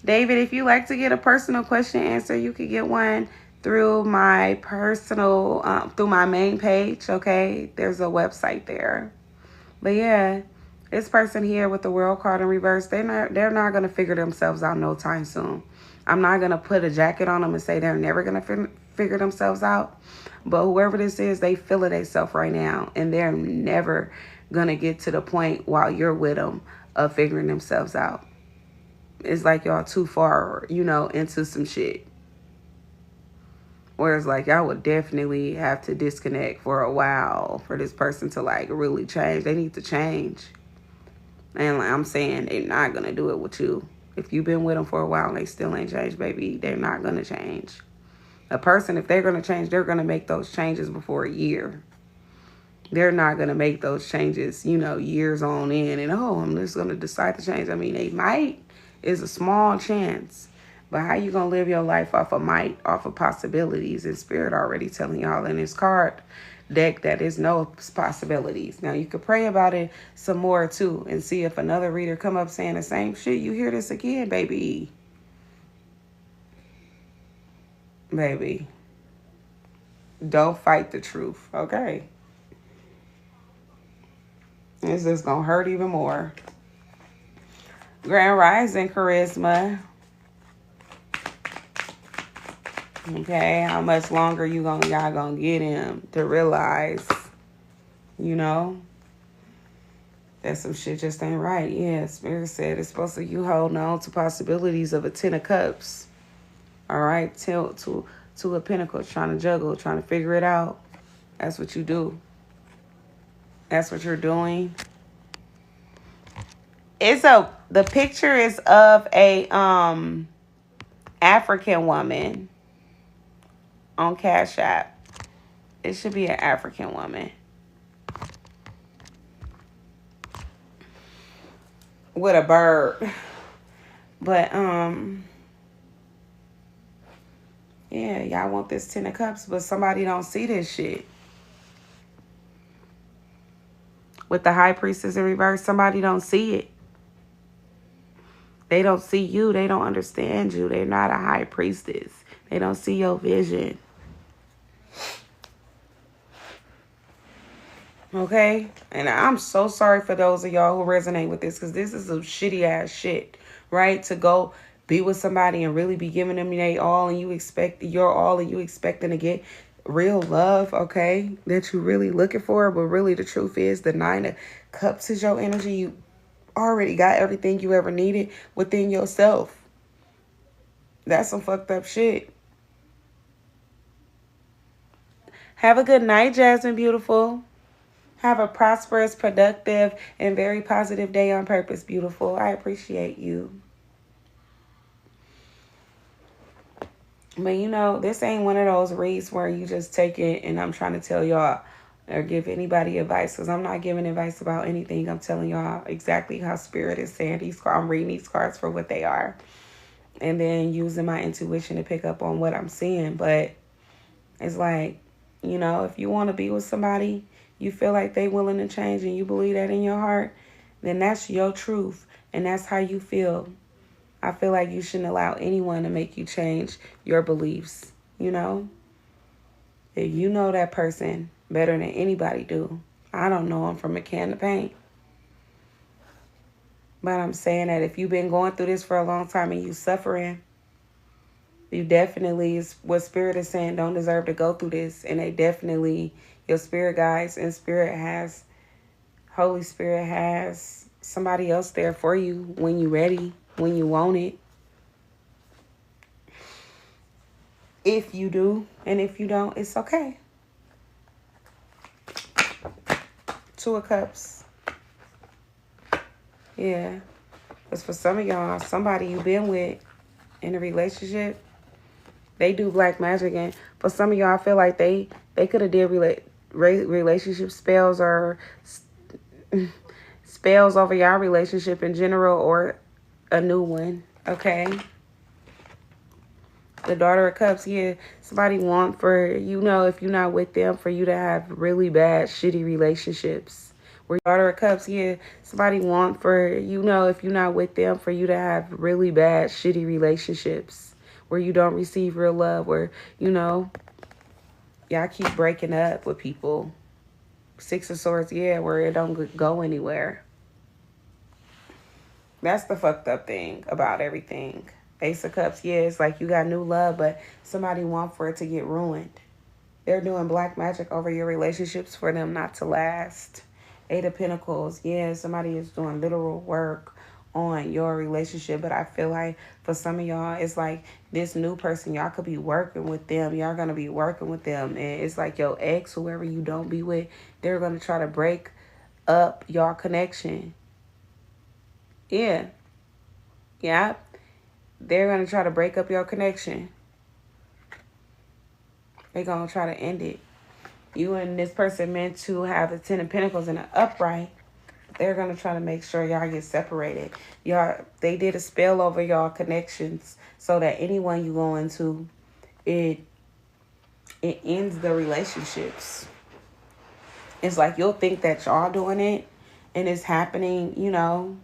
David, if you like to get a personal question answer, you could get one through my through my main page, okay? There's a website there. But yeah, this person here with the world card in reverse, they're not going to figure themselves out no time soon. I'm not going to put a jacket on them and say they're never going to figure themselves out. But whoever this is, they feel it themselves right now. And they're never going to get to the point while you're with them of figuring themselves out. It's like y'all too far, into some shit. Whereas like y'all would definitely have to disconnect for a while for this person to like really change. They need to change. And like I'm saying, they're not going to do it with you. If you've been with them for a while and they still ain't changed, baby, they're not going to change. A person, if they're going to change, they're going to make those changes before a year. They're not going to make those changes, years on in. And, I'm just going to decide to change. I mean, they might. It's a small chance. But how you going to live your life off of might, off of possibilities? And Spirit already telling y'all in this card deck that there's no possibilities. Now, you could pray about it some more, too, and see if another reader come up saying the same shit. You hear this again, baby. Baby. Don't fight the truth, okay? It's just going to hurt even more. Grand Rising Charisma. Okay, how much longer y'all gonna get him to realize, that some shit just ain't right. Yeah, Spirit said it's supposed to you holding on to possibilities of a 10 of cups. All right, to a pentacle, trying to juggle, trying to figure it out. That's what you do. That's what you're doing. The picture is of a African woman on Cash App. It should be an African woman with a bird. But yeah, y'all want this 10 of cups, but somebody don't see this shit. With the High Priestess in reverse, somebody don't see it. They don't see you. They don't understand you. They're not a high priestess. They don't see your vision. Okay? And I'm so sorry for those of y'all who resonate with this, because this is some shitty ass shit, right? To go be with somebody and really be giving them their all, and you expect your all, and you expecting to get real love, okay? That you really looking for. But really the truth is the 9 of Cups is your energy. You already got everything you ever needed within yourself. That's some fucked up shit. Have a good night, Jasmine Beautiful. Have a prosperous, productive, and very positive day on purpose, beautiful. I appreciate you. But this ain't one of those reads where you just take it and I'm trying to tell y'all or give anybody advice, because I'm not giving advice about anything. I'm telling y'all exactly how Spirit is saying these cards. I'm reading these cards for what they are, and then using my intuition to pick up on what I'm seeing. But it's like, you know, if you want to be with somebody, you feel like they willing to change and you believe that in your heart, then that's your truth and that's how you feel. I feel like you shouldn't allow anyone to make you change your beliefs, you know? If you know that person better than anybody do. I don't know them from a can of paint. But I'm saying that if you've been going through this for a long time and you suffering, you definitely, is what Spirit is saying, don't deserve to go through this. And they definitely, your spirit guides and Spirit has, Holy Spirit has somebody else there for you when you're ready, when you want it. If you do, and if you don't, it's okay. Two of Cups. Yeah. Because for some of y'all, somebody you've been with in a relationship, they do black magic. And for some of y'all, I feel like they could have did relationship spells or spells over y'all relationship in general or a new one. Okay. The Daughter of Cups, yeah. Somebody want for, you know, if you're not with them, for you to have really bad, shitty relationships. Where Daughter of Cups, yeah. Somebody want for, you know, if you're not with them, for you to have really bad, shitty relationships. Where you don't receive real love. Where, you know, y'all keep breaking up with people. Six of Swords, yeah, where it don't go anywhere. That's the fucked up thing about everything. Ace of Cups, yeah, it's like you got new love, but somebody want for it to get ruined. They're doing black magic over your relationships for them not to last. Eight of Pentacles, yeah, somebody is doing literal work on your relationship, but I feel like for some of y'all, it's like this new person, y'all could be working with them. Y'all going to be working with them, and it's like your ex, whoever you don't be with, they're going to try to break up your connection. Yeah. Yeah. They're going to try to break up your connection. They're going to try to end it. You and this person meant to have the Ten of Pentacles in an upright. They're going to try to make sure y'all get separated. They did a spell over y'all connections so that anyone you go into, it ends the relationships. It's like you'll think that y'all doing it and it's happening, you know,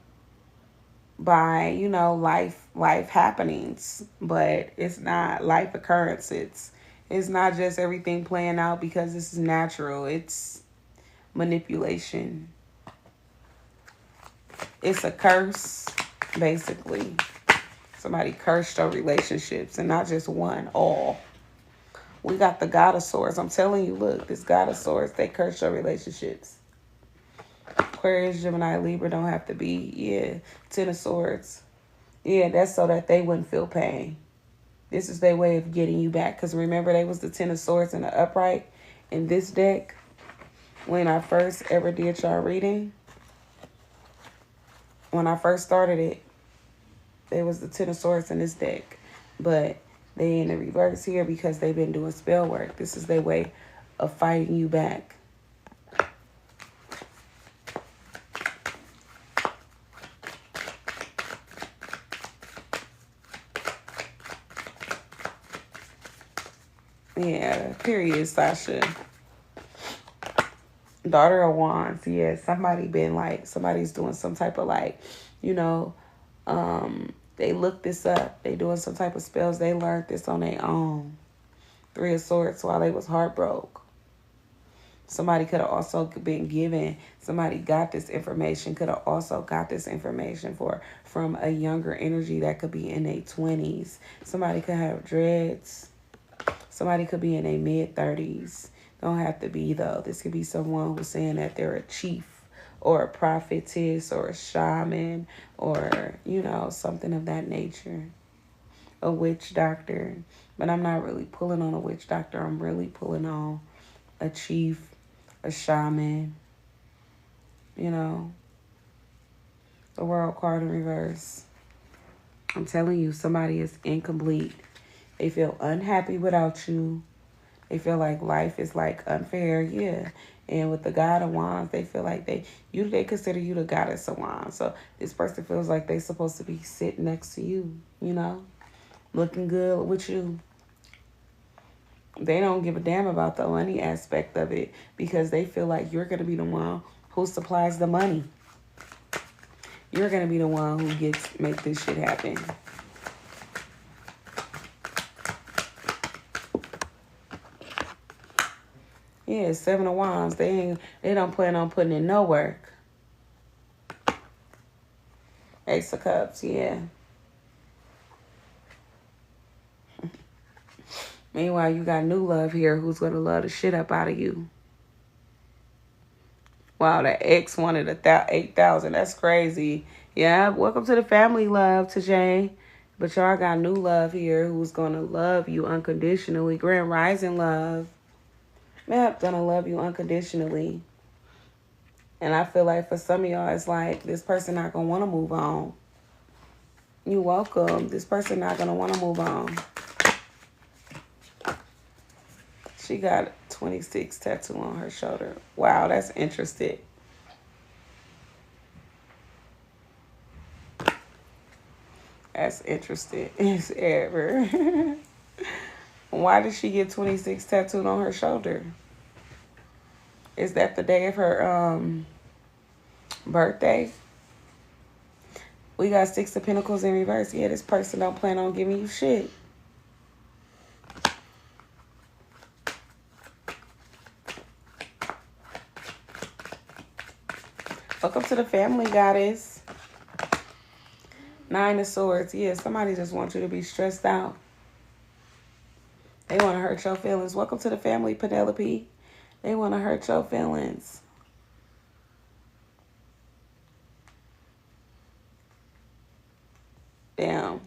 by, you know, life happenings, but it's not life occurrences. It's not just everything playing out because this is natural. It's manipulation. It's a curse, basically. Somebody cursed your relationships, and not just one, all. We got the God of Swords. I'm telling you, look, this God of Swords, they cursed your relationships. Aquarius, Gemini, Libra don't have to be. Yeah. Ten of Swords. Yeah, that's so that they wouldn't feel pain. This is their way of getting you back. Because remember, they was the Ten of Swords in the upright in this deck. When I first ever did y'all reading. When I first started it, there was the Ten of Swords in this deck. But they in the reverse here because they've been doing spell work. This is their way of fighting you back. Yeah, period, Sasha. Daughter of Wands, yeah, somebody's doing some type of like, you know, they looked this up. They doing some type of spells. They learned this on their own. Three of Swords while they was heartbroken. Somebody could have also been given, somebody got this information, could have also got this information from a younger energy that could be in their 20s. Somebody could have dreads. Somebody could be in their mid-30s. Don't have to be, though. This could be someone who's saying that they're a chief or a prophetess or a shaman or, you know, something of that nature. A witch doctor. But I'm not really pulling on a witch doctor. I'm really pulling on a chief, a shaman, you know. The World card in reverse. I'm telling you, somebody is incomplete. They feel unhappy without you. They feel like life is like unfair, yeah. And with the God of Wands, they feel like they consider you the goddess of Wands. So this person feels like they're supposed to be sitting next to you, you know, looking good with you. They don't give a damn about the money aspect of it because they feel like you're going to be the one who supplies the money. You're going to be the one who make this shit happen. Yeah, 7 of Wands. They don't plan on putting in no work. Ace of Cups, yeah. Meanwhile, you got new love here who's going to love the shit up out of you. Wow, that ex wanted 8,000. That's crazy. Yeah, welcome to the family, love, to Jay. But y'all got new love here who's going to love you unconditionally. Grand Rising love. Yep, going to love you unconditionally. And I feel like for some of y'all, it's like this person not going to want to move on. You're welcome. This person not going to want to move on. She got 26 tattoo on her shoulder. Wow, that's interesting. That's interesting. It's ever. Why did she get 26 tattooed on her shoulder? Is that the day of her birthday? We got 6 of Pentacles in reverse. Yeah, this person don't plan on giving you shit. Welcome to the family, goddess. 9 of Swords. Yeah, somebody just wants you to be stressed out. They want to hurt your feelings. Welcome to the family, Penelope. They want to hurt your feelings. Damn.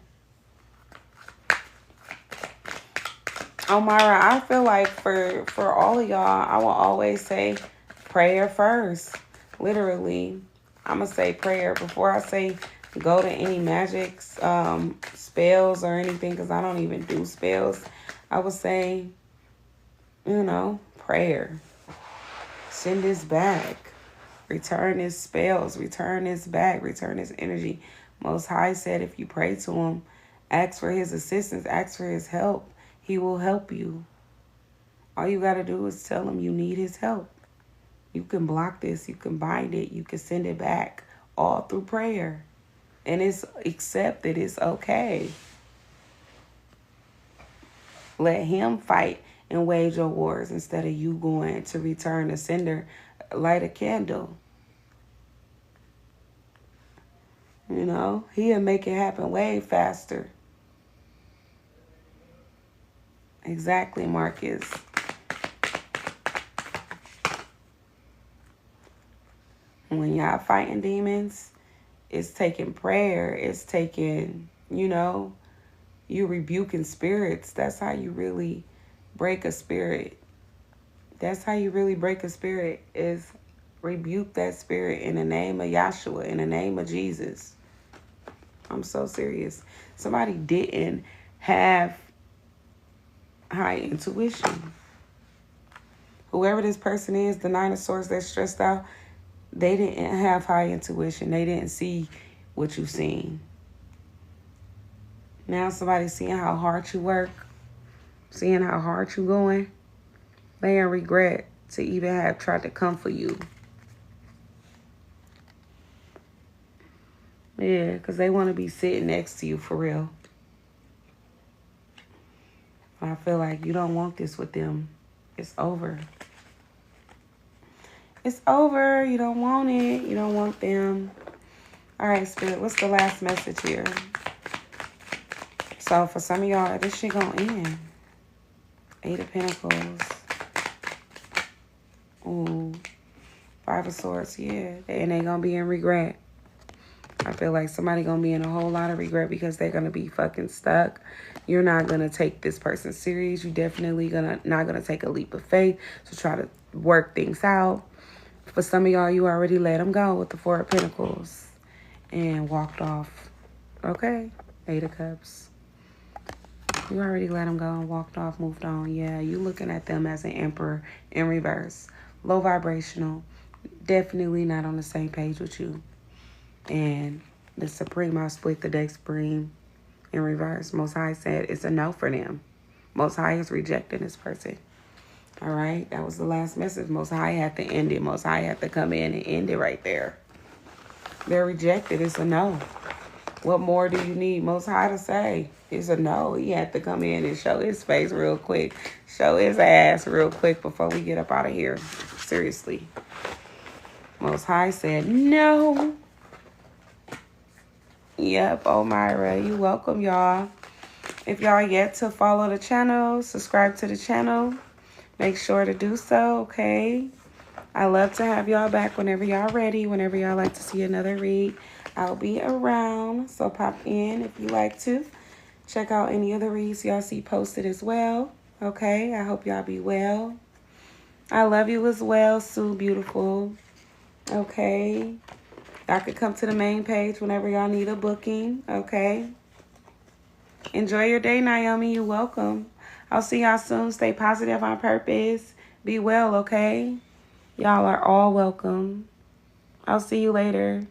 Omara, I feel like for all of y'all, I will always say prayer first. Literally, I'm going to say prayer before I say go to any magic spells or anything, because I don't even do spells. I would say, you know, prayer. Send this back. Return his spells. Return his back. Return his energy. Most High said if you pray to him, ask for his assistance, ask for his help. He will help you. All you got to do is tell him you need his help. You can block this. You can bind it. You can send it back. All through prayer. And it's accepted. It's okay. Let him fight and wage your wars instead of you going to return the sender. Light a candle. You know, he'll make it happen way faster. Exactly, Marcus. When y'all fighting demons, it's taking prayer. It's taking, you know, you rebuking spirits. That's how you really break a spirit. That's how you really break a spirit, is rebuke that spirit in the name of Yahshua, in the name of Jesus. I'm so serious. Somebody didn't have high intuition. Whoever this person is, the 9 of Swords that's stressed out, they didn't have high intuition. They didn't see what you've seen. Now somebody's seeing how hard you work, seeing how hard you're going. They regret to even have tried to come for you. Yeah, because they want to be sitting next to you for real. I feel like you don't want this with them. It's over. It's over. You don't want it. You don't want them. All right, Spirit, what's the last message here? So for some of y'all, this shit gonna end. 8 of Pentacles. Ooh. 5 of Swords, yeah. And they gonna be in regret. I feel like somebody gonna be in a whole lot of regret because they're gonna be fucking stuck. You're not gonna take this person serious. You definitely not gonna take a leap of faith to try to work things out. For some of y'all, you already let them go with the 4 of Pentacles and walked off. Okay, 8 of Cups. You already let them go and walked off, moved on. Yeah, you looking at them as an emperor in reverse. Low vibrational. Definitely not on the same page with you. And the Supreme, I split the deck Supreme in reverse. Most High said it's a no for them. Most High is rejecting this person. All right, that was the last message. Most High had to end it. Most High had to come in and end it right there. They're rejected. It's a no. What more do you need Most High to say? It's a no. He had to come in and show his face real quick. Show his ass real quick before we get up out of here. Seriously. Most High said no. Yep, oh Myra, you welcome, y'all. If y'all yet to follow the channel, subscribe to the channel. Make sure to do so, okay? I love to have y'all back whenever y'all ready, whenever y'all like to see another read. I'll be around, so pop in if you like to. Check out any other reads y'all see posted as well, okay? I hope y'all be well. I love you as well, Sue Beautiful, okay? Y'all could come to the main page whenever y'all need a booking, okay? Enjoy your day, Naomi. You're welcome. I'll see y'all soon. Stay positive on purpose. Be well, okay? Y'all are all welcome. I'll see you later.